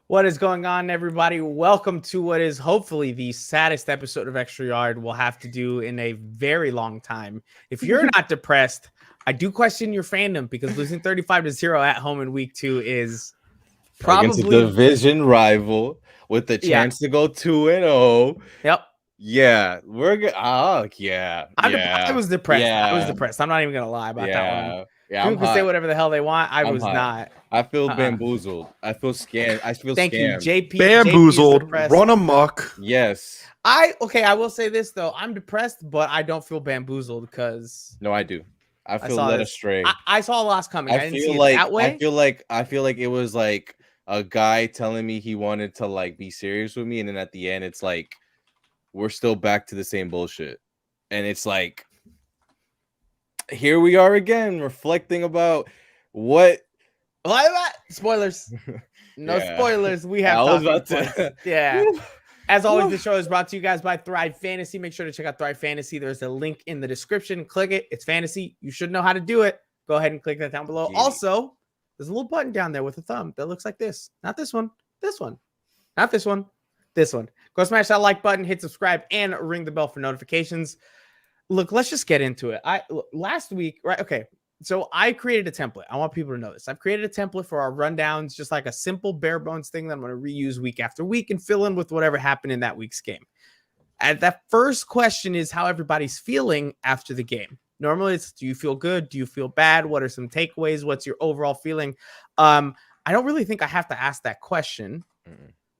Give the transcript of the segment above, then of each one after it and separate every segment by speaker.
Speaker 1: What is going on, everybody? Welcome to what is hopefully the saddest episode of Extra Yard we'll have to do in a very long time. If you're not depressed, I do question your fandom because losing 35-0 at home in week 2 is
Speaker 2: against a
Speaker 1: probably
Speaker 2: division rival with the chance to go 2-0.
Speaker 1: Yep.
Speaker 2: Yeah, we're good. Oh, yeah.
Speaker 1: I was depressed. I was depressed. I'm not even gonna lie about that one.
Speaker 2: Yeah,
Speaker 1: People
Speaker 2: I'm
Speaker 1: can say
Speaker 2: hot.
Speaker 1: whatever the hell they want. I
Speaker 2: I'm
Speaker 1: was
Speaker 2: hot.
Speaker 1: not.
Speaker 2: I feel bamboozled. I feel scammed. I feel
Speaker 1: Thank you,
Speaker 2: scammed.
Speaker 1: JP.
Speaker 3: Bamboozled,
Speaker 1: JP is
Speaker 3: run amok.
Speaker 2: Yes.
Speaker 1: I will say this though. I'm depressed, but I don't feel bamboozled because
Speaker 2: No, I do. I feel
Speaker 1: saw
Speaker 2: led
Speaker 1: this.
Speaker 2: astray.
Speaker 1: I saw a loss coming. I didn't see it
Speaker 2: like
Speaker 1: that way.
Speaker 2: I feel like it was like a guy telling me he wanted to like be serious with me, and then at the end it's like we're still back to the same bullshit. And it's like here we are again reflecting about what
Speaker 1: spoilers. No
Speaker 2: Yeah.
Speaker 1: spoilers. We have Yeah. As always, the show is brought to you guys by Thrive Fantasy. Make sure to check out Thrive Fantasy. There's a link in the description. Click it. It's fantasy. You should know how to do it. Go ahead and click that down below.
Speaker 2: Yeah.
Speaker 1: Also, there's a little button down there with a thumb that looks like this. Not this one. This one. Not this one. This one. Go smash that like button, hit subscribe, and ring the bell for notifications. Look, let's just get into it. Last week, right? Okay. So I created a template. I want people to know this. I've created a template for our rundowns, just like a simple bare bones thing that I'm going to reuse week after week and fill in with whatever happened in that week's game. And that first question is how everybody's feeling after the game. Normally it's, do you feel good? Do you feel bad? What are some takeaways? What's your overall feeling? I don't really think I have to ask that question.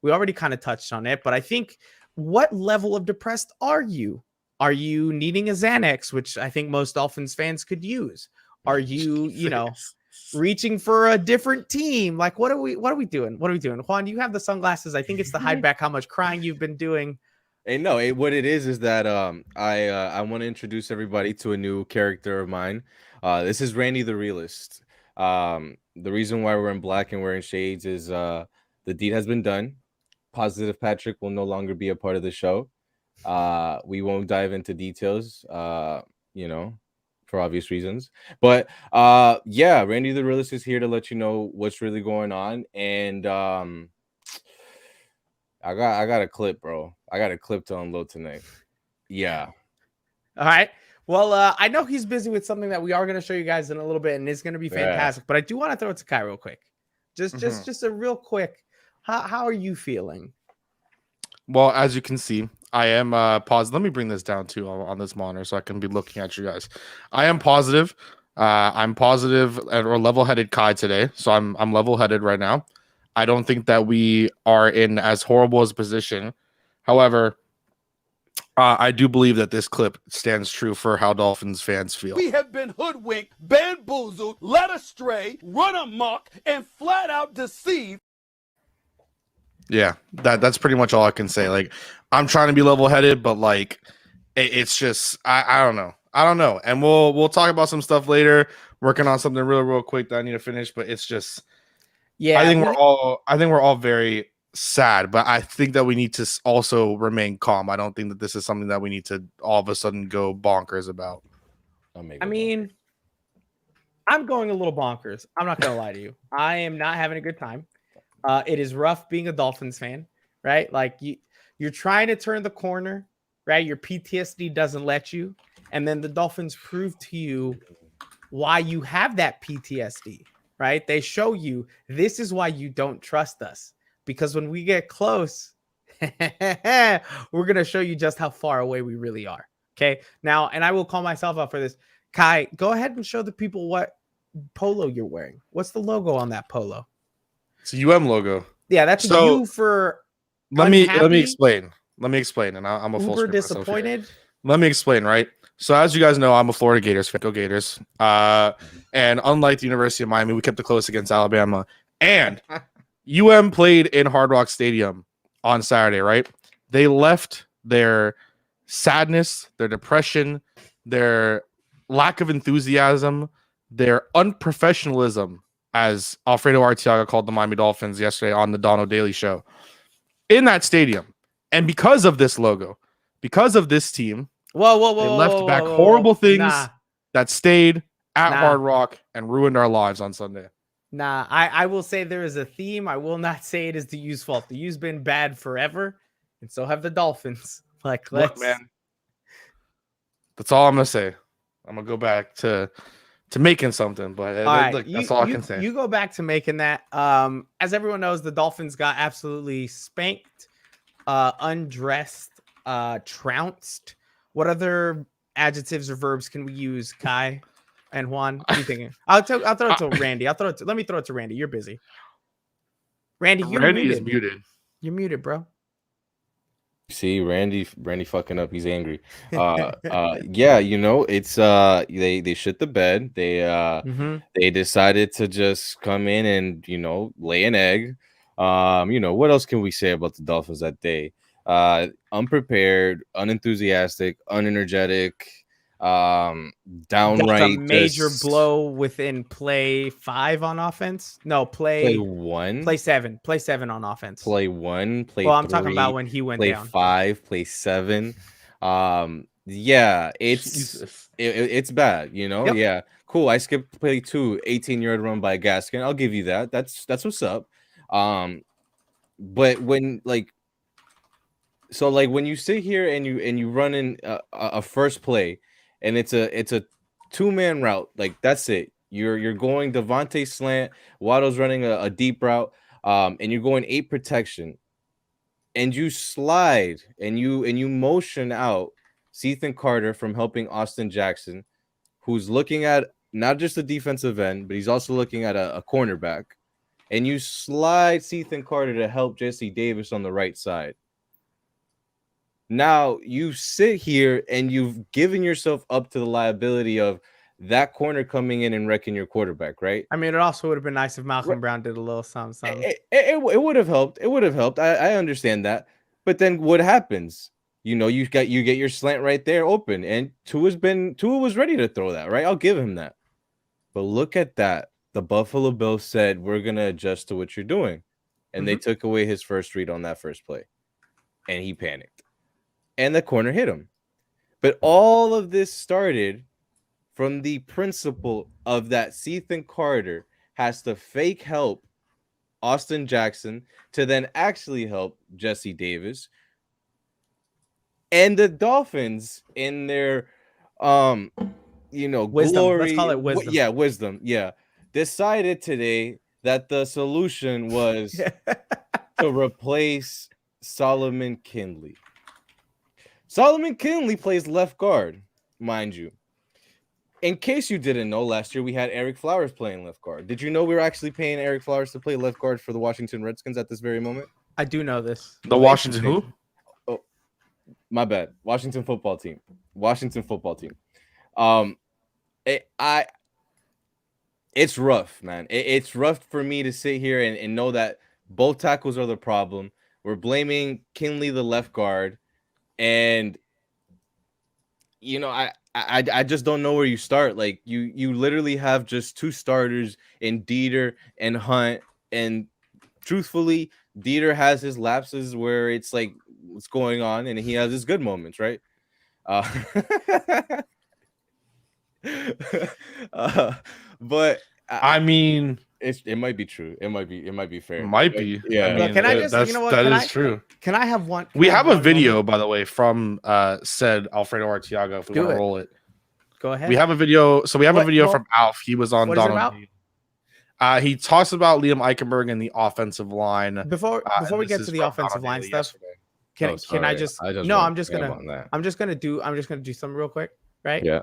Speaker 1: We already kind of touched on it, but I think, what level of depressed are you? Are you needing a Xanax, which I think most Dolphins fans could use? Are you, reaching for a different team? Like, what are we doing? What are we doing? Juan, you have the sunglasses. I think it's to hide back how much crying you've been doing.
Speaker 2: Hey, no, what it is that I want to introduce everybody to a new character of mine. This is Randy the Realist. The reason why we're in black and wearing shades is the deed has been done. Positive Patrick will no longer be a part of the show. We won't dive into details, for obvious reasons. But yeah, Randy the Realist is here to let you know what's really going on. And I got a clip, bro. I got a clip to unload tonight. Yeah.
Speaker 1: All right. Well, I know he's busy with something that we are going to show you guys in a little bit, and it's going to be fantastic. But I do want to throw it to Kai real quick. Just a real quick. How are you feeling?
Speaker 3: Well, as you can see, I am positive. Let me bring this down too on this monitor so I can be looking at you guys. I am positive. I'm positive or level-headed Kai today, so I'm level-headed right now. I don't think that we are in as horrible as a position. However, I do believe that this clip stands true for how Dolphins fans feel.
Speaker 4: We have been hoodwinked, bamboozled, led astray, run amok, and flat out deceived.
Speaker 3: Yeah, that's pretty much all I can say. Like, I'm trying to be level-headed, but like, it's just I don't know. And we'll talk about some stuff later. Working on something real quick that I need to finish, but it's just, yeah. I think we're all very sad, but I think that we need to also remain calm. I don't think that this is something that we need to all of a sudden go bonkers about.
Speaker 1: I mean, I'm going a little bonkers. I'm not gonna lie to you. I am not having a good time. It is rough being a Dolphins fan, right? Like you're trying to turn the corner, right? Your PTSD doesn't let you, and then the Dolphins prove to you why you have that PTSD, right? They show you this is why you don't trust us, because when we get close, we're gonna show you just how far away we really are. Okay, now, and I will call myself out for this. Kai, go ahead and show the people what polo you're wearing. What's the logo on that polo?
Speaker 3: It's a UM logo.
Speaker 1: Yeah, that's
Speaker 3: so,
Speaker 1: U for.
Speaker 3: Let me explain. And I'm a full
Speaker 1: Uber disappointed.
Speaker 3: Let me explain. Right. So as you guys know, I'm a Florida Gators fan. Go Gators. And unlike the University of Miami, we kept it close against Alabama. And UM played in Hard Rock Stadium on Saturday. Right. They left their sadness, their depression, their lack of enthusiasm, their unprofessionalism, as Alfredo Arteaga called the Miami Dolphins yesterday on the Dono Daily Show, in that stadium. And because of this logo, because of this team, they left back horrible things that stayed at Hard Rock and ruined our lives on Sunday.
Speaker 1: Nah, I will say there is a theme. I will not say it is the U's fault. The U's been bad forever, and so have the Dolphins. Like,
Speaker 3: Look,
Speaker 1: let's
Speaker 3: man. That's all I'm gonna say. I'm gonna go back to making something, but
Speaker 1: All right,
Speaker 3: look, that's all I can say.
Speaker 1: You go back to making that. As everyone knows, the Dolphins got absolutely spanked, undressed, trounced. What other adjectives or verbs can we use, Kai and Juan? What are you thinking? I'll throw it to Randy. Let me throw it to Randy. You're busy. Randy, you're
Speaker 3: Randy
Speaker 1: muted.
Speaker 3: is muted.
Speaker 1: You're muted, bro.
Speaker 2: See, Randy fucking up. He's angry. Yeah, it's they shit the bed. They decided to just come in and lay an egg. What else can we say about the Dolphins that day? Unprepared, unenthusiastic, unenergetic, downright
Speaker 1: Got a major
Speaker 2: just
Speaker 1: blow within play 5 on offense. No,
Speaker 2: play one,
Speaker 1: play 7 on offense.
Speaker 2: play one, play
Speaker 1: Well, I'm
Speaker 2: three,
Speaker 1: talking about when he went
Speaker 2: play
Speaker 1: down.
Speaker 2: 5, play 7. Yeah, it's bad,
Speaker 1: Yep.
Speaker 2: Yeah, cool. I skipped play 2, 18-yard run by Gaskin. I'll give you that. That's what's up. But when when you sit here and you run in a first play, and it's a 2-man route, like that's it. You're going Devontae slant, Waddle's running a deep route, and you're going 8 protection, and you slide and you motion out Ethan Carter from helping Austin Jackson, who's looking at not just a defensive end, but he's also looking at a cornerback, and you slide Ethan Carter to help Jesse Davis on the right side. Now you sit here and you've given yourself up to the liability of that corner coming in and wrecking your quarterback, right?
Speaker 1: I mean, it also would have been nice if Malcolm Brown did a little something.
Speaker 2: It would have helped. It would have helped. I understand that. But then what happens? You get your slant right there open, and Tua was ready to throw that, right? I'll give him that. But look at that. The Buffalo Bills said, we're gonna adjust to what you're doing. And they took away his first read on that first play. And he panicked. And the corner hit him. But all of this started from the principle of that Ethan Carter has to fake help Austin Jackson to then actually help Jesse Davis. And the Dolphins in their
Speaker 1: wisdom.
Speaker 2: glory.
Speaker 1: Let's call it wisdom.
Speaker 2: Yeah, wisdom. Yeah. Decided today that the solution was to replace Solomon Kindley. Solomon Kindley plays left guard, mind you. In case you didn't know, last year we had Eric Flowers playing left guard. Did you know we were actually paying Eric Flowers to play left guard for the Washington Redskins at this very moment?
Speaker 1: I do know this.
Speaker 3: The Washington who?
Speaker 2: Oh, my bad. Washington football team. It's rough, man. It's rough for me to sit here and know that both tackles are the problem. We're blaming Kindley, the left guard, and I just don't know where you start. Like you literally have just 2 starters in Dieter and Hunt, and truthfully, Dieter has his lapses where it's like what's going on, and he has his good moments, right? But
Speaker 3: I mean,
Speaker 2: it might be true. It might be fair.
Speaker 3: Might be.
Speaker 2: Yeah.
Speaker 3: I mean,
Speaker 1: Can I just? You know what?
Speaker 3: That is true.
Speaker 1: Can I have one?
Speaker 3: We have a video, by the way, from said Alfredo Artiaga. If we
Speaker 1: Do
Speaker 3: want
Speaker 1: it.
Speaker 3: to roll it,
Speaker 1: Go ahead.
Speaker 3: we have a video. So we have a
Speaker 1: What-
Speaker 3: video
Speaker 1: well,
Speaker 3: from Alf. He was on
Speaker 1: what is it
Speaker 3: Donald. He talks about Liam Eichenberg and the offensive line.
Speaker 1: Before we get to the offensive line stuff, can I just? I'm just gonna do something real quick, right?
Speaker 2: Yeah.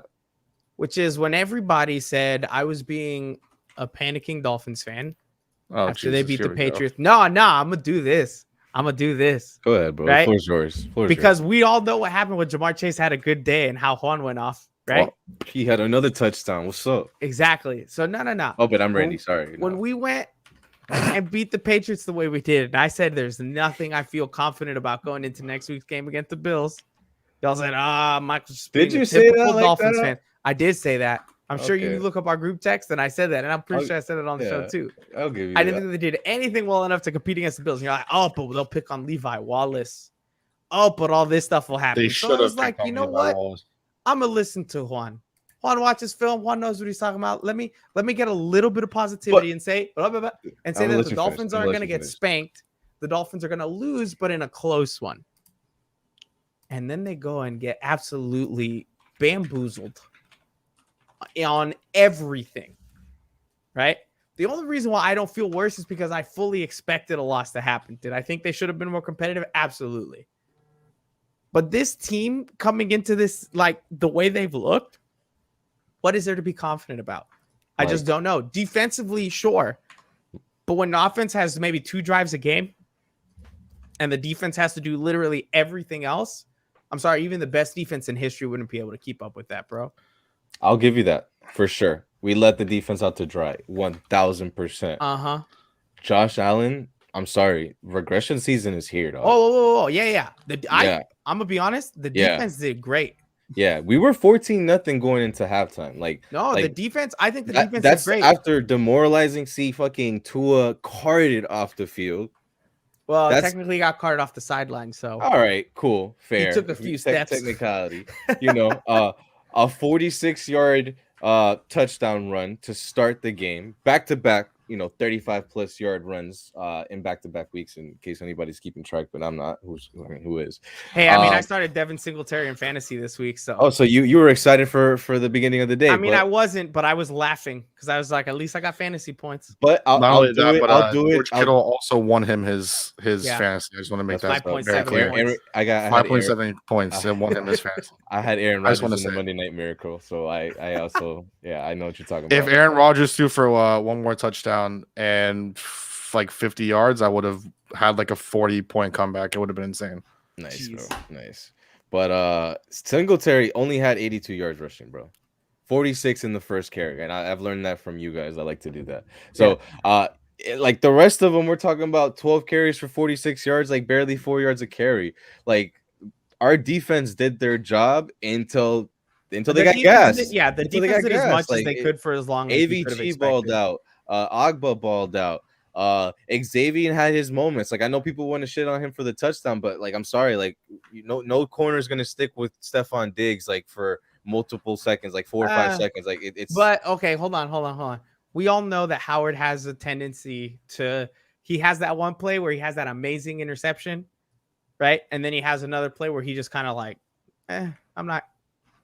Speaker 1: Which is when everybody said I was being a panicking Dolphins fan after they beat the Patriots. No, I'm gonna do this.
Speaker 2: Go ahead, bro.
Speaker 1: Right?
Speaker 2: Floor's yours.
Speaker 1: Because we all know what happened when Jamar Chase had a good day and how Juan went off, right?
Speaker 2: Well, he had another touchdown. What's up?
Speaker 1: Exactly. So no.
Speaker 2: Oh, but I'm ready. Sorry.
Speaker 1: When we went and beat the Patriots the way we did, and I said there's nothing I feel confident about going into next week's game against the Bills. Y'all said, Michael's just
Speaker 2: Did
Speaker 1: being
Speaker 2: you
Speaker 1: a
Speaker 2: say
Speaker 1: typical
Speaker 2: that like
Speaker 1: Dolphins
Speaker 2: that?
Speaker 1: fan. I did say that. I'm sure you
Speaker 2: Okay.
Speaker 1: look up our group text, and I said that, and I'm pretty sure I said it on the show too.
Speaker 2: I'll give you
Speaker 1: I didn't think they did anything well enough to compete against the Bills. And you're like, oh, but they'll pick on Levi Wallace. Oh, but all this stuff will happen.
Speaker 3: They
Speaker 1: So
Speaker 3: should
Speaker 1: I was
Speaker 3: have
Speaker 1: like, you know what? I'm gonna listen to Juan. Juan watches film. Juan knows what he's talking about. Let me get a little bit of positivity and say
Speaker 2: I'm
Speaker 1: that
Speaker 2: gonna let
Speaker 1: the
Speaker 2: you
Speaker 1: Dolphins
Speaker 2: finish. I'm gonna
Speaker 1: aren't
Speaker 2: let
Speaker 1: going to
Speaker 2: you
Speaker 1: get
Speaker 2: finish.
Speaker 1: spanked. The Dolphins are going to lose, but in a close one. And then they go and get absolutely bamboozled on everything, right? The only reason why I don't feel worse is because I fully expected a loss to happen. Did I think they should have been more competitive? Absolutely. But this team coming into this, like the way they've looked, what is there to be confident about? I just don't know. Defensively, sure. But when the offense has maybe 2 drives a game and the defense has to do literally everything else, I'm sorry, even the best defense in history wouldn't be able to keep up with that, bro.
Speaker 2: I'll give you that for sure. We let the defense out to dry, 1000%.
Speaker 1: Uh-huh.
Speaker 2: Josh Allen, I'm sorry, regression season is here, dog.
Speaker 1: Oh, yeah.
Speaker 2: Yeah.
Speaker 1: I'm gonna be honest. The
Speaker 2: Yeah.
Speaker 1: defense did great.
Speaker 2: Yeah, we were 14-0 going into halftime.
Speaker 1: The defense. I think the defense
Speaker 2: that's
Speaker 1: did great.
Speaker 2: after demoralizing fucking Tua carted off the field.
Speaker 1: Well,
Speaker 2: That's-
Speaker 1: technically got carted off the sideline, so
Speaker 2: All right, cool, fair.
Speaker 1: took a few steps.
Speaker 2: Technicality, you know, a 46-yard touchdown run to start the game, back to back, 35+ yard runs in back-to-back weeks, in case anybody's keeping track, but I'm not. Who is?
Speaker 1: Hey, I mean, I started Devin Singletary in fantasy this week, so.
Speaker 2: Oh, so you were excited for the beginning of the day?
Speaker 1: I mean, I wasn't, but I was laughing because I was like, at least I got fantasy points.
Speaker 2: But I'll do it.
Speaker 3: George Kittle also won him his
Speaker 1: Yeah.
Speaker 3: fantasy. I just want to make
Speaker 1: That's
Speaker 3: that
Speaker 1: 5.7
Speaker 3: very clear.
Speaker 1: points.
Speaker 2: I had
Speaker 3: 5.7 points and won him his fantasy.
Speaker 2: I had Aaron
Speaker 3: I just
Speaker 2: Rodgers
Speaker 3: wanna
Speaker 2: in the
Speaker 3: say.
Speaker 2: Monday Night Miracle, so I also I know what you're talking about.
Speaker 3: If Aaron Rodgers threw for one more touchdown and like 50 yards, I would have had like a 40-point comeback. It would have been insane.
Speaker 2: Nice,
Speaker 1: Jeez.
Speaker 2: bro. Nice. But Singletary only had 82 yards rushing, bro. 46 in the first carry, and I've learned that from you guys. I like to do that. So, like the rest of them, we're talking about 12 carries for 46 yards, like barely 4 yards a carry. Like our defense did their job until they got gas.
Speaker 1: The defense did as much as they could for as long as we could have
Speaker 2: AVG
Speaker 1: expected.
Speaker 2: balled out. Agba balled out. Xavier had his moments. Like I know people want to shit on him for the touchdown, but like I'm sorry, like no corner is gonna stick with Stephon Diggs like for multiple seconds, like 4 or 5 seconds. Like it's.
Speaker 1: But okay, hold on. We all know that Howard has a tendency to. He has that one play where he has that amazing interception, right? And then he has another play where he just kind of like, I'm not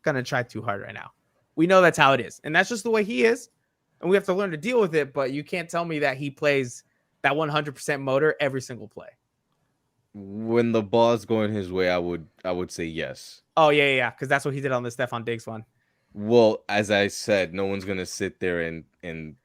Speaker 1: gonna try too hard right now. We know that's how it is, and that's just the way he is, and we have to learn to deal with it. But you can't tell me that he plays that 100% motor every single play.
Speaker 2: When the ball's going his way, I would say yes.
Speaker 1: Oh yeah, because that's what he did on the Stephon Diggs one.
Speaker 2: Well, as I said, no one's gonna sit there and in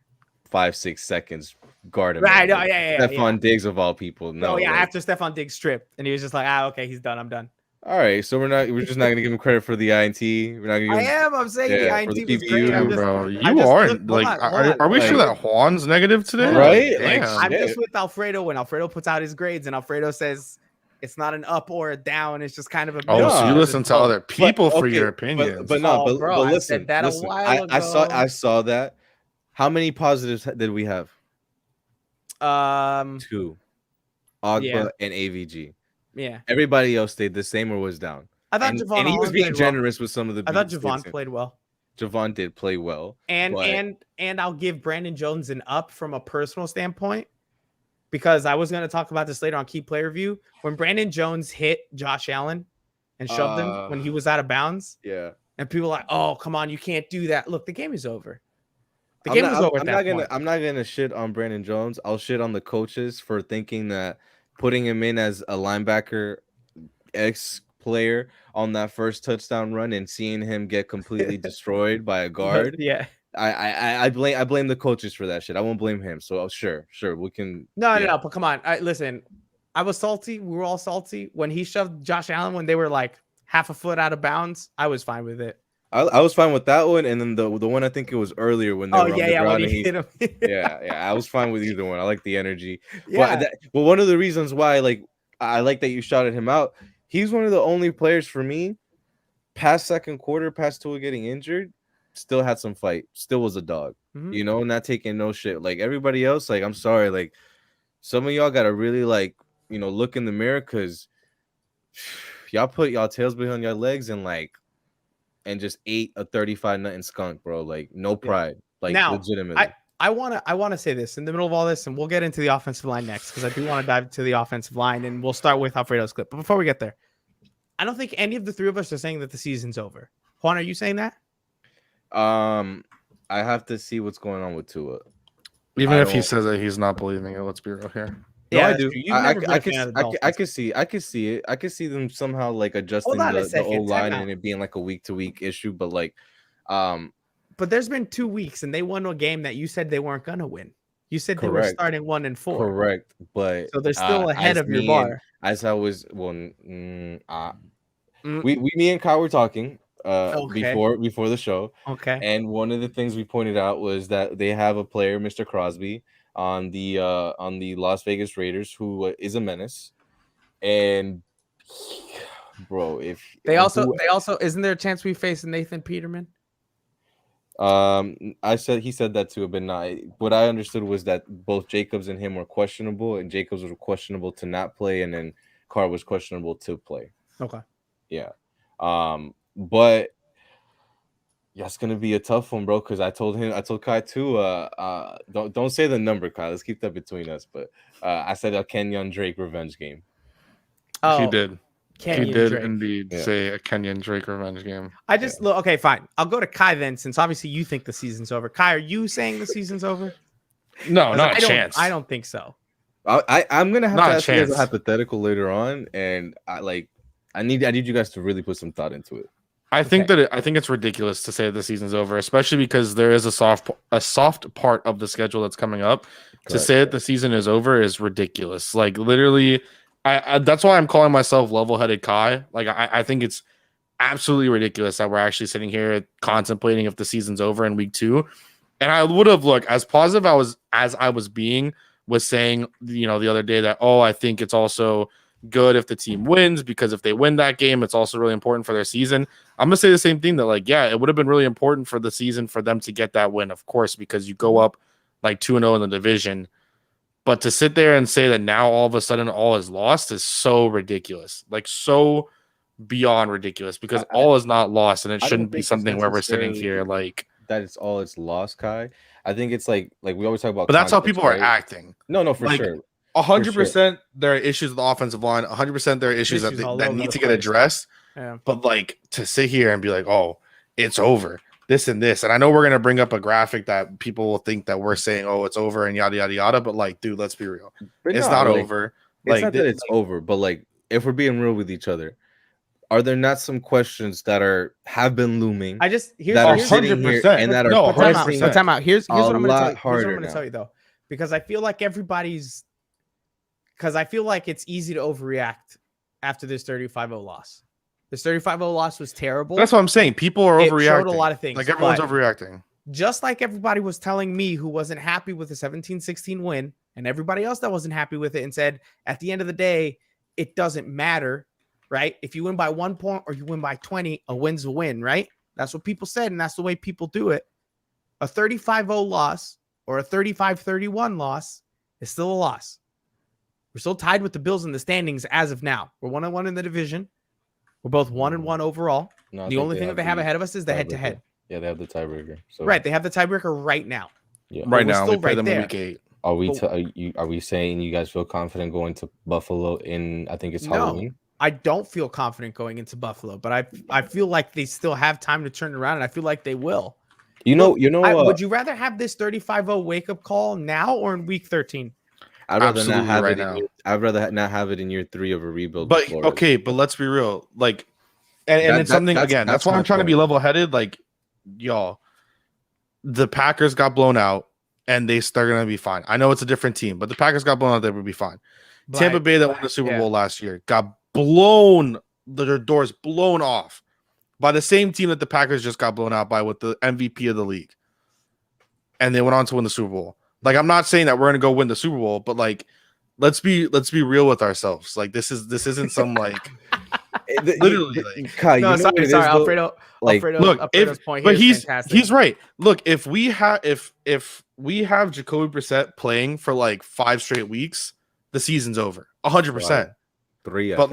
Speaker 2: 5-6 seconds guard him.
Speaker 1: Right? Oh yeah.
Speaker 2: Stephon Diggs of all people. No.
Speaker 1: After Stephon Diggs stripped, and he was just like, okay, he's done. I'm done.
Speaker 2: All right, so we're just not gonna give him credit for the INT. We're not gonna.
Speaker 1: I'm saying the
Speaker 2: for
Speaker 1: INT
Speaker 2: the
Speaker 1: was great.
Speaker 2: PBU.
Speaker 3: Bro, you aren't are we sure that Juan's negative today?
Speaker 2: Right?
Speaker 3: Like,
Speaker 1: I'm just with Alfredo when Alfredo puts out his grades and Alfredo says it's not an up or a down. It's just kind of a.
Speaker 3: So you listen to other people for
Speaker 2: okay,
Speaker 3: your opinions.
Speaker 2: But
Speaker 1: I said
Speaker 2: listen,
Speaker 1: that a while ago.
Speaker 2: I saw that. How many positives did we have? 2. Agba and AVG.
Speaker 1: Yeah.
Speaker 2: Everybody else stayed the same or was down.
Speaker 1: I thought
Speaker 2: And he was being generous with some of the.
Speaker 1: I thought Javon played well.
Speaker 2: Javon did play well.
Speaker 1: And I'll give Brandon Jones an up from a personal standpoint because I was going to talk about this later on Key Play Review. When Brandon Jones hit Josh Allen and shoved him when he was out of bounds.
Speaker 2: Yeah.
Speaker 1: And people are like, oh, come on, you can't do that. Look, the game is over. The game was over at that point.
Speaker 2: I'm not gonna shit on Brandon Jones. I'll shit on the coaches for thinking that putting him in as a linebacker player on that first touchdown run and seeing him get completely destroyed by a guard.
Speaker 1: Yeah.
Speaker 2: I blame the coaches for that shit. I won't blame him. So sure, we can.
Speaker 1: No, but come on. Listen, I was salty. We were all salty when he shoved Josh Allen when they were like half a foot out of bounds. I was fine with it.
Speaker 2: I was fine with that one, and then the one I think it was earlier when they were on the ground.
Speaker 1: When he hit him.
Speaker 2: yeah, I was fine with either one. I like the energy.
Speaker 1: Yeah.
Speaker 2: But one of the reasons why, like, I like that you shouted him out. He's one of the only players for me, past second quarter, past Tua getting injured, still had some fight. Still was a dog.
Speaker 1: Mm-hmm.
Speaker 2: Not taking no shit. Like everybody else, like I'm sorry, like some of y'all gotta really like look in the mirror because y'all put y'all tails behind your legs and and just ate a 35-0 skunk, bro. Like no pride, like
Speaker 1: Now,
Speaker 2: legitimately.
Speaker 1: I want to say this in the middle of all this, and we'll get into the offensive line next because I do want to dive into the offensive line, and we'll start with Alfredo's clip. But before we get there, I don't think any of the three of us are saying that the season's over. Juan, are you saying that?
Speaker 2: I have to see what's going on with Tua.
Speaker 3: Even
Speaker 2: I
Speaker 3: if he
Speaker 2: don't-
Speaker 3: says that he's not believing it, let's be real here.
Speaker 2: No, I
Speaker 1: that's
Speaker 2: do.
Speaker 1: true. You've never been a fan of the Dolphins.
Speaker 2: I could see it. I could see them somehow like adjusting
Speaker 1: on a
Speaker 2: the
Speaker 1: second,
Speaker 2: O line
Speaker 1: time
Speaker 2: and
Speaker 1: out.
Speaker 2: it being like a week to week issue. But like,
Speaker 1: But there's been 2 weeks, and they won a game that you said they weren't gonna win. You said they were
Speaker 2: Correct.
Speaker 1: starting 1-4.
Speaker 2: correct. But
Speaker 1: So they're still ahead
Speaker 2: as
Speaker 1: of your
Speaker 2: me
Speaker 1: bar.
Speaker 2: and- as I was me and Kyle were talking
Speaker 1: Okay.
Speaker 2: before the show.
Speaker 1: Okay.
Speaker 2: And one of the things we pointed out was that they have a player, Mr. Crosby, on the Las Vegas Raiders, who is a menace. And bro, if
Speaker 1: They also isn't there a chance we face Nathan Peterman?
Speaker 2: he said that too, but not. What I understood was that both Jacobs and him were questionable, and Jacobs was questionable to not play, and then Carr was questionable to play.
Speaker 1: Okay.
Speaker 2: Yeah. But that's gonna be a tough one, bro. Because I told Kai too. Don't say the number, Kai. Let's keep that between us. But I said a Kenyon Drake revenge game.
Speaker 1: Oh,
Speaker 3: He did.
Speaker 1: Kenyon
Speaker 3: He did
Speaker 1: Drake.
Speaker 3: indeed
Speaker 2: Yeah.
Speaker 3: say a Kenyon Drake revenge game.
Speaker 1: I just look okay, fine. I'll go to Kai then, since obviously you think the season's over. Kai, are you saying the season's over?
Speaker 3: No,
Speaker 1: 'Cause
Speaker 3: not
Speaker 1: I
Speaker 3: a
Speaker 1: don't-
Speaker 3: chance.
Speaker 1: I don't think so.
Speaker 2: I'm gonna have
Speaker 3: Not
Speaker 2: to
Speaker 3: a
Speaker 2: ask you guys a
Speaker 3: chance.
Speaker 2: hypothetical later on, and I need you guys to really put some thought into it.
Speaker 3: I think I think it's ridiculous to say the season's over, especially because there is a soft part of the schedule that's coming up. To
Speaker 2: Correct.
Speaker 3: say that the season is over is ridiculous. Like literally, I that's why I'm calling myself level-headed Kai. Like I think it's absolutely ridiculous that we're actually sitting here contemplating if the season's over in week 2. And I would have as positive as I was being was saying, the other day that I think it's also good if the team wins, because if they win that game, it's also really important for their season. I'm gonna say the same thing, that it would have been really important for the season for them to get that win, of course, because you go up 2-0 in the division. But to sit there and say that now all of a sudden all is lost is so ridiculous, so beyond ridiculous, because all is not lost, and it
Speaker 2: I don't
Speaker 3: shouldn't be
Speaker 2: think it's
Speaker 3: something where we're sitting here
Speaker 2: necessarily that it's lost, Kai. I think it's like we always talk about.
Speaker 3: But that's how
Speaker 2: context,
Speaker 3: people are
Speaker 2: right?
Speaker 3: acting.
Speaker 2: No, for sure.
Speaker 3: 100% there are issues with the offensive line. 100% there are issues
Speaker 1: Issues all
Speaker 3: that
Speaker 1: over
Speaker 3: need
Speaker 1: the
Speaker 3: to get
Speaker 1: place.
Speaker 3: addressed.
Speaker 1: Yeah.
Speaker 3: But to sit here and be like, oh, it's over, this and this. And I know we're gonna bring up a graphic that people will think that we're saying, oh, it's over and yada yada yada. But dude, let's be real.
Speaker 2: But
Speaker 3: It's
Speaker 2: no,
Speaker 3: not over.
Speaker 2: It's not that it's over, but if we're being real with each other, are there not some questions that have been looming?
Speaker 1: I just
Speaker 2: that are sitting here
Speaker 3: 100%.
Speaker 2: and that are
Speaker 3: No,
Speaker 2: pressing
Speaker 1: But time out. Here's what I'm going to tell
Speaker 2: lot
Speaker 1: you. Here's what
Speaker 2: harder
Speaker 1: I'm going to
Speaker 2: now.
Speaker 1: tell you though, because I feel like I feel like it's easy to overreact after this 35-0 loss. This 35-0 loss was terrible.
Speaker 3: That's what I'm saying. People are
Speaker 1: It
Speaker 3: overreacting.
Speaker 1: showed a lot of things.
Speaker 3: Everyone's
Speaker 1: but
Speaker 3: overreacting.
Speaker 1: just like everybody was telling me who wasn't happy with the 17-16 win, and everybody else that wasn't happy with it and said, at the end of the day, it doesn't matter, right? If you win by 1 point or you win by 20, a win's a win, right? That's what people said, and that's the way people do it. A 35-0 loss or a 35-31 loss is still a loss. We're still tied with the Bills in the standings as of now. We're 1-1 in the division. We're both 1-1 overall.
Speaker 2: No, I
Speaker 1: The
Speaker 2: think
Speaker 1: only thing that they have ahead of us is the
Speaker 2: tiebreaker.
Speaker 1: head-to-head.
Speaker 2: Yeah, they have the tiebreaker. So
Speaker 1: Right, they have the tiebreaker right now.
Speaker 2: yeah.
Speaker 3: Right
Speaker 1: we're
Speaker 3: now, we
Speaker 1: still
Speaker 3: play
Speaker 1: right
Speaker 3: them
Speaker 1: there.
Speaker 3: in week 8.
Speaker 2: Are we
Speaker 1: But-
Speaker 2: are we saying you guys feel confident going to Buffalo in I think it's
Speaker 1: No.
Speaker 2: Halloween?
Speaker 1: I don't feel confident going into Buffalo, but I feel like they still have time to turn it around, and I feel like they will. Look, would you rather have this 35-0 wake-up call now or in week 13?
Speaker 2: I'd rather
Speaker 3: Absolutely
Speaker 2: not have
Speaker 3: right
Speaker 2: it
Speaker 3: now.
Speaker 2: I'd rather not have it in year 3 of a rebuild.
Speaker 3: But
Speaker 2: Flores.
Speaker 3: okay, but let's be real. And it's something again. That's why
Speaker 2: my
Speaker 3: I'm trying to be
Speaker 2: point.
Speaker 3: level-headed. Y'all, the Packers got blown out, and they're gonna be fine. I know it's a different team, but the Packers got blown out. They would be fine. Tampa Bay that won the Super Bowl last year got blown. Their doors blown off by the same team that the Packers just got blown out by with the MVP of the league, and they went on to win the Super Bowl. I'm not saying that we're gonna go win the Super Bowl, but let's be real with ourselves. This isn't some literally.
Speaker 2: Kai,
Speaker 1: No,
Speaker 2: you know what it is,
Speaker 1: sorry,
Speaker 2: though?
Speaker 1: Alfredo.
Speaker 2: Like,
Speaker 1: Alfredo's point
Speaker 3: But
Speaker 1: here is fantastic.
Speaker 3: he's right. Look, if we have Jacoby Brissett playing for 5 straight weeks, the season's over 100%.
Speaker 2: 3.
Speaker 3: But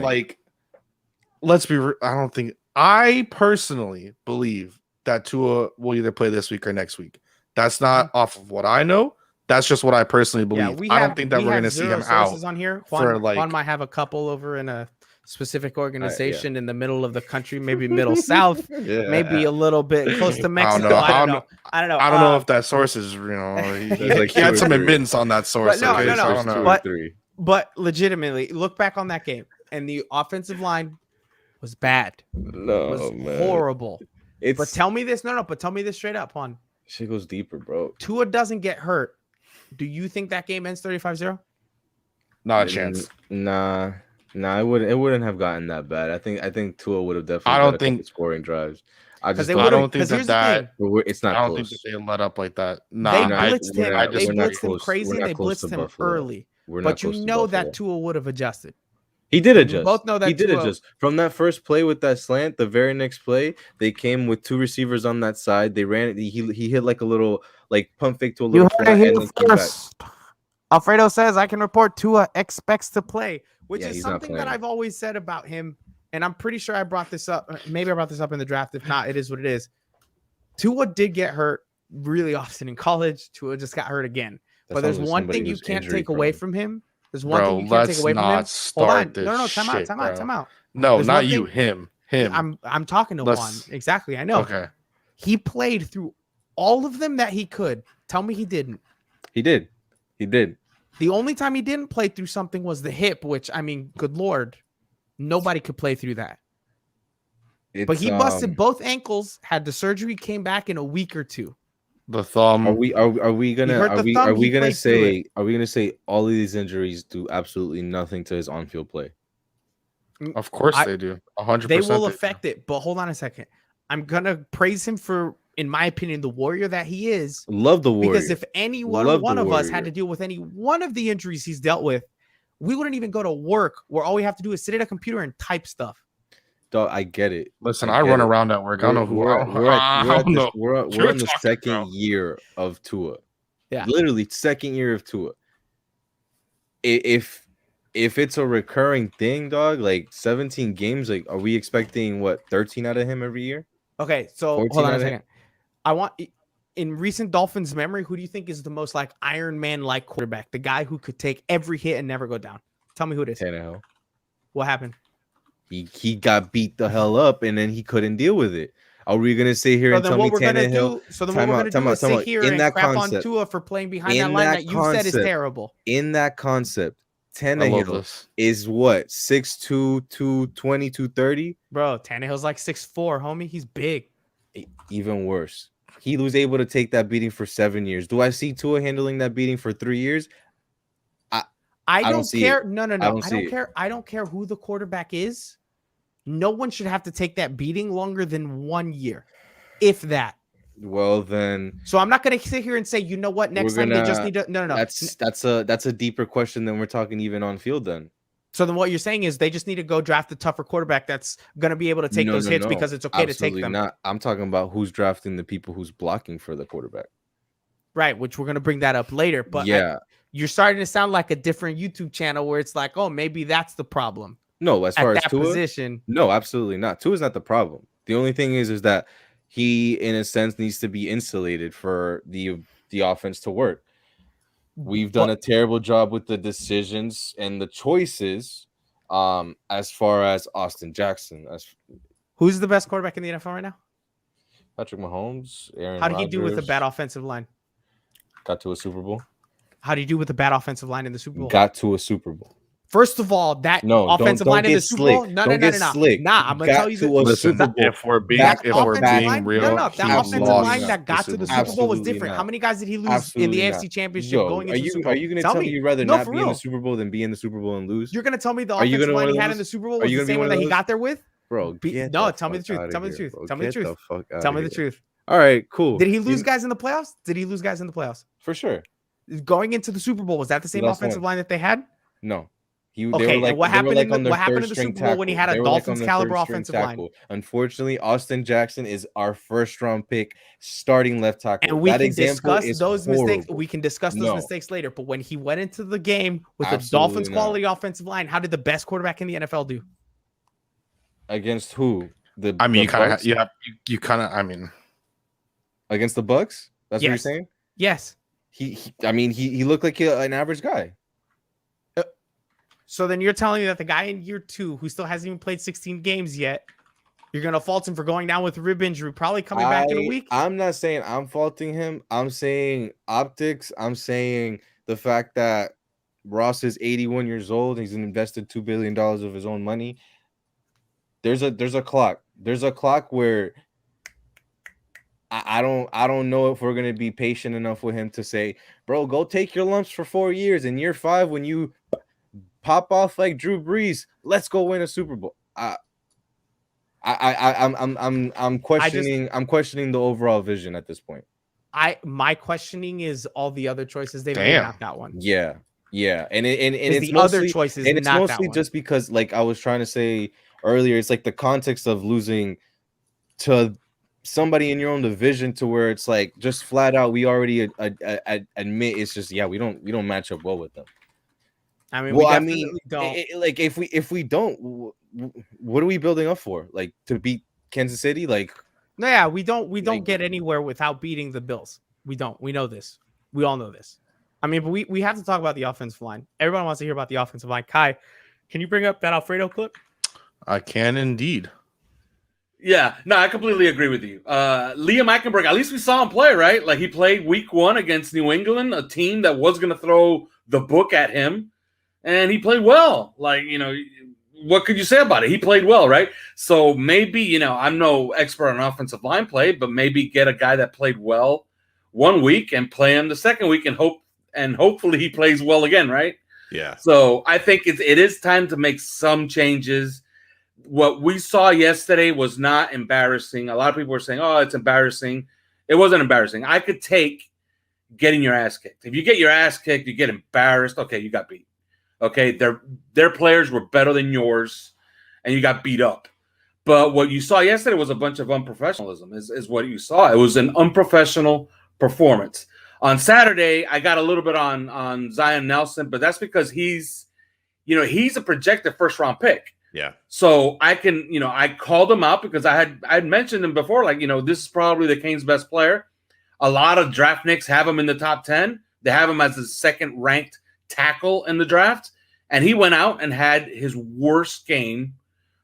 Speaker 3: let's be. I don't think I personally believe that Tua will either play this week or next week. That's not off of what I know. That's just what I personally believe. I don't think that we're going to see him out
Speaker 1: on here.
Speaker 3: for
Speaker 1: Juan might have a couple over in a specific organization
Speaker 2: yeah.
Speaker 1: in the middle of the country, maybe middle south,
Speaker 2: Yeah.
Speaker 1: maybe a little bit close to Mexico.
Speaker 3: I don't know. I don't know
Speaker 1: Uh,
Speaker 3: if that source is, he,
Speaker 2: There's like
Speaker 3: he had
Speaker 2: two or
Speaker 3: some
Speaker 2: three.
Speaker 3: admittance on that source.
Speaker 1: no,
Speaker 3: okay,
Speaker 1: no,
Speaker 3: so I
Speaker 1: no.
Speaker 3: don't know.
Speaker 2: Two or
Speaker 1: But-
Speaker 2: three.
Speaker 1: But legitimately, look back on that game, and the offensive line was bad.
Speaker 2: No,
Speaker 1: Was
Speaker 2: man.
Speaker 1: horrible.
Speaker 2: It's
Speaker 1: But tell me this, but tell me this straight up, Juan.
Speaker 2: shit goes deeper, bro.
Speaker 1: Tua doesn't get hurt. Do you think that game ends 35-0?
Speaker 3: Not a chance.
Speaker 2: Nah, it wouldn't have gotten that bad. I think Tua would have definitely.
Speaker 3: I don't
Speaker 2: got a couple
Speaker 3: think-
Speaker 2: scoring drives. I just
Speaker 1: they
Speaker 3: I
Speaker 2: don't.
Speaker 1: would've-
Speaker 3: don't think
Speaker 1: 'cause here's the
Speaker 3: that.
Speaker 1: thing.
Speaker 2: It's not
Speaker 3: I don't
Speaker 2: close.
Speaker 3: think that they let up like that.
Speaker 1: They
Speaker 3: Nah,
Speaker 1: blitzed him.
Speaker 3: I
Speaker 1: They
Speaker 3: just-
Speaker 1: blitzed him
Speaker 2: close.
Speaker 1: crazy,
Speaker 2: We're
Speaker 1: and
Speaker 2: not
Speaker 1: they
Speaker 2: close to
Speaker 1: blitzed him
Speaker 2: Buffalo.
Speaker 1: early.
Speaker 2: We're not
Speaker 1: But you
Speaker 2: close to
Speaker 1: know
Speaker 2: Buffalo.
Speaker 1: that Tua would have adjusted.
Speaker 2: He did
Speaker 1: We
Speaker 2: adjust.
Speaker 1: both know that
Speaker 2: he did
Speaker 1: Tua-
Speaker 2: adjust. From that first play with that slant, the very next play, they came with two receivers on that side. They ran. He hit like a little pump fake to a little flat, and then came back.
Speaker 1: Alfredo says, I can report Tua expects to play, which
Speaker 2: Yeah,
Speaker 1: is
Speaker 2: he's not
Speaker 1: something that
Speaker 2: playing.
Speaker 1: I've always said about him. And I'm pretty sure I brought this up. Maybe I brought this up in the draft. If not, it is what it is. Tua did get hurt really often in college. Tua just got hurt again.
Speaker 2: That
Speaker 1: But there's
Speaker 2: sounds like
Speaker 1: one
Speaker 2: somebody
Speaker 1: thing you
Speaker 2: who's
Speaker 1: can't
Speaker 2: injury
Speaker 1: take away
Speaker 2: prone.
Speaker 1: from him. There's one
Speaker 3: Bro,
Speaker 1: thing you can't take
Speaker 3: let's
Speaker 1: away from him.
Speaker 3: not
Speaker 1: Hold on.
Speaker 3: start this
Speaker 1: No, time out,
Speaker 3: shit,
Speaker 1: time out,
Speaker 3: bro.
Speaker 1: time out.
Speaker 3: No,
Speaker 1: There's
Speaker 3: not
Speaker 1: one
Speaker 3: you.
Speaker 1: thing-
Speaker 3: Him.
Speaker 1: I'm talking to
Speaker 3: Let's-
Speaker 1: Juan. Exactly. I know.
Speaker 3: Okay.
Speaker 1: He played through all of them that he could. Tell me he didn't.
Speaker 2: He did.
Speaker 1: The only time he didn't play through something was the hip, which, I mean, good Lord, nobody could play through that. But he busted both ankles, had the surgery, came back in a week or two.
Speaker 3: The thumb.
Speaker 2: Are we gonna
Speaker 1: hurt the thumb, he played through
Speaker 2: say all of these injuries do absolutely nothing to his on-field play?
Speaker 3: Of course
Speaker 1: I-
Speaker 3: they do. 100%.
Speaker 1: They will
Speaker 3: do.
Speaker 1: affect it. But hold on a second. I'm going to praise him for, in my opinion, the warrior that he is.
Speaker 2: Love the Warrior.
Speaker 1: Because if any one
Speaker 2: Love the
Speaker 1: of us had
Speaker 2: Warrior.
Speaker 1: to deal with any one of the injuries he's dealt with, we wouldn't even go to work where all we have to do is sit at a computer and type stuff.
Speaker 2: Dog, I get it.
Speaker 3: Listen,
Speaker 2: I
Speaker 3: I
Speaker 2: get
Speaker 3: run
Speaker 2: it.
Speaker 3: around at work. I don't know who. I don't know.
Speaker 2: We're
Speaker 3: you're
Speaker 2: on the
Speaker 3: talking
Speaker 2: second
Speaker 3: about.
Speaker 2: year of Tua.
Speaker 1: Yeah.
Speaker 2: Literally second year of Tua. If it's a recurring thing, dog, like 17 games, like are we expecting what 13 out of him every year?
Speaker 1: Okay, so
Speaker 2: 14
Speaker 1: hold on
Speaker 2: out
Speaker 1: a
Speaker 2: of
Speaker 1: second. I want in recent Dolphins memory, who do you think is the most like Iron Man like quarterback? The guy who could take every hit and never go down. Tell me who it is.
Speaker 2: Tannehill.
Speaker 1: What happened?
Speaker 2: He got beat the hell up and then he couldn't deal with it. Are we gonna sit here
Speaker 1: So
Speaker 2: and
Speaker 1: then
Speaker 2: tell me
Speaker 1: what we're gonna
Speaker 2: Tannehill?
Speaker 1: do? So then
Speaker 2: Time
Speaker 1: what we're
Speaker 2: out,
Speaker 1: gonna do is
Speaker 2: time
Speaker 1: sit
Speaker 2: out.
Speaker 1: here
Speaker 2: In
Speaker 1: and
Speaker 2: that
Speaker 1: crap on
Speaker 2: concept-
Speaker 1: Tua for playing behind
Speaker 2: in
Speaker 1: that line
Speaker 2: that
Speaker 1: that you said is
Speaker 2: concept,
Speaker 1: terrible.
Speaker 2: In that concept,
Speaker 3: I love
Speaker 2: Tannehill
Speaker 3: this.
Speaker 2: is what 6'2", 220, 230.
Speaker 1: Bro, Tannehill's like 6'4", homie. He's big.
Speaker 2: Even worse. He was able to take that beating for 7 years. Do I see Tua handling that beating for 3 years?
Speaker 1: I
Speaker 2: don't
Speaker 1: don't
Speaker 2: see
Speaker 1: care.
Speaker 2: it.
Speaker 1: No.
Speaker 2: I
Speaker 1: I
Speaker 2: don't see
Speaker 1: don't
Speaker 2: it.
Speaker 1: care. I don't care who the quarterback is. No one should have to take that beating longer than 1 year, if that.
Speaker 2: Well, then
Speaker 1: So I'm not going to sit here and say, you know what, next
Speaker 2: We're
Speaker 1: time they just
Speaker 2: gonna-
Speaker 1: need to. No.
Speaker 2: that's a deeper question than we're talking even on field. Then
Speaker 1: So then what you're saying is they just need to go draft a tougher quarterback that's going to be able to take those hits because it's okay to take
Speaker 2: Absolutely
Speaker 1: them.
Speaker 2: not. I'm talking about who's drafting the people who's blocking for the quarterback.
Speaker 1: Right, which we're going to bring that up later. But
Speaker 2: yeah,
Speaker 1: you're starting to sound like a different YouTube channel where it's like, oh, maybe that's the problem
Speaker 2: no. As
Speaker 1: at
Speaker 2: far as
Speaker 1: that
Speaker 2: Tua,
Speaker 1: position.
Speaker 2: no, absolutely not. Tua is not the problem. The only thing is that he, in a sense, needs to be insulated for the offense to work. We've done a terrible job with the decisions and the choices. As far as Austin Jackson, as
Speaker 1: Who's the best quarterback in the NFL right now?
Speaker 2: Patrick Mahomes, Aaron
Speaker 1: How did he do with a
Speaker 2: Rodgers,
Speaker 1: bad offensive line?
Speaker 2: got to a Super Bowl.
Speaker 1: How did he do with a bad offensive line in the Super Bowl?
Speaker 2: Got to a Super Bowl.
Speaker 1: First of all, that
Speaker 2: No,
Speaker 1: offensive
Speaker 2: don't
Speaker 1: line in
Speaker 2: get
Speaker 1: the Super Bowl.
Speaker 2: slick.
Speaker 1: No.
Speaker 2: Don't get slick.
Speaker 1: Nah, I'm gonna
Speaker 2: Got
Speaker 1: tell you
Speaker 2: to a
Speaker 1: that.
Speaker 3: Listen,
Speaker 2: Super Bowl.
Speaker 3: if we're being
Speaker 1: That
Speaker 3: if we're
Speaker 1: offensive
Speaker 3: being
Speaker 1: line,
Speaker 3: real,
Speaker 1: that
Speaker 3: he
Speaker 1: offensive
Speaker 3: lost
Speaker 1: line that got to the
Speaker 3: Super
Speaker 1: Super Bowl was
Speaker 2: Absolutely
Speaker 1: different.
Speaker 2: not.
Speaker 1: How many guys did he lose
Speaker 2: Absolutely
Speaker 1: in the
Speaker 2: not.
Speaker 1: AFC Championship
Speaker 2: Yo,
Speaker 1: going into
Speaker 2: are
Speaker 1: the
Speaker 2: you
Speaker 1: Super Bowl?
Speaker 2: are you gonna tell me you'd rather
Speaker 1: No,
Speaker 2: not
Speaker 1: for
Speaker 2: be in the
Speaker 1: real.
Speaker 2: Super Bowl than be in the Super Bowl and lose?
Speaker 1: You're gonna tell me the
Speaker 2: Are you
Speaker 1: offensive
Speaker 2: gonna
Speaker 1: line he
Speaker 2: wanna
Speaker 1: had
Speaker 2: lose?
Speaker 1: in the Super Bowl
Speaker 2: Are
Speaker 1: was
Speaker 2: you
Speaker 1: the
Speaker 2: gonna be
Speaker 1: same
Speaker 2: one
Speaker 1: one
Speaker 2: of
Speaker 1: that he
Speaker 2: those?
Speaker 1: got there with?
Speaker 2: Bro, get
Speaker 1: No,
Speaker 2: the
Speaker 1: tell me the
Speaker 2: fuck
Speaker 1: truth.
Speaker 2: outta
Speaker 1: Tell me the
Speaker 2: here,
Speaker 1: truth.
Speaker 2: bro.
Speaker 1: Tell me the
Speaker 2: Get
Speaker 1: truth.
Speaker 2: fuck
Speaker 1: Tell
Speaker 2: outta
Speaker 1: me the
Speaker 2: here.
Speaker 1: truth.
Speaker 2: All right, cool.
Speaker 1: Did he lose guys in the playoffs? Did he lose guys in the playoffs?
Speaker 2: For sure.
Speaker 1: Going into the Super Bowl, was that the same
Speaker 2: Lost
Speaker 1: offensive
Speaker 2: one.
Speaker 1: line that they had?
Speaker 2: No. They
Speaker 1: Okay,
Speaker 2: were
Speaker 1: and
Speaker 2: like,
Speaker 1: what
Speaker 2: they were
Speaker 1: happened
Speaker 2: like
Speaker 1: in the-
Speaker 2: on their
Speaker 1: what happened
Speaker 2: third
Speaker 1: in the
Speaker 2: string
Speaker 1: Super Bowl when he had a
Speaker 2: tackle. They were like
Speaker 1: Dolphins
Speaker 2: on their
Speaker 1: caliber
Speaker 2: third string
Speaker 1: offensive line?
Speaker 2: tackle. Unfortunately, Austin Jackson is our first round pick starting left tackle.
Speaker 1: And we
Speaker 2: That
Speaker 1: can
Speaker 2: example
Speaker 1: discuss
Speaker 2: is
Speaker 1: those mistakes.
Speaker 2: horrible.
Speaker 1: We can discuss those
Speaker 2: No.
Speaker 1: mistakes later. But when he went into the game with the
Speaker 2: Absolutely
Speaker 1: Dolphins
Speaker 2: not.
Speaker 1: quality offensive line, how did the best quarterback in the NFL do?
Speaker 2: Against who?
Speaker 3: I mean,
Speaker 2: Bucks
Speaker 3: you kind of. I mean,
Speaker 2: against the Bucks. That's what you're
Speaker 1: Yes.
Speaker 2: saying.
Speaker 1: Yes.
Speaker 2: I mean, he looked like an average guy.
Speaker 1: So then you're telling me that the guy in year 2 who still hasn't even played 16 games yet, you're gonna fault him for going down with a rib injury, probably coming back in a week?
Speaker 2: I'm not saying I'm faulting him. I'm saying optics. I'm saying the fact that Ross is 81 years old. He's invested $2 billion of his own money. There's a clock. There's a clock where I don't know if we're gonna be patient enough with him to say, bro, go take your lumps for 4 years. In year 5, when you pop off like Drew Brees, let's go win a Super Bowl. I'm questioning the overall vision at this point.
Speaker 1: My questioning is all the other choices they've made, not that one.
Speaker 2: Yeah, and
Speaker 1: Is
Speaker 2: it's
Speaker 1: the
Speaker 2: mostly,
Speaker 1: other choices,
Speaker 2: and it's
Speaker 1: not
Speaker 2: mostly
Speaker 1: that one.
Speaker 2: just because, like I was trying to say earlier, it's like the context of losing to somebody in your own division, to where it's like just flat out we already admit it's just we don't match up well with them.
Speaker 1: I mean,
Speaker 2: Well,
Speaker 1: we
Speaker 2: I
Speaker 1: definitely
Speaker 2: mean,
Speaker 1: don't.
Speaker 2: like if we don't, what are we building up for? Like to beat Kansas City? Like
Speaker 1: No, yeah, we don't
Speaker 2: like-
Speaker 1: get anywhere without beating the Bills. We don't. We know this. We all know this. I mean, but we have to talk about the offensive line. Everyone wants to hear about the offensive line. Kai, can you bring up that Alfredo clip?
Speaker 3: I can indeed.
Speaker 4: Yeah, no, I completely agree with you. Liam Eichenberg, at least we saw him play, right? Like he played week 1 against New England, a team that was going to throw the book at him, and he played well. Like, what could you say about it? He played well, right? So maybe, I'm no expert on offensive line play, but maybe get a guy that played well 1 week and play him the second week and hopefully he plays well again, right?
Speaker 3: Yeah.
Speaker 4: So I think it is time to make some changes. What we saw yesterday was not embarrassing. A lot of people were saying, oh, it's embarrassing. It wasn't embarrassing. I could take getting your ass kicked. If you get your ass kicked, you get embarrassed. Okay, you got beat. Okay, their players were better than yours, and you got beat up. But what you saw yesterday was a bunch of unprofessionalism, is what you saw. It was an unprofessional performance. On Saturday, I got a little bit on Zion Nelson, but that's because he's a projected first-round pick.
Speaker 3: Yeah.
Speaker 4: So I can, I called him out because I'd mentioned him before, like, this is probably the Canes' best player. A lot of draft nicks have him in the top 10. They have him as the second-ranked tackle in the draft. And he went out and had his worst game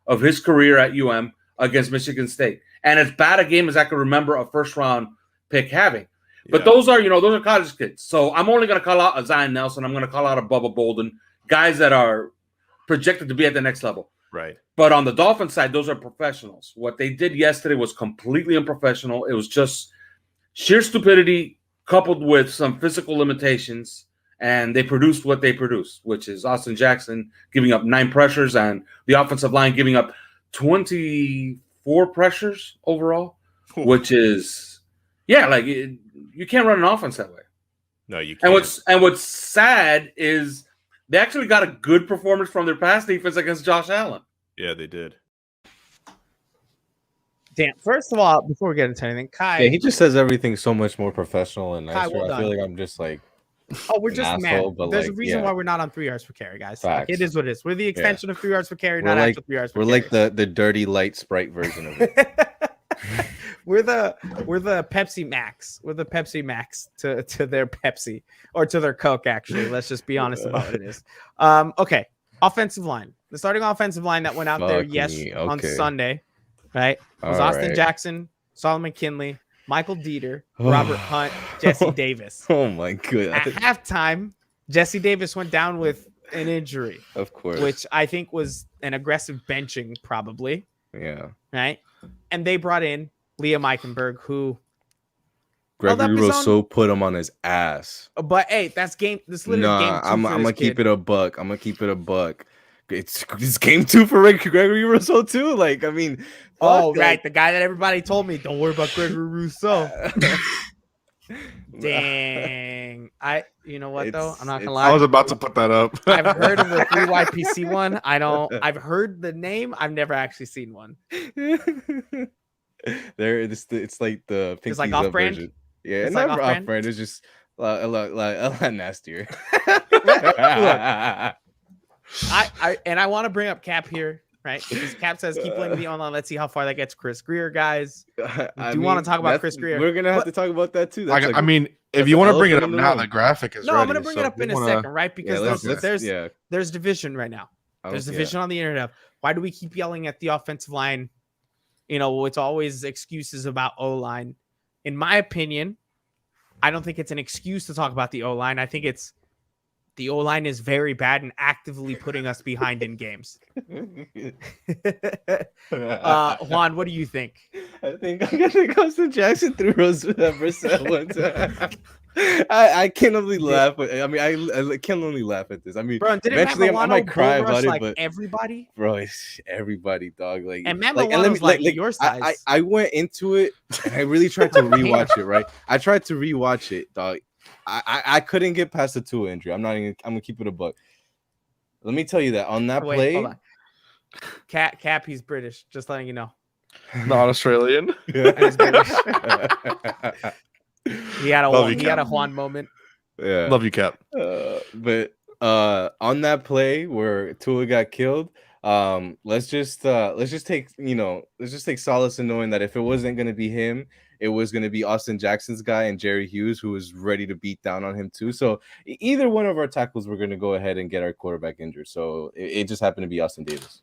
Speaker 4: of his career at UM against Michigan State. And as bad a game as I can remember a first-round pick having. But those are college kids. So I'm only going to call out a Zion Nelson. I'm going to call out a Bubba Bolden, guys that are projected to be at the next level.
Speaker 3: Right.
Speaker 4: But on the Dolphins side, those are professionals. What they did yesterday was completely unprofessional. It was just sheer stupidity coupled with some physical limitations, and they produced what they produced, which is Austin Jackson giving up 9 pressures and the offensive line giving up 24 pressures overall, which is, you can't run an offense that way.
Speaker 3: No, you can't.
Speaker 4: And what's sad is they actually got a good performance from their pass defense against Josh Allen.
Speaker 3: Yeah, they did.
Speaker 1: Damn. First of all, before we get into anything, Kai.
Speaker 2: Yeah, he just says everything so much more professional and
Speaker 1: Kai,
Speaker 2: nicer.
Speaker 1: well
Speaker 2: I feel
Speaker 1: done.
Speaker 2: like I'm just like,
Speaker 1: we're just
Speaker 2: asshole,
Speaker 1: mad.
Speaker 2: but
Speaker 1: There's a
Speaker 2: like,
Speaker 1: reason why we're not on 3 yards per carry, guys. Like,
Speaker 2: Facts.
Speaker 1: it is what it is. We're the extension of 3 yards per carry,
Speaker 2: We're
Speaker 1: not
Speaker 2: like-
Speaker 1: actual 3 yards per
Speaker 2: we're
Speaker 1: carry.
Speaker 2: like the dirty light Sprite version of it.
Speaker 1: We're the Pepsi Max. We're the Pepsi Max to their Pepsi, or to their Coke, actually. Let's just be honest about what it is. Okay. Offensive line. The starting offensive line that went out there
Speaker 2: Fuck me.
Speaker 1: on
Speaker 2: Okay.
Speaker 1: Sunday, right? Was
Speaker 2: All
Speaker 1: Austin
Speaker 2: right.
Speaker 1: Jackson, Solomon Kinley, Michael Dieter, Robert Hunt, Jesse Davis.
Speaker 2: Oh my god.
Speaker 1: At halftime, Jesse Davis went down with an injury,
Speaker 2: Of course.
Speaker 1: which I think was an aggressive benching, probably,
Speaker 2: yeah.
Speaker 1: right? And they brought in Liam Eichenberg, who, held up
Speaker 2: Gregory
Speaker 1: his
Speaker 2: Rousseau put him on his ass.
Speaker 1: but hey, that's game. This literally game 2
Speaker 2: I'm
Speaker 1: for
Speaker 2: gonna
Speaker 1: this
Speaker 2: keep
Speaker 1: kid.
Speaker 2: it a buck. I'm gonna keep it a buck. It's game 2 for Gregory Rousseau too. Like, I mean,
Speaker 1: Oh,
Speaker 2: fuck,
Speaker 1: right, the guy that everybody told me, don't worry about Gregory Rousseau. Dang, you know what though? I'm not gonna
Speaker 3: I
Speaker 1: lie.
Speaker 3: was about to put that up.
Speaker 1: I've heard of the 3YPC one. I've heard the name. I've never actually seen one.
Speaker 2: It's like the
Speaker 1: It's like
Speaker 2: Pinkies
Speaker 1: off
Speaker 2: Up
Speaker 1: brand?
Speaker 2: version. Yeah,
Speaker 1: It's
Speaker 2: it's
Speaker 1: like
Speaker 2: not
Speaker 1: off-brand?
Speaker 2: off-brand. It's just a lot nastier.
Speaker 1: I want to bring up Cap here. right? Because Cap says keep blaming the online. Let's see how far that gets Chris Greer, guys.
Speaker 2: I
Speaker 1: do wanna
Speaker 2: mean,
Speaker 1: talk about
Speaker 2: that's-
Speaker 1: Chris Greer.
Speaker 2: We're gonna have
Speaker 1: But-
Speaker 2: to talk about that too. That's
Speaker 3: I,
Speaker 2: like,
Speaker 3: I mean, if
Speaker 2: that's
Speaker 3: you
Speaker 2: an
Speaker 3: want to bring it up
Speaker 2: elephant in the
Speaker 3: now,
Speaker 2: room.
Speaker 3: the graphic is
Speaker 1: No,
Speaker 3: ready.
Speaker 1: I'm gonna bring it
Speaker 3: so
Speaker 1: up
Speaker 3: if
Speaker 1: in
Speaker 3: you
Speaker 1: a
Speaker 3: wanna-
Speaker 1: second, right? Because there's division right now. There's division on the internet. Why do we keep yelling at the offensive line? You know, it's always excuses about O-line. In my opinion, I don't think it's an excuse to talk about the O-line. I think it's the O-line is very bad and actively putting us behind in games. Juan, what do you think?
Speaker 2: I think Austin Jackson threw Rose versus one time. I can only laugh. I mean, I can only laugh at this. I mean,
Speaker 1: Bro, didn't
Speaker 2: eventually I
Speaker 1: Matt
Speaker 2: might cry
Speaker 1: bull rush
Speaker 2: about it,
Speaker 1: like
Speaker 2: but
Speaker 1: everybody?
Speaker 2: bro, it's everybody, dog. Like,
Speaker 1: And Matt
Speaker 2: like,
Speaker 1: Milano's like your size.
Speaker 2: I went into it and I really tried to rewatch it. Right, I tried to rewatch it, dog. I couldn't get past the Tua injury. I'm gonna keep it a buck. Let me tell you that on that
Speaker 1: Wait,
Speaker 2: play,
Speaker 1: hold on. Cap, he's British. Just letting you know.
Speaker 3: Not Australian.
Speaker 1: He's British. He had
Speaker 3: Love you,
Speaker 1: he had a
Speaker 3: Cap.
Speaker 1: Juan moment.
Speaker 2: yeah.
Speaker 3: Love you, Cap.
Speaker 2: But on that play where Tua got killed, let's just take solace in knowing that if it wasn't gonna be him, it was gonna be Austin Jackson's guy and Jerry Hughes, who was ready to beat down on him too. So either one of our tackles were gonna go ahead and get our quarterback injured. So it just happened to be Austin Davis.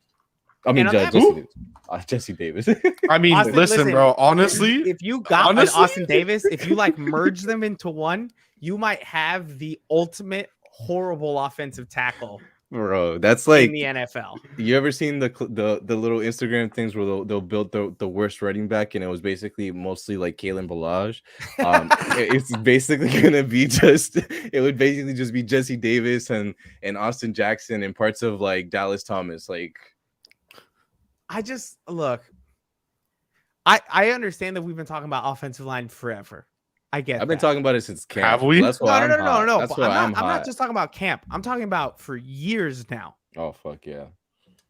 Speaker 2: I mean,
Speaker 1: And on that-
Speaker 2: Jesse Davis.
Speaker 3: I mean,
Speaker 1: Austin,
Speaker 3: listen, bro. Honestly,
Speaker 1: if you got an
Speaker 3: honestly-
Speaker 1: Austin Davis, if you like merge them into one, you might have the ultimate horrible offensive tackle
Speaker 2: Bro, that's like
Speaker 1: in the NFL.
Speaker 2: you ever seen the little Instagram things where they'll build the worst running back and it was basically mostly like Kalen Balaj. It's basically gonna be it would basically just be Jesse Davis and Austin Jackson and parts of like Dallas Thomas. Like
Speaker 1: I just look. I understand that we've been talking about offensive line forever. I get.
Speaker 2: I've been
Speaker 1: that.
Speaker 2: talking about it since camp.
Speaker 3: Have we?
Speaker 2: That's why I'm hot.
Speaker 1: No.
Speaker 2: That's
Speaker 1: But
Speaker 2: why
Speaker 1: I'm
Speaker 2: hot.
Speaker 1: not just talking about camp. I'm talking about for years now.
Speaker 2: Oh fuck yeah.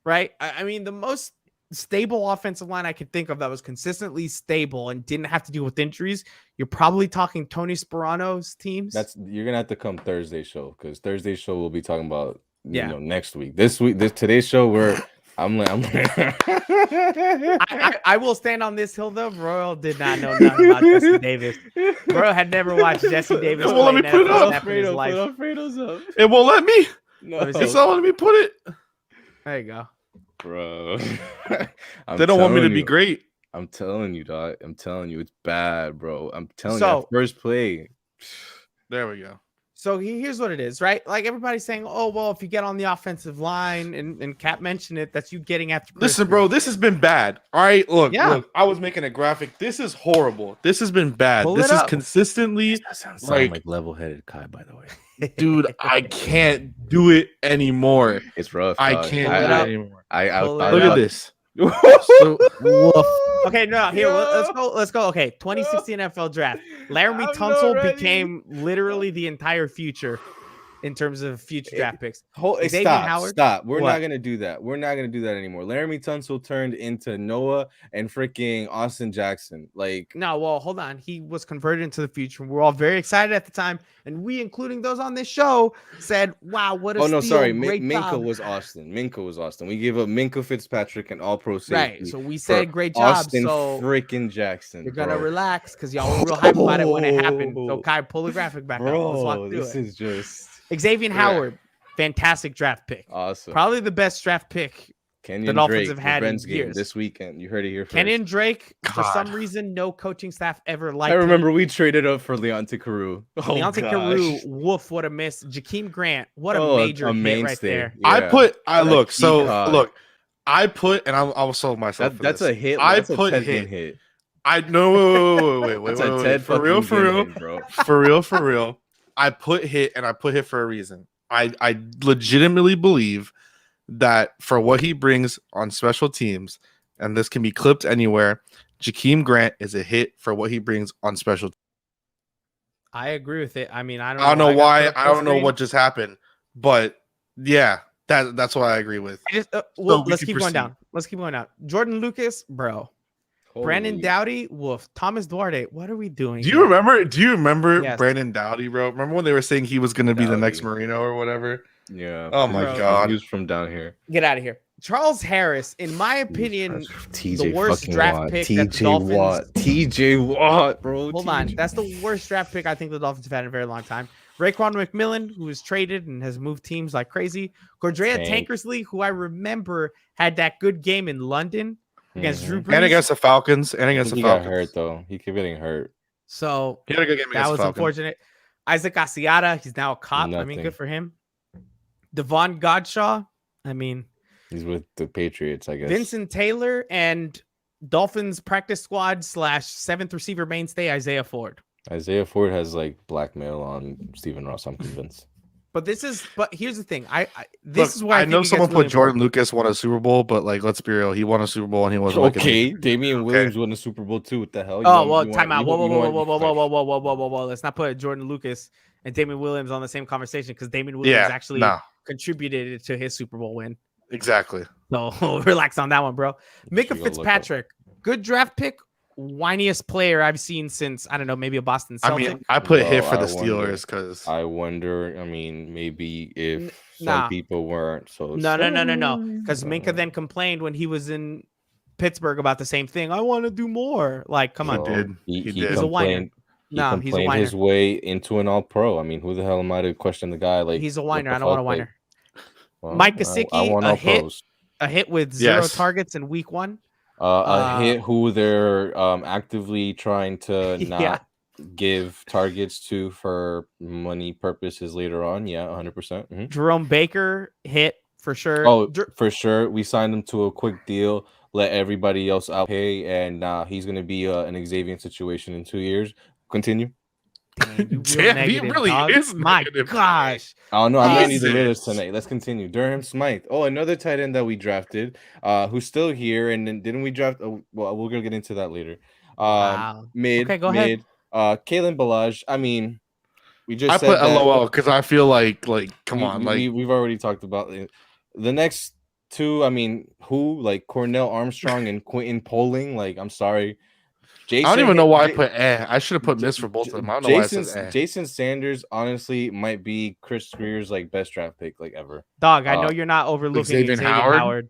Speaker 1: Right? I mean, the most stable offensive line I could think of that was consistently stable and didn't have to deal with injuries. You're probably talking Tony Sperano's teams.
Speaker 2: You're gonna have to come Thursday show because Thursday show we'll be talking about
Speaker 1: Yeah.
Speaker 2: next week. Today's show I
Speaker 1: will stand on this hill though. Royal did not know nothing about Jesse Davis. Royal had never watched Jesse Davis.
Speaker 3: Well, let me
Speaker 1: play
Speaker 3: put it
Speaker 1: NFL
Speaker 3: up.
Speaker 1: snap in his life.
Speaker 2: Fredo's up.
Speaker 3: it won't let me.
Speaker 2: No,
Speaker 3: It's not letting me put it.
Speaker 1: There you go.
Speaker 2: bro.
Speaker 3: They don't want me to
Speaker 2: telling
Speaker 3: be
Speaker 2: you.
Speaker 3: great.
Speaker 2: I'm telling you, dog. I'm telling you, it's bad, bro. I'm telling you,
Speaker 1: So-
Speaker 2: that first play.
Speaker 3: There we go.
Speaker 1: So here's what it is, right? Like everybody's saying, oh, well, if you get on the offensive line, and Cap mentioned it, that's you getting after Chris
Speaker 3: Listen,
Speaker 1: Greer.
Speaker 3: bro, this has been bad. All right, look,
Speaker 1: Yeah.
Speaker 3: look. I was making a graphic. This is horrible. This has been bad.
Speaker 1: Pull
Speaker 3: This
Speaker 1: it
Speaker 3: is
Speaker 1: up.
Speaker 3: consistently,
Speaker 2: That sounds
Speaker 3: like-
Speaker 2: like level-headed Kai, by the way.
Speaker 3: dude. I can't do it anymore.
Speaker 2: It's rough.
Speaker 3: I
Speaker 2: dog.
Speaker 3: can't
Speaker 1: Pull
Speaker 3: do
Speaker 1: it
Speaker 3: it
Speaker 1: up.
Speaker 3: anymore.
Speaker 2: I
Speaker 1: Pull it
Speaker 2: thought
Speaker 3: Look
Speaker 1: up.
Speaker 3: at this.
Speaker 2: Woof.
Speaker 1: Okay, no, here,
Speaker 2: Yo.
Speaker 1: let's go. Okay, 2016 NFL draft. Laramie
Speaker 2: I'm not
Speaker 1: Tunsil
Speaker 2: ready.
Speaker 1: became literally the entire future in terms of future draft picks. Xavier
Speaker 2: Stop.
Speaker 1: Howard?
Speaker 2: Stop. We're
Speaker 1: What?
Speaker 2: not gonna do that. We're not gonna do that anymore. Laramie Tunsil turned into Noah and freaking Austin Jackson. Like,
Speaker 1: No, well, hold on. He was converted into the future. We're all very excited at the time, and we, including those on this show, said, "Wow, what a
Speaker 2: oh no,
Speaker 1: steal!
Speaker 2: sorry,
Speaker 1: Great
Speaker 2: Minka
Speaker 1: job."
Speaker 2: was Austin. Minka was Austin. We gave up Minka Fitzpatrick and All-Pro safety.
Speaker 1: Right. So we
Speaker 2: for
Speaker 1: said, "Great job."
Speaker 2: Austin
Speaker 1: So
Speaker 2: freaking Jackson.
Speaker 1: you're gonna
Speaker 2: bro.
Speaker 1: relax because y'all were real hype about it when it happened. So Kai, pull the graphic back up. Let's
Speaker 2: Bro,
Speaker 1: walk through
Speaker 2: this
Speaker 1: it.
Speaker 2: is just
Speaker 1: Xavier Howard, fantastic draft pick.
Speaker 2: awesome.
Speaker 1: Probably the best draft pick.
Speaker 2: Kenyon
Speaker 1: Dolphins
Speaker 2: Drake
Speaker 1: have had in
Speaker 2: revenge game
Speaker 1: years.
Speaker 2: this weekend. You heard it here first.
Speaker 1: Kenyon Drake, for
Speaker 3: God.
Speaker 1: some reason, no coaching staff ever liked
Speaker 2: I
Speaker 1: him.
Speaker 2: remember we traded up for Leonte Carew.
Speaker 1: Deontay Carew, woof, what a miss. Jakeem Grant, what a
Speaker 2: Oh,
Speaker 1: major hit right
Speaker 2: mainstay.
Speaker 1: there.
Speaker 3: I
Speaker 2: Yeah.
Speaker 3: put. I
Speaker 2: Like
Speaker 3: look. So
Speaker 2: Peacock.
Speaker 3: look. I put, and I will solve myself. for
Speaker 2: That's
Speaker 3: this.
Speaker 2: a hit.
Speaker 3: I
Speaker 2: That's
Speaker 3: put
Speaker 2: a Ted
Speaker 3: hit.
Speaker 2: Ginn hit.
Speaker 3: I know. Wait.
Speaker 2: That's a
Speaker 3: wait.
Speaker 2: Ted
Speaker 3: For real.
Speaker 2: fucking
Speaker 3: For
Speaker 2: Ginn
Speaker 3: real.
Speaker 2: hit, bro.
Speaker 3: For real. I put hit, and I put hit for a reason. I legitimately believe that for what he brings on special teams, and this can be clipped anywhere, Jakeem Grant is a hit for what he brings on special.
Speaker 1: I agree with it. I mean, I don't
Speaker 3: I don't know
Speaker 1: got
Speaker 3: why.
Speaker 1: put up
Speaker 3: I
Speaker 1: full
Speaker 3: don't know
Speaker 1: screen.
Speaker 3: what just happened, but yeah, that's what I agree with.
Speaker 1: I just, well,
Speaker 3: we
Speaker 1: let's
Speaker 3: can
Speaker 1: keep going
Speaker 3: proceed.
Speaker 1: down. Let's keep going down. Jordan Lucas, bro. Brandon
Speaker 2: Holy-
Speaker 1: Doughty, woof. Thomas Duarte, what are we doing?
Speaker 3: Do you
Speaker 1: here?
Speaker 3: remember? Do you remember
Speaker 1: Yes.
Speaker 3: Brandon Dowdy, bro? Remember when they were saying he was going to be the next
Speaker 2: Dowdy.
Speaker 3: Marino or whatever?
Speaker 2: Yeah.
Speaker 3: Oh my
Speaker 1: Bro.
Speaker 3: god.
Speaker 2: He was from down here.
Speaker 1: Get out of here. Charles Harris, in my opinion,
Speaker 2: TJ
Speaker 1: worst
Speaker 2: fucking
Speaker 1: draft
Speaker 2: Watt.
Speaker 1: pick that the
Speaker 2: TJ
Speaker 1: Dolphins-
Speaker 2: Watt. TJ Watt, bro.
Speaker 1: hold on. That's the worst draft pick I think the Dolphins have had in a very long time. Raekwon McMillan, who was traded and has moved teams like crazy. Cordrea
Speaker 2: Tank.
Speaker 1: Tankersley, who I remember had that good game in London against Drew Brees.
Speaker 3: And against the Falcons. And against the
Speaker 2: He got
Speaker 3: Falcons.
Speaker 2: hurt though. He kept getting hurt.
Speaker 1: So
Speaker 3: He had a good game
Speaker 1: that
Speaker 3: against
Speaker 1: was
Speaker 3: the Falcons.
Speaker 1: unfortunate. Isaac Asiata, he's now a cop. I mean,
Speaker 2: Nothing.
Speaker 1: good for him. Devon Godshaw, I mean,
Speaker 2: He's with the Patriots, I guess.
Speaker 1: Vincent Taylor and Dolphins practice squad / 7th receiver mainstay Isaiah Ford.
Speaker 2: Isaiah Ford has like blackmail on Stephen Ross. I'm convinced.
Speaker 1: But here's the thing.
Speaker 3: This
Speaker 1: is where
Speaker 3: I
Speaker 1: think
Speaker 3: know
Speaker 1: it
Speaker 3: someone
Speaker 1: gets
Speaker 3: put
Speaker 1: really
Speaker 3: Jordan
Speaker 1: important.
Speaker 3: Lucas won a Super Bowl, but like, let's be real, he won a Super Bowl and he wasn't like
Speaker 2: Okay, Damian Williams won the Super Bowl too. What the hell?
Speaker 1: Oh well, time out. Whoa. Let's not put Jordan Lucas and Damian Williams on the same conversation because Damian Williams actually contributed to his Super Bowl win.
Speaker 3: Exactly.
Speaker 1: So relax on that one, bro. Micah
Speaker 2: Look up.
Speaker 1: Fitzpatrick, good draft pick, whiniest player I've seen since I don't know, maybe a Boston Celtic.
Speaker 3: I mean, I put hit for
Speaker 2: Bro,
Speaker 3: the
Speaker 2: I wonder.
Speaker 3: Steelers because
Speaker 2: I wonder. I mean, maybe if
Speaker 1: nah.
Speaker 2: some people weren't so.
Speaker 1: No. Because Minka then complained when he was in Pittsburgh about the same thing. I want to do more. Like, come on.
Speaker 3: did.
Speaker 2: He
Speaker 3: He
Speaker 2: did.
Speaker 3: did.
Speaker 1: He's a whiner.
Speaker 2: complained. He
Speaker 1: Nah, he's a
Speaker 2: complained
Speaker 1: whiner.
Speaker 2: his way into an All-Pro. I mean, who the hell am I to question the guy? Like
Speaker 1: He's a
Speaker 2: what
Speaker 1: whiner.
Speaker 2: the
Speaker 1: I don't want a
Speaker 2: fuck,
Speaker 1: whiner.
Speaker 2: well,
Speaker 1: Mike
Speaker 2: I
Speaker 1: Gesicki,
Speaker 2: want
Speaker 1: a hit.
Speaker 2: All-Pros.
Speaker 1: A hit with 0
Speaker 3: Yes.
Speaker 1: targets in week 1.
Speaker 2: A hit who they're actively trying to not
Speaker 1: Yeah.
Speaker 2: give targets to for money purposes later on. Yeah, 100%. Mhm.
Speaker 1: Jerome Baker hit for sure.
Speaker 2: Oh, for sure. We signed him to a quick deal. Let everybody else out pay, and he's going to be an Xavier situation in 2 years. Continue.
Speaker 1: Dang, you real
Speaker 3: Damn, he
Speaker 1: negative,
Speaker 3: really
Speaker 1: dog.
Speaker 3: is
Speaker 1: My
Speaker 3: negative
Speaker 1: gosh.
Speaker 2: Oh no, I'm ready to
Speaker 3: Jesus.
Speaker 2: read this tonight. Let's continue. Durham Smythe. Oh, another tight end that we drafted, who's still here. And then didn't we draft? Oh, well, we're gonna get into that later.
Speaker 1: Wow.
Speaker 2: Mid.
Speaker 1: Okay, go ahead.
Speaker 2: Kalen Balaj. I mean, we just
Speaker 3: I
Speaker 2: said
Speaker 3: put
Speaker 2: that
Speaker 3: LOL because I feel like come on, like
Speaker 2: we've already talked about it. The next two. I mean, who like Cornell Armstrong and Quentin Poling? Like, I'm sorry. Jason,
Speaker 3: I don't even know why I put I should have put miss for both of them. I don't know why I said
Speaker 2: Jason Sanders honestly might be Chris Greer's like best draft pick like ever.
Speaker 1: Dog, I know you're not overlooking
Speaker 3: Xavier
Speaker 1: Xavier
Speaker 3: Howard?
Speaker 1: Howard.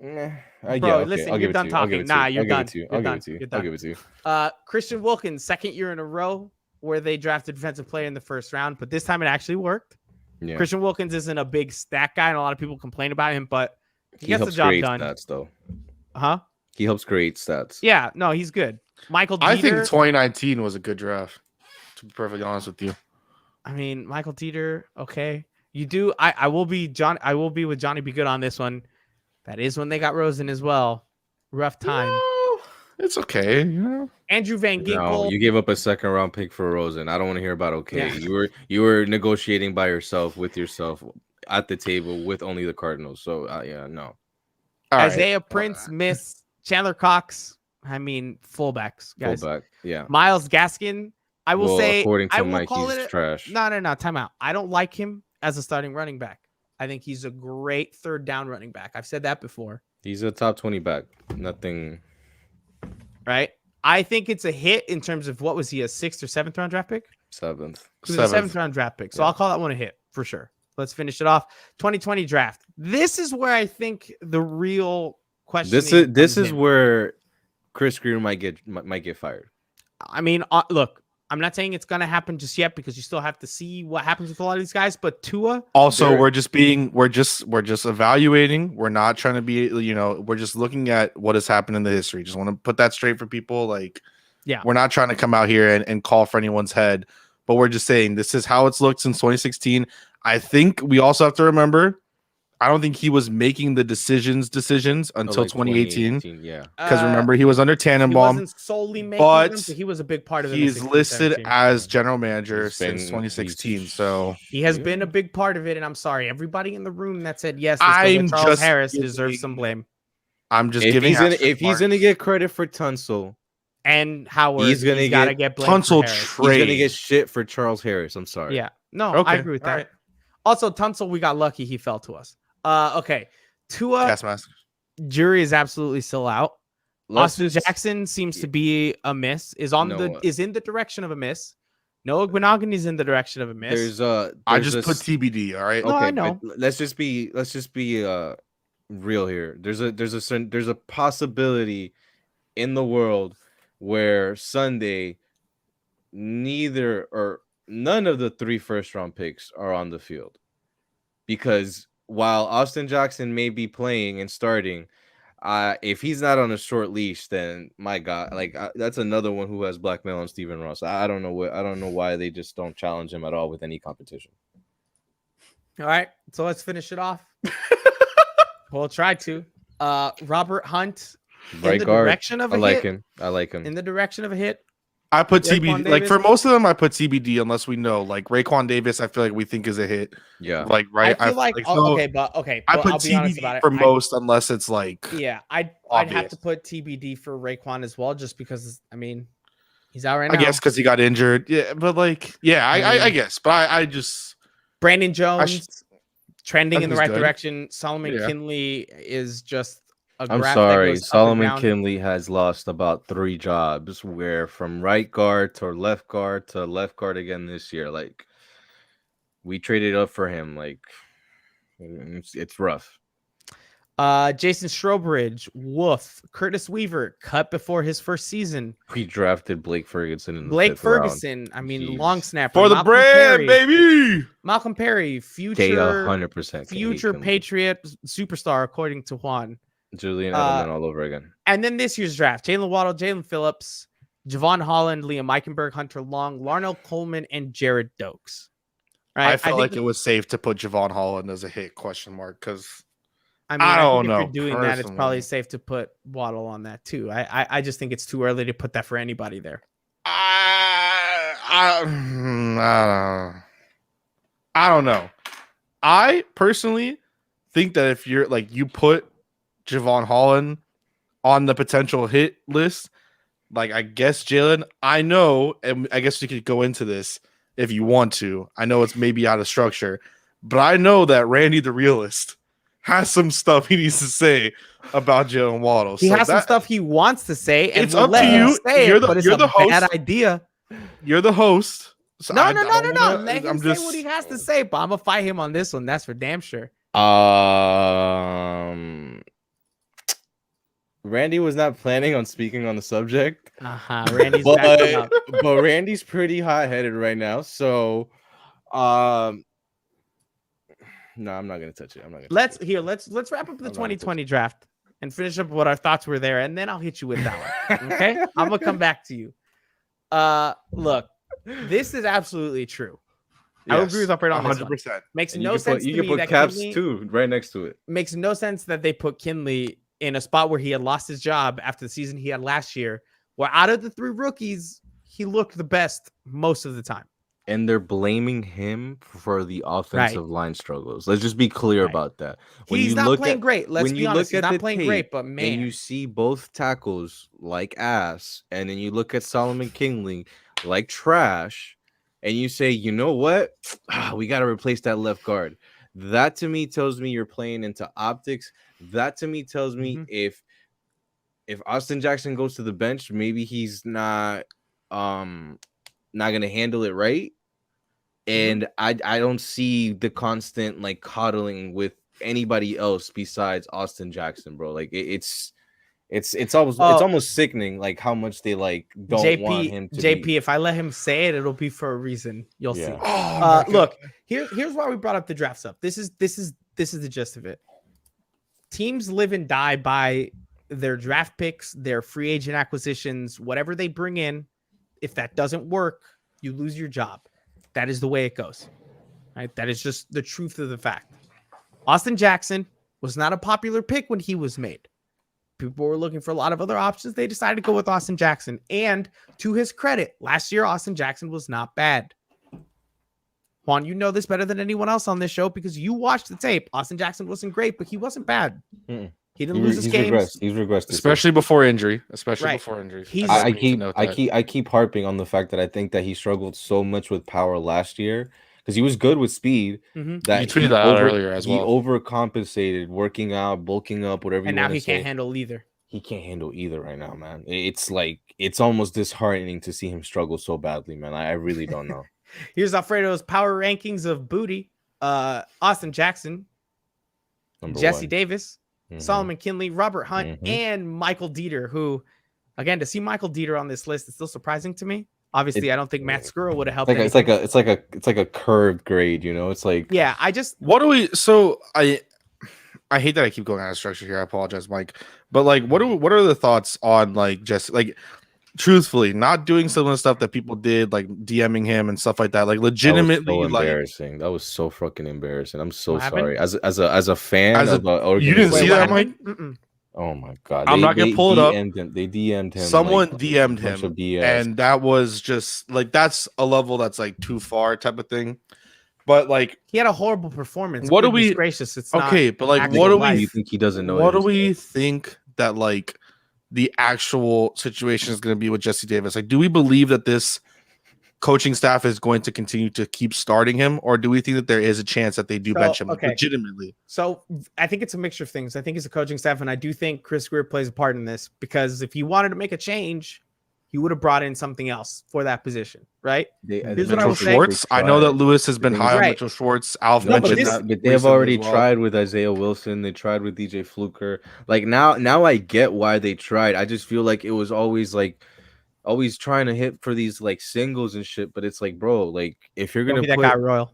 Speaker 2: Yeah,
Speaker 1: Listen,
Speaker 2: I'll
Speaker 1: you're
Speaker 2: give it
Speaker 1: done
Speaker 2: to you.
Speaker 1: talking. Nah, you're done.
Speaker 2: I'll give it to you.
Speaker 1: You're
Speaker 2: I'll
Speaker 1: done.
Speaker 2: give it to you.
Speaker 1: Christian Wilkins, 2nd year in a row where they drafted defensive player in the 1st round, but this time it actually worked.
Speaker 2: Yeah.
Speaker 1: Christian Wilkins isn't a big stat guy, and a lot of people complain about him, but he gets the
Speaker 2: helps
Speaker 1: job
Speaker 2: create
Speaker 1: done.
Speaker 2: stats though.
Speaker 1: Huh?
Speaker 2: He helps create stats.
Speaker 1: Yeah, no, he's good. Michael Dieter,
Speaker 3: I think 2019 was a good draft. To be perfectly honest with you,
Speaker 1: I mean, Michael Dieter, okay. You do. I will be with Johnny Be Good on this one. That is when they got Rosen as well. Rough time.
Speaker 3: No, it's okay. You know,
Speaker 1: Andrew Van Ginkel.
Speaker 2: No, you gave up a 2nd round pick for Rosen. I don't want to hear about okay.
Speaker 1: Yeah.
Speaker 2: You were negotiating by yourself with yourself at the table with only the Cardinals. So yeah, no.
Speaker 3: All right.
Speaker 1: Isaiah Prince, Miss Chandler Cox. I mean, fullbacks, guys.
Speaker 2: Fullback. Yeah.
Speaker 1: Miles Gaskin. I will say,
Speaker 2: according to
Speaker 1: I will
Speaker 2: Mike,
Speaker 1: call
Speaker 2: he's
Speaker 1: it.
Speaker 2: trash.
Speaker 1: No. Time out. I don't like him as a starting running back. I think he's a great 3rd down running back. I've said that before.
Speaker 2: He's a top 20 back. Nothing.
Speaker 1: Right. I think it's a hit in terms of what was he, a 6th or 7th round draft pick?
Speaker 2: 7th.
Speaker 1: He was a 7th round draft pick. So
Speaker 2: Yeah.
Speaker 1: I'll call that one a hit for sure. Let's finish it off. 2020 draft. This is where I think the real question.
Speaker 2: This is where Chris Greer might get fired.
Speaker 1: I mean, look, I'm not saying it's gonna happen just yet because you still have to see what happens with a lot of these guys. But Tua,
Speaker 3: also we're just evaluating. We're not trying to be, we're just looking at what has happened in the history. Just want to put that straight for people. Like,
Speaker 1: yeah,
Speaker 3: we're not trying to come out here and call for anyone's head, but we're just saying this is how it's looked since 2016. I think we also have to remember, I don't think he was making the decisions until
Speaker 2: Like
Speaker 3: 2018.
Speaker 2: Yeah.
Speaker 3: Because remember, he was under
Speaker 1: he
Speaker 3: Tannenbaum.
Speaker 1: wasn't solely making
Speaker 3: but
Speaker 1: them, so he was a big part of it.
Speaker 3: He's listed as general manager
Speaker 2: He's been-
Speaker 3: since 2016. So
Speaker 1: He has been a big part of it, and I'm sorry, everybody in the room that said yes,
Speaker 3: I'm
Speaker 1: Charles
Speaker 3: just
Speaker 1: Harris
Speaker 3: giving-
Speaker 1: deserves some blame.
Speaker 3: I'm just
Speaker 2: If
Speaker 3: giving.
Speaker 2: he's gonna get credit for Tunsil,
Speaker 1: And Howard,
Speaker 2: He's gonna
Speaker 1: gotta
Speaker 2: get
Speaker 1: get blamed for
Speaker 3: Tunsil
Speaker 1: Harris.
Speaker 2: he's gonna
Speaker 3: trade.
Speaker 2: get shit for Charles Harris. I'm sorry.
Speaker 1: Yeah, no,
Speaker 3: Okay,
Speaker 1: I agree with
Speaker 3: all
Speaker 1: that.
Speaker 3: right.
Speaker 1: Also, Tunsil, we got lucky; he fell to us. Okay, Tua,
Speaker 3: Gas mask.
Speaker 1: jury is absolutely still out.
Speaker 2: Let's
Speaker 1: Austin
Speaker 2: just-
Speaker 1: Jackson seems to be a miss. Is in the direction of a miss. Noah Gwenogany's in the direction of a miss.
Speaker 3: I just put TBD. All right.
Speaker 1: No, I
Speaker 2: okay,
Speaker 1: know.
Speaker 2: but let's just be real here. There's a possibility in the world where Sunday neither or none of the 3 first-round picks are on the field, because while Austin Jackson may be playing and starting, if he's not on a short leash, then my God, like that's another one who has blackmail on Steven Ross. I don't know why they just don't challenge him at all with any competition.
Speaker 1: All right, so let's finish it off. We'll try to. Robert Hunt
Speaker 2: Right
Speaker 1: in the
Speaker 2: guard.
Speaker 1: direction of a
Speaker 2: I like
Speaker 1: hit.
Speaker 2: him. I like him.
Speaker 1: In the direction of a hit.
Speaker 3: I put
Speaker 1: Raekwon
Speaker 3: TBD. Like for
Speaker 1: Davis?
Speaker 3: most of them, I put TBD unless we know. Like Raekwon Davis, I feel like we think is a hit.
Speaker 2: Yeah.
Speaker 3: Like right.
Speaker 1: I feel like
Speaker 3: so
Speaker 1: okay.
Speaker 3: I
Speaker 1: But
Speaker 3: put
Speaker 1: I'll be honest
Speaker 3: TBD
Speaker 1: about it.
Speaker 3: for most unless it's like
Speaker 1: Yeah, I'd have
Speaker 3: obvious.
Speaker 1: to put TBD for Raekwon as well, just because I mean he's out right
Speaker 3: I
Speaker 1: now.
Speaker 3: guess because he got injured. Yeah, but like yeah, I guess. But I just
Speaker 1: Brandon Jones trending
Speaker 3: I
Speaker 1: in the
Speaker 3: think
Speaker 1: right
Speaker 3: he's good.
Speaker 1: direction. Solomon
Speaker 3: Yeah.
Speaker 1: Kinley is just a
Speaker 2: I'm
Speaker 1: graph that
Speaker 2: sorry.
Speaker 1: goes up and
Speaker 2: Solomon
Speaker 1: down.
Speaker 2: Kinley has lost about 3 jobs, where from right guard to left guard again this year. Like, we traded up for him. Like, it's rough.
Speaker 1: Jason Strobridge, woof. Curtis Weaver, cut before his first season.
Speaker 2: We drafted Blake Ferguson in the
Speaker 1: Blake
Speaker 2: 5th round.
Speaker 1: Ferguson, I mean,
Speaker 2: Jeez.
Speaker 1: long snapper.
Speaker 3: for the
Speaker 1: Malcolm
Speaker 3: brand,
Speaker 1: Perry,
Speaker 3: baby.
Speaker 1: Malcolm Perry,
Speaker 2: K
Speaker 1: future
Speaker 2: 100%. can hate
Speaker 1: future
Speaker 2: Kinley.
Speaker 1: Patriot superstar, according to Juan.
Speaker 2: Julian Edelman all over again.
Speaker 1: And then this year's draft: Jalen Waddle, Jalen Phillips, Javon Holland, Liam Eichenberg, Hunter Long, Larnell Coleman, and Jared Dokes. Right?
Speaker 3: I felt like
Speaker 1: think-
Speaker 3: it was safe to put Javon Holland as a hit question mark because
Speaker 1: I mean,
Speaker 3: I don't
Speaker 1: think
Speaker 3: know,
Speaker 1: if you're doing that, it's probably
Speaker 3: personally.
Speaker 1: safe to put Waddle on that too. I just think it's too early to put that for anybody there.
Speaker 3: I don't know. I personally think that if you're like you put Javon Holland on the potential hit list, like I guess Jalen, I know, and I guess you could go into this if you want to. I know it's maybe out of structure, but I know that Randy the Realist has some stuff he needs to say about Jalen Waddle.
Speaker 1: He has some stuff he wants to say, and
Speaker 3: It's
Speaker 1: we'll
Speaker 3: up
Speaker 1: let
Speaker 3: to
Speaker 1: him
Speaker 3: you.
Speaker 1: say
Speaker 3: You're
Speaker 1: it,
Speaker 3: the-
Speaker 1: but it's
Speaker 3: you're
Speaker 1: a
Speaker 3: the
Speaker 1: bad
Speaker 3: host.
Speaker 1: idea.
Speaker 3: You're the host. So
Speaker 1: No.
Speaker 3: I don't wanna-
Speaker 1: Let him
Speaker 3: I'm
Speaker 1: say
Speaker 3: just
Speaker 1: what he has to say, but I'm gonna fight him on this one. That's for damn sure.
Speaker 2: Randy was not planning on speaking on the subject,
Speaker 1: Randy's backing up.
Speaker 2: but Randy's pretty hot-headed right now. So, no, I'm not gonna touch it. I'm not gonna.
Speaker 1: Let's
Speaker 2: touch it.
Speaker 1: let's wrap up the
Speaker 2: I'm not
Speaker 1: 2020 draft and finish up what our thoughts were there, and then I'll hit you with that one. Okay, I'm gonna come back to you. Look, this is absolutely true. I would agree with Alfredo on this one.
Speaker 3: 100%.
Speaker 1: Makes
Speaker 2: And
Speaker 1: no sense.
Speaker 2: You
Speaker 1: to
Speaker 2: can
Speaker 1: me
Speaker 2: put
Speaker 1: that
Speaker 2: Caps
Speaker 1: Kinley-
Speaker 2: too right next to it.
Speaker 1: Makes no sense that they put Kinley in a spot where he had lost his job after the season he had last year. Where out of the 3 rookies, he looked the best most of the time.
Speaker 2: And they're blaming him for the offensive line struggles. Let's just be clear
Speaker 1: Right.
Speaker 2: about that.
Speaker 1: He's not playing great. Let's
Speaker 2: when
Speaker 1: be
Speaker 2: you
Speaker 1: honest.
Speaker 2: look
Speaker 1: He's
Speaker 2: at
Speaker 1: not
Speaker 2: the
Speaker 1: playing
Speaker 2: tape
Speaker 1: great, but
Speaker 2: and
Speaker 1: man,
Speaker 2: you see both tackles like ass, and then you look at Solomon Kinley like trash, and you say, you know what? We got to replace that left guard. That to me tells me you're playing into optics. That to me tells me if Austin Jackson goes to the bench, maybe he's not gonna handle it right. And I don't see the constant like coddling with anybody else besides Austin Jackson, bro. Like it's almost sickening, like how much they like don't want him to
Speaker 1: JP,
Speaker 2: be.
Speaker 1: if I let him say it, it'll be for a reason. You'll see.
Speaker 3: Oh,
Speaker 1: Look, here's why we brought up the draft stuff. This is the gist of it. Teams live and die by their draft picks, their free agent acquisitions, whatever they bring in. If that doesn't work, you lose your job. That is the way it goes. Right? That is just the truth of the fact. Austin Jackson was not a popular pick when he was made. People were looking for a lot of other options. They decided to go with Austin Jackson. And to his credit, last year, Austin Jackson was not bad. Juan, you know this better than anyone else on this show because you watched the tape. Austin Jackson wasn't great, but he wasn't bad. He didn't lose his games.
Speaker 2: He's regressed,
Speaker 3: especially before injury.
Speaker 1: Right.
Speaker 3: He's,
Speaker 2: I keep harping on the fact that I think that he struggled so much with power last year because he was good with speed. That
Speaker 3: you tweeted that out earlier as well.
Speaker 2: He overcompensated, working out, bulking up, whatever.
Speaker 1: And
Speaker 2: you
Speaker 1: now
Speaker 2: wanna
Speaker 1: he
Speaker 2: say.
Speaker 1: can't handle either.
Speaker 2: he can't handle either right now, man. It's like it's almost disheartening to see him struggle so badly, man. I really don't know.
Speaker 1: Here's Alfredo's power rankings of booty. Austin Jackson,
Speaker 2: Number
Speaker 1: Jesse
Speaker 2: one.
Speaker 1: Davis,
Speaker 2: Mhm.
Speaker 1: Solomon Kinley, Robert Hunt,
Speaker 2: Mhm.
Speaker 1: and Michael Dieter, who, again, to see Michael Dieter on this list is still surprising to me. Obviously, I don't think Matt Skura would have helped.
Speaker 2: It's like a curved grade, you know. It's like
Speaker 1: yeah. I just
Speaker 3: What do we? So I hate that I keep going out of structure here. I apologize, Mike. But like, what are the thoughts on like just like truthfully not doing some of the stuff that people did, like DMing him and stuff like that, like legitimately,
Speaker 2: that was so
Speaker 3: like
Speaker 2: embarrassing. That was so fucking embarrassing. I'm so
Speaker 1: What happened?
Speaker 2: sorry. As a fan
Speaker 3: As a-
Speaker 2: of the
Speaker 3: you didn't
Speaker 2: organization,
Speaker 3: see
Speaker 1: what
Speaker 3: that,
Speaker 1: happened?
Speaker 3: Mike?
Speaker 1: Mm-mm.
Speaker 2: Oh my god!
Speaker 3: I'm not gonna pull it up.
Speaker 2: They DM'd him.
Speaker 3: Someone
Speaker 2: like,
Speaker 3: DM'd
Speaker 2: a bunch
Speaker 3: him,
Speaker 2: of BS.
Speaker 3: and that was just like that's a level that's like too far type of thing. But like,
Speaker 1: He had a horrible performance.
Speaker 3: What do
Speaker 1: Goodness
Speaker 3: we-
Speaker 1: gracious? It's
Speaker 3: okay, but like,
Speaker 1: actual
Speaker 3: what do
Speaker 1: life.
Speaker 3: we?
Speaker 2: You think he doesn't know?
Speaker 3: What do
Speaker 2: his-
Speaker 3: we think that like the actual situation is going to be with Jesse Davis? Like, do we believe that this coaching staff is going to continue to keep starting him, or do we think that there is a chance that they do
Speaker 1: So,
Speaker 3: bench him
Speaker 1: okay.
Speaker 3: legitimately?
Speaker 1: So I think it's a mixture of things. I think it's a coaching staff, and I do think Chris Greer plays a part in this because if he wanted to make a change, he would have brought in something else for that position, right? Here's what I
Speaker 3: Mitchell
Speaker 1: will say.
Speaker 3: Schwartz. I know that Lewis has been
Speaker 2: thing
Speaker 3: high on
Speaker 1: Right.
Speaker 3: Mitchell Schwartz. Alf
Speaker 1: No, but
Speaker 3: mentioned
Speaker 1: this-
Speaker 3: that.
Speaker 2: But they have
Speaker 3: recently
Speaker 2: already
Speaker 3: as well.
Speaker 2: tried with Isaiah Wilson. They tried with DJ Fluker. Like now I get why they tried. I just feel like it was always trying to hit for these like singles and shit. But it's like, bro, like if you're
Speaker 1: Don't
Speaker 2: gonna
Speaker 1: be that
Speaker 2: put,
Speaker 1: guy, Royal.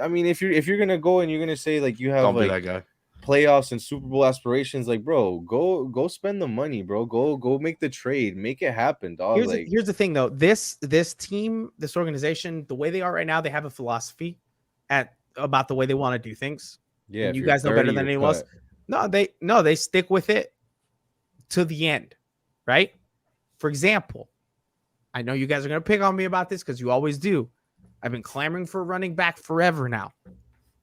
Speaker 2: I mean, if you're gonna go and you're gonna say like you have
Speaker 3: Don't be
Speaker 2: like
Speaker 3: that guy.
Speaker 2: playoffs and Super Bowl aspirations, like bro, go spend the money, bro. Go make the trade, make it happen, dog.
Speaker 1: Here's the thing, though. This team, this organization, the way they are right now, they have a philosophy about the way they want to do things.
Speaker 2: yeah,
Speaker 1: and
Speaker 2: if
Speaker 1: you
Speaker 2: you're
Speaker 1: guys know better
Speaker 2: 30,
Speaker 1: than
Speaker 2: you're
Speaker 1: anyone else.
Speaker 2: cut.
Speaker 1: No, they stick with it to the end, right? For example, I know you guys are gonna pick on me about this because you always do. I've been clamoring for a running back forever now.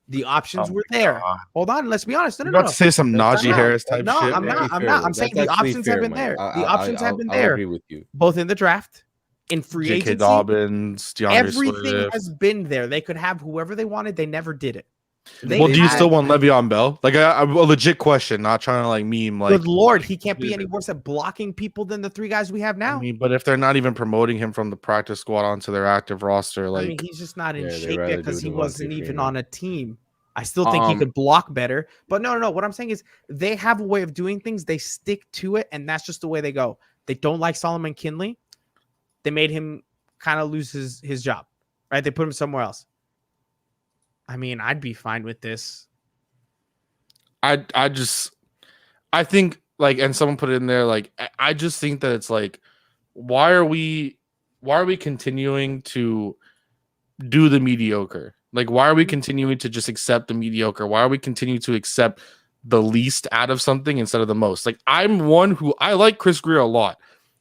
Speaker 1: The options
Speaker 3: Oh
Speaker 1: were
Speaker 3: my
Speaker 1: there.
Speaker 3: God.
Speaker 1: Hold on, let's be honest. No,
Speaker 3: You're
Speaker 1: no,
Speaker 3: about
Speaker 1: no.
Speaker 3: to say some
Speaker 2: That's
Speaker 3: Najee
Speaker 1: not-
Speaker 3: Harris type
Speaker 1: no,
Speaker 3: shit.
Speaker 1: I'm
Speaker 3: man.
Speaker 1: not. I'm saying the
Speaker 2: That's actually
Speaker 1: options have
Speaker 2: fair,
Speaker 1: been
Speaker 2: Mike.
Speaker 1: there. The options have been
Speaker 2: I'll
Speaker 1: there,
Speaker 2: agree with you.
Speaker 1: both in the draft, in free
Speaker 3: J.K.
Speaker 1: agency.
Speaker 3: Dobbins, DeAndre
Speaker 1: Everything
Speaker 3: Swift.
Speaker 1: has been there. They could have whoever they wanted. They never did it.
Speaker 3: Well, do you
Speaker 1: had-
Speaker 3: still want Le'Veon Bell? Like a legit question, not trying to like meme. Like,
Speaker 1: Good Lord, he can't be any worse at blocking people than the three guys we have now.
Speaker 3: I mean, but if they're not even promoting him from the practice squad onto their active roster, like,
Speaker 1: I mean, he's just not in
Speaker 2: Yeah, they'd
Speaker 1: shape
Speaker 2: rather
Speaker 1: yet
Speaker 2: do
Speaker 1: because he
Speaker 2: Devontae
Speaker 1: wasn't even
Speaker 2: Freeman.
Speaker 1: on a team. I still think he could block better. But no. What I'm saying is they have a way of doing things. They stick to it, and that's just the way they go. They don't like Solomon Kinley. They made him kind of lose his job, right? They put him somewhere else. I mean, I'd be fine with this.
Speaker 3: I think like, and someone put it in there, like, I just think that it's like, why are we continuing to do the mediocre? Like, why are we continuing to just accept the mediocre? Why are we continuing to accept the least out of something instead of the most? Like, I'm one who I like Chris Greer a lot.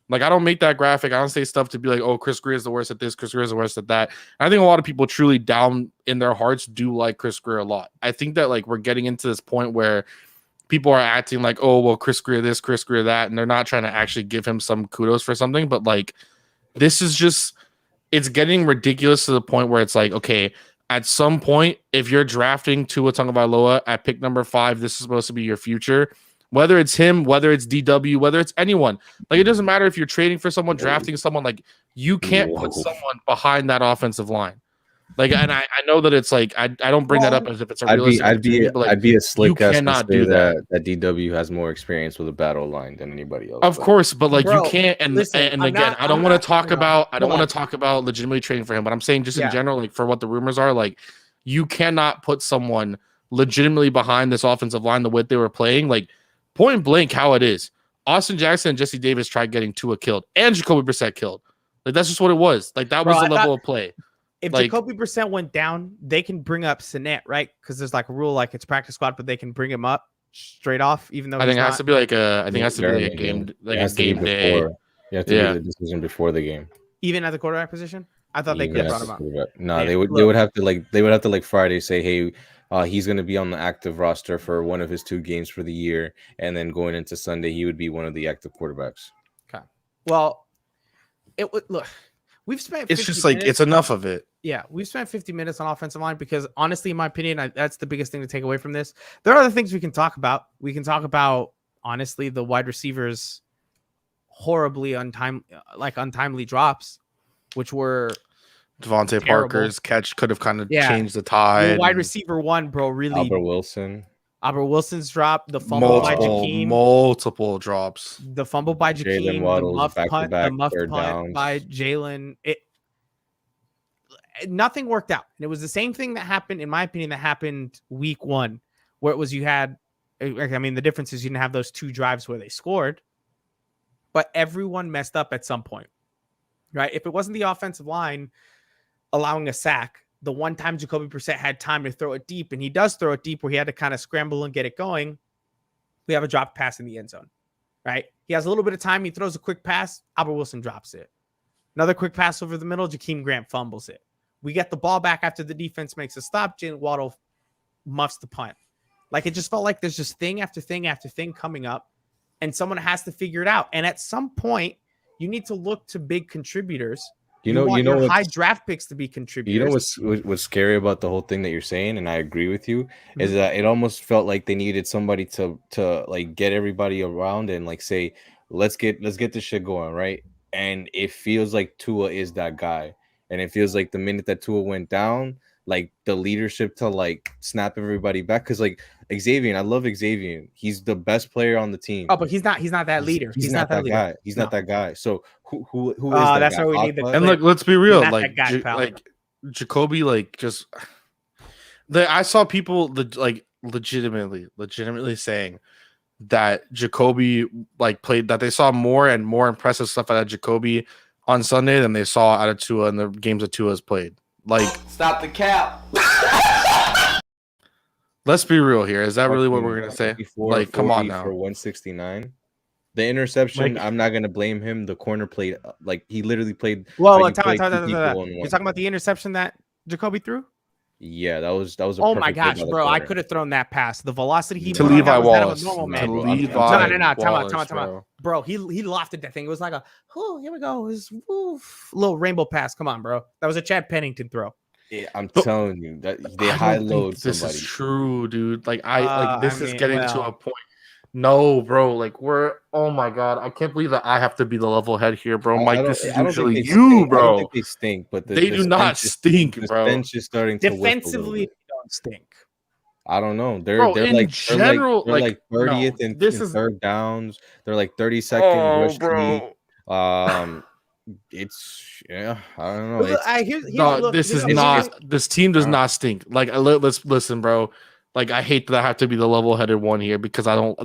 Speaker 3: Like, I don't make that graphic. I don't say stuff to be like, oh, Chris Greer is the worst at this, Chris Greer is the worst at that. And I think a lot of people truly down in their hearts do like Chris Greer a lot. I think that like we're getting into this point where people are acting like, oh, well, Chris Greer this, Chris Greer that, and they're not trying to actually give him some kudos for something. But like, this is just, it's getting ridiculous to the point where it's like, okay, at some point, if you're drafting Tua Tagovailoa at pick number 5, this is supposed to be your future. Whether it's him, whether it's DW, whether it's anyone, like it doesn't matter if you're trading for someone, drafting someone, like you can't put someone behind that offensive line. Like, and I know that it's like I don't bring that up as if it's a realistic opportunity, but like,
Speaker 2: I'd be a slick ass to
Speaker 3: cannot
Speaker 2: say
Speaker 3: do
Speaker 2: that DW has more experience with a battle line than anybody else.
Speaker 3: Of course, but like
Speaker 1: Bro,
Speaker 3: you can't. And
Speaker 1: listen,
Speaker 3: and
Speaker 1: I'm
Speaker 3: again,
Speaker 1: not-
Speaker 3: I don't
Speaker 1: I'm
Speaker 3: want
Speaker 1: not-
Speaker 3: to talk
Speaker 1: hang on,
Speaker 3: about. I don't
Speaker 1: hold
Speaker 3: want
Speaker 1: on.
Speaker 3: to talk about legitimately trading for him. But I'm saying just
Speaker 1: Yeah.
Speaker 3: in general, like for what the rumors are, like you cannot put someone legitimately behind this offensive line the way they were playing. Like point blank, how it is. Austin Jackson and Jesse Davis tried getting Tua killed and Jacoby Brissett killed. Like that's just what it was. Like that
Speaker 1: Bro,
Speaker 3: was
Speaker 1: I
Speaker 3: the level of play.
Speaker 1: If
Speaker 3: Like-
Speaker 1: Jacoby Brissett went down, they can bring up Sinet, right? Because there's like a rule, like it's practice squad, but they can bring him up straight off, even though
Speaker 3: I think it
Speaker 1: he's
Speaker 3: has to be like a. I think it has to be
Speaker 2: During
Speaker 3: like a
Speaker 2: the
Speaker 3: game,
Speaker 2: It
Speaker 3: like a
Speaker 2: has to be
Speaker 3: game day.
Speaker 2: before. You have to
Speaker 3: Yeah.
Speaker 2: do the decision before the game.
Speaker 1: even at the quarterback position. I thought they
Speaker 2: Even
Speaker 1: could have
Speaker 2: as
Speaker 1: brought
Speaker 2: a
Speaker 1: him up.
Speaker 2: quarterback. No,
Speaker 1: Man,
Speaker 2: they
Speaker 1: look.
Speaker 2: would have to like Friday say, hey, he's going to be on the active roster for one of his 2 games for the year, and then going into Sunday, he would be one of the active quarterbacks.
Speaker 1: Well, it would look. We've spent.
Speaker 3: It's
Speaker 1: 50
Speaker 3: just like
Speaker 1: minutes-
Speaker 3: it's enough of it.
Speaker 1: Yeah, we've spent 50 minutes on offensive line because honestly, in my opinion, that's the biggest thing to take away from this. There are other things we can talk about. We can talk about honestly, the wide receivers horribly untimely drops, which were
Speaker 3: Devontae
Speaker 1: terrible.
Speaker 3: Parker's catch could have kind of
Speaker 1: Yeah.
Speaker 3: changed the tide.
Speaker 1: Your wide receiver one, bro, really.
Speaker 2: Albert Wilson.
Speaker 1: Albert Wilson's drop, the fumble by Jakeem,
Speaker 3: multiple drops.
Speaker 1: the fumble by
Speaker 2: Jalen
Speaker 1: Jakeem, the
Speaker 2: Waddle's
Speaker 1: muffed punt, the
Speaker 2: back-to-back
Speaker 1: muffed
Speaker 2: third
Speaker 1: punt
Speaker 2: downs.
Speaker 1: by Jalen. Nothing worked out. And it was the same thing that happened, in my opinion, that happened week 1, where it was you had, I mean, the difference is you didn't have those 2 drives where they scored, but everyone messed up at some point, right? If it wasn't the offensive line allowing a sack, the one time Jacoby Brissett had time to throw it deep, and he does throw it deep where he had to kind of scramble and get it going, we have a drop pass in the end zone, right? He has a little bit of time. He throws a quick pass. Albert Wilson drops it. Another quick pass over the middle. Jakeem Grant fumbles it. We get the ball back after the defense makes a stop. Jalen Waddle muffs the punt. Like, it just felt like there's just thing after thing after thing coming up, and someone has to figure it out. And at some point, you need to look to big contributors. You know your high draft picks to be contributors.
Speaker 2: You know what's scary about the whole thing that you're saying, and I agree with you, is that it almost felt like they needed somebody to like get everybody around and like say, let's get this shit going, right? And it feels like Tua is that guy, and it feels like the minute that Tua went down, like the leadership to like snap everybody back, because like Xavier, I love Xavier. He's the best player on the team.
Speaker 1: Oh, but he's not that leader.
Speaker 2: He's not that guy. He's not that guy. So who is that
Speaker 1: that's
Speaker 2: guy?
Speaker 1: why we need the
Speaker 3: And look, let's be real.
Speaker 1: Not
Speaker 3: Like,
Speaker 1: that guy, pal.
Speaker 3: like Jacoby, like just I saw people like legitimately saying that Jacoby like played, that they saw more and more impressive stuff out of Jacoby on Sunday than they saw out of Tua in the games that Tua has played. Like,
Speaker 5: stop the cap.
Speaker 3: let's be real here. Is that really what we're gonna say? Like, come on now.
Speaker 2: For 169. The interception, I'm not gonna blame him. The corner played like he literally played.
Speaker 1: Well,
Speaker 2: like,
Speaker 1: time.
Speaker 2: two people in
Speaker 1: You're
Speaker 2: one.
Speaker 1: talking about the interception that Jacoby threw?
Speaker 2: Yeah, that was. A
Speaker 1: Oh my
Speaker 2: perfect play by
Speaker 1: gosh,
Speaker 2: the
Speaker 1: bro! I
Speaker 2: corner.
Speaker 1: could have thrown that pass. The velocity he
Speaker 3: To
Speaker 1: put on
Speaker 3: Levi
Speaker 1: that was that of a
Speaker 3: Wallace.
Speaker 1: normal man.
Speaker 3: To
Speaker 2: bro.
Speaker 3: Levi
Speaker 1: No.
Speaker 3: Wallace,
Speaker 1: Time out. Bro, he lofted that thing. It was like here we go. It was little rainbow pass. Come on, bro. That was a Chad Pennington throw.
Speaker 2: Yeah, I'm telling you that they high load
Speaker 3: This
Speaker 2: somebody.
Speaker 3: is true, dude. Like this is
Speaker 1: mean,
Speaker 3: getting to a point. No, bro. Like oh my god, I can't believe that I have to be the level head here, bro. Mike, this is usually you,
Speaker 2: I
Speaker 3: bro.
Speaker 2: don't think they stink, but
Speaker 3: They do not stink,
Speaker 2: the
Speaker 3: bro.
Speaker 2: stench is starting to whiff a little
Speaker 1: Defensively,
Speaker 2: bit.
Speaker 1: they don't stink.
Speaker 2: I don't know.
Speaker 3: Bro,
Speaker 2: They're
Speaker 3: in
Speaker 2: like
Speaker 3: general,
Speaker 2: they're
Speaker 3: like,
Speaker 2: like 30th
Speaker 3: no,
Speaker 2: in
Speaker 3: this is-
Speaker 2: third downs. They're like 32nd
Speaker 3: Oh,
Speaker 2: rush
Speaker 3: bro.
Speaker 2: league. It's I don't know. It's,
Speaker 3: No, this is not. This team does not stink. Like, let's listen, bro. Like, I hate that I have to be the level-headed one here because I don't.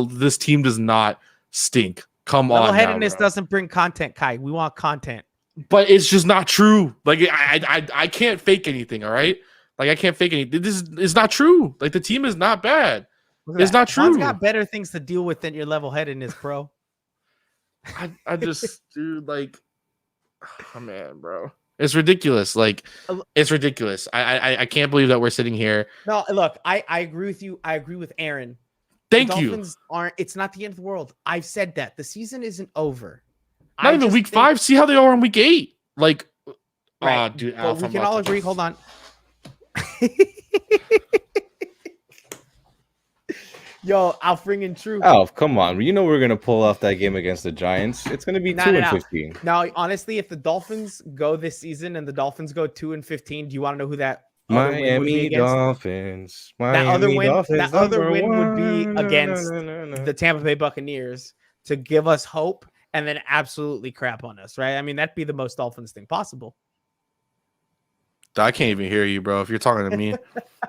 Speaker 3: This team does not stink. Come on,
Speaker 1: Level-headedness
Speaker 3: now, bro.
Speaker 1: doesn't bring content, Kai. We want content.
Speaker 3: But it's just not true. Like, I can't fake anything. All right. Like, I can't fake anything. This is not true. Like, the team is not bad.
Speaker 1: Look at
Speaker 3: It's
Speaker 1: that.
Speaker 3: not
Speaker 1: Juan's
Speaker 3: true.
Speaker 1: got better things to deal with than your level-headedness, bro.
Speaker 3: I just, dude, like, oh man, bro, it's ridiculous. Like, it's ridiculous. I can't believe that we're sitting here.
Speaker 1: No, look, I agree with you. I agree with Aaron.
Speaker 3: Thank
Speaker 1: The
Speaker 3: you.
Speaker 1: Dolphins aren't. It's not the end of the world. I've said that the season isn't over.
Speaker 3: Not even week 5. See how they are in week 8. Like,
Speaker 1: Right.
Speaker 3: dude,
Speaker 1: But
Speaker 3: Alf,
Speaker 1: we
Speaker 3: I'm
Speaker 1: can
Speaker 3: about
Speaker 1: all
Speaker 3: to-
Speaker 1: agree. Hold on. Yo, Alf ringing true.
Speaker 2: Alf, come on. You know we're gonna pull off that game against the Giants. It's gonna be 2-15.
Speaker 1: Now, honestly, if the Dolphins go this season and the Dolphins go 2-15, do you want to know who that other win would be
Speaker 2: Miami
Speaker 1: against?
Speaker 2: Dolphins.
Speaker 1: That other
Speaker 2: Miami
Speaker 1: win.
Speaker 2: Dolphins,
Speaker 1: That other
Speaker 2: number
Speaker 1: win would be
Speaker 2: one.
Speaker 1: against the Tampa Bay Buccaneers to give us hope, and then absolutely crap on us, right? I mean, that'd be the most Dolphins thing possible.
Speaker 3: I can't even hear you, bro. If you're talking to me,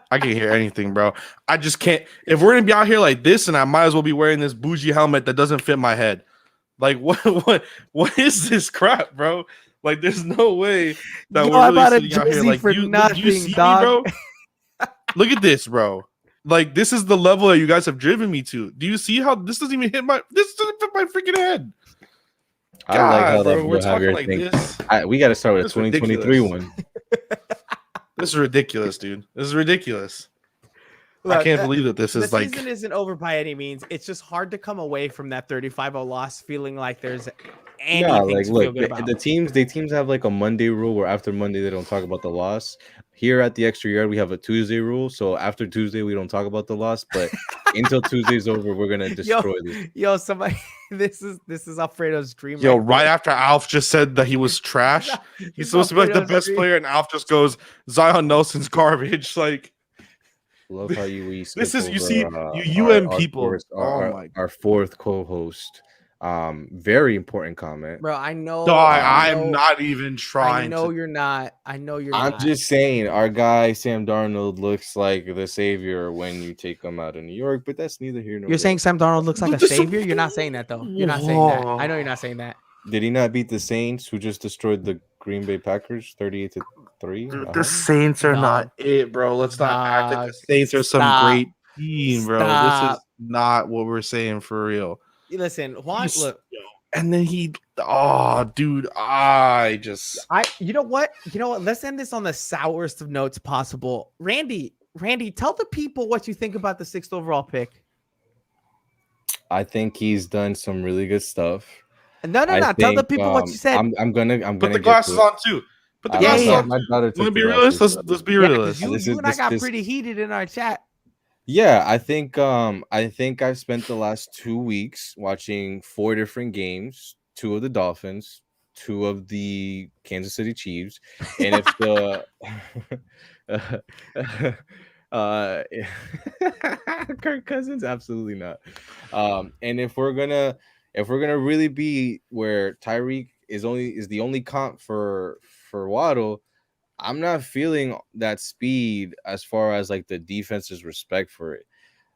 Speaker 3: I can't hear anything, bro. I just can't. If we're gonna be out here like this, and I might as well be wearing this bougie helmet that doesn't fit my head. Like, what is this crap, bro? Like, there's no way that
Speaker 1: Yo,
Speaker 3: we're
Speaker 1: I
Speaker 3: really
Speaker 1: bought a
Speaker 3: sitting out here
Speaker 1: jersey
Speaker 3: like
Speaker 1: for
Speaker 3: you. Do
Speaker 1: nothing,
Speaker 3: you see
Speaker 1: dog.
Speaker 3: me, bro? Look at this, bro. Like, this is the level that you guys have driven me to. Do you see how this doesn't even hit my? This doesn't fit my freaking head.
Speaker 2: I don't like how
Speaker 3: God, bro,
Speaker 2: that
Speaker 3: we're
Speaker 2: will have
Speaker 3: talking
Speaker 2: your
Speaker 3: like
Speaker 2: thing.
Speaker 3: this.
Speaker 2: We got to start with a
Speaker 3: This is
Speaker 2: 2023
Speaker 3: ridiculous.
Speaker 2: one.
Speaker 3: This is ridiculous, dude. This is ridiculous. I can't believe that this
Speaker 1: the
Speaker 3: is like.
Speaker 1: season isn't over by any means. It's just hard to come away from that 35-0 loss feeling like there's anything
Speaker 2: Yeah, like
Speaker 1: to feel
Speaker 2: look,
Speaker 1: good about.
Speaker 2: the teams have like a Monday rule where after Monday they don't talk about the loss. Here at the Extra Yard we have a Tuesday rule, so after Tuesday we don't talk about the loss. But until Tuesday's over, we're gonna destroy this.
Speaker 1: Yo, somebody, this is Alfredo's dream.
Speaker 3: Yo,
Speaker 1: right
Speaker 3: right
Speaker 1: there.
Speaker 3: after Alf just said that he was trash,
Speaker 1: This
Speaker 3: he's
Speaker 1: is
Speaker 3: supposed to be like the
Speaker 1: Alfredo's
Speaker 3: best
Speaker 1: dream.
Speaker 3: player, and Alf just goes, Zion Nelson's garbage. Like,
Speaker 2: Love how you
Speaker 3: this is, you
Speaker 2: skip
Speaker 3: see,
Speaker 2: over,
Speaker 3: you UM people.
Speaker 2: our fourth co-host. Very important comment.
Speaker 1: Bro, I know.
Speaker 3: No,
Speaker 1: I
Speaker 3: I'm
Speaker 1: know-
Speaker 3: not even trying.
Speaker 1: I know you're not. I know you're
Speaker 2: I'm
Speaker 1: not.
Speaker 2: just saying, our guy Sam Darnold looks like the savior when you take him out of New York, but that's neither here nor
Speaker 1: You're
Speaker 2: there.
Speaker 1: saying Sam Darnold looks like a
Speaker 3: This is-
Speaker 1: savior? You're not saying that though. You're not saying that. I know you're not saying that.
Speaker 2: Did he not beat the Saints, who just destroyed the Green Bay Packers 38-3?
Speaker 3: Dude, the Saints are
Speaker 1: Dog.
Speaker 3: not it, bro. Let's not act like
Speaker 1: Dog.
Speaker 3: the Saints are some
Speaker 1: Stop.
Speaker 3: great team, bro. This
Speaker 1: Stop.
Speaker 3: is not what we're saying for real.
Speaker 1: Listen, Juan.
Speaker 3: He's-
Speaker 1: Look,
Speaker 3: And then dude,
Speaker 1: you know what? Let's end this on the sourest of notes possible. Randy, tell the people what you think about the 6th overall pick.
Speaker 2: I think he's done some really good stuff.
Speaker 1: No. Tell the people what you said.
Speaker 2: I'm gonna
Speaker 3: put the
Speaker 2: get
Speaker 3: glasses
Speaker 2: to it.
Speaker 3: on too. Put the
Speaker 2: My
Speaker 3: glasses
Speaker 1: yeah.
Speaker 3: on.
Speaker 2: daughter
Speaker 3: Want
Speaker 2: took
Speaker 3: to be
Speaker 2: the
Speaker 3: realistic?
Speaker 2: glasses.
Speaker 3: Let's be
Speaker 1: Yeah, 'cause
Speaker 3: realistic.
Speaker 1: you and I got pretty heated in our chat.
Speaker 2: Yeah, I think I've spent the last 2 weeks watching 4 different games, 2 of the Dolphins, 2 of the Kansas City Chiefs, and if the Kirk Cousins, absolutely not. And if we're gonna really be where Tyreek is the only comp for Waddle, I'm not feeling that speed as far as like the defense's respect for it.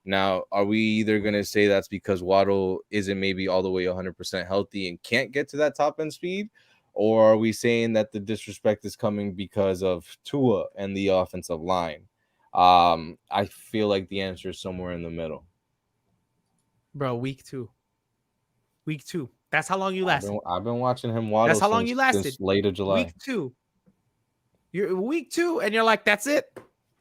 Speaker 2: Now, are we either going to say that's because Waddle isn't maybe all the way 100% healthy and can't get to that top end speed? Or are we saying that the disrespect is coming because of Tua and the offensive line? I feel like the answer is somewhere in the middle.
Speaker 1: Bro, week two. That's how long you lasted.
Speaker 2: I've been watching him waddle.
Speaker 1: That's how long you lasted.
Speaker 2: Since late of July.
Speaker 1: Week 2. You're week 2, and you're like, that's it.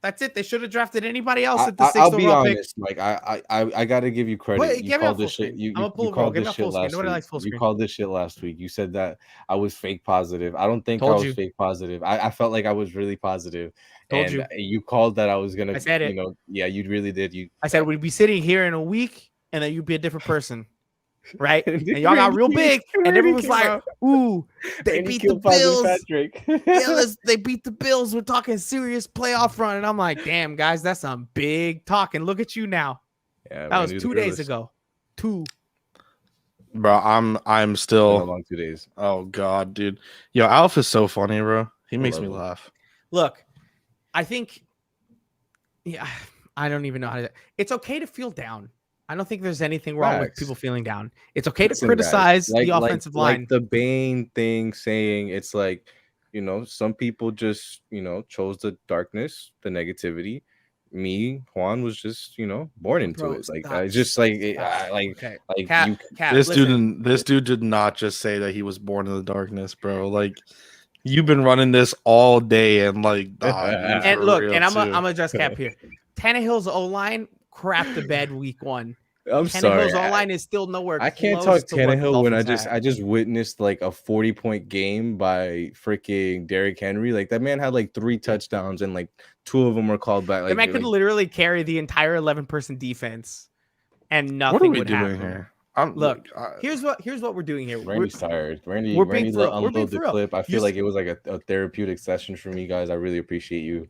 Speaker 1: That's it. They should have drafted anybody else at the 6th
Speaker 2: I'll be
Speaker 1: overall pick.
Speaker 2: honest, Mike. I gotta give you credit.
Speaker 1: Wait,
Speaker 2: You
Speaker 1: give me a
Speaker 2: called
Speaker 1: full
Speaker 2: this shit.
Speaker 1: screen.
Speaker 2: You
Speaker 1: I'm gonna pull
Speaker 2: you
Speaker 1: a roll.
Speaker 2: called
Speaker 1: Give me
Speaker 2: this
Speaker 1: a
Speaker 2: shit
Speaker 1: full screen.
Speaker 2: last
Speaker 1: Nobody
Speaker 2: week.
Speaker 1: likes full
Speaker 2: You
Speaker 1: screen.
Speaker 2: called this shit last week. You said that I was fake positive. I don't think
Speaker 1: Told
Speaker 2: I was
Speaker 1: you.
Speaker 2: fake positive. I felt like I was really positive.
Speaker 1: Told
Speaker 2: and
Speaker 1: you.
Speaker 2: You called that I was gonna.
Speaker 1: I said it.
Speaker 2: Yeah, you really did.
Speaker 1: I said we'd be sitting here in a week, and then you'd be a different person. Right? And y'all got real big, and everyone's like, ooh, they beat the Bills. They beat the Bills. We're talking serious playoff run. And I'm like, damn, guys, that's some big talk. And look at you now.
Speaker 2: Yeah,
Speaker 1: That was 2 days ago. 2.
Speaker 3: bro, I'm
Speaker 2: Been a
Speaker 3: still.
Speaker 2: long 2 days.
Speaker 3: Oh god, dude. Yo, Alf is so funny, bro. He makes
Speaker 2: love
Speaker 3: me
Speaker 2: him.
Speaker 3: laugh.
Speaker 1: Look, I think, I don't even know how to. It's okay to feel down. I don't think there's anything wrong with
Speaker 2: Facts.
Speaker 1: people feeling down. It's okay
Speaker 2: Listen,
Speaker 1: to
Speaker 2: guys,
Speaker 1: criticize the offensive line.
Speaker 2: Like the Bane thing saying it's like, some people just, chose the darkness, the negativity. Me, Juan, was just, born into
Speaker 1: Bro,
Speaker 2: it. Like,
Speaker 1: stop.
Speaker 2: I just like,
Speaker 1: Stop.
Speaker 2: like,
Speaker 1: Okay.
Speaker 2: like
Speaker 1: Cap,
Speaker 2: you.
Speaker 1: Cap,
Speaker 3: This
Speaker 1: listen.
Speaker 3: dude did not just say that he was born in the darkness, bro. Like, you've been running this all day, and like,
Speaker 1: And look, and I'm gonna just Cap here. Tannehill's O-line crapped the bed week 1.
Speaker 2: I'm sorry.
Speaker 1: Tannehill's O-line is still nowhere.
Speaker 2: I can't
Speaker 1: close
Speaker 2: talk
Speaker 1: to what the
Speaker 2: Tannehill when
Speaker 1: Dolphins had.
Speaker 2: I just witnessed like a 40-point game by freaking Derrick Henry. Like that man had like 3 touchdowns and like 2 of them were called back.
Speaker 1: The
Speaker 2: Like,
Speaker 1: man could literally carry the entire 11-person defense, and nothing
Speaker 3: what are we
Speaker 1: would
Speaker 3: doing
Speaker 1: happen.
Speaker 3: here?
Speaker 1: Look, here's what we're doing here.
Speaker 2: Randy's tired. Randy
Speaker 1: we're being for real. We're
Speaker 2: unload
Speaker 1: being
Speaker 2: the
Speaker 1: for real.
Speaker 2: clip. I feel
Speaker 1: You're-
Speaker 2: like it was like a therapeutic session for me, guys. I really appreciate you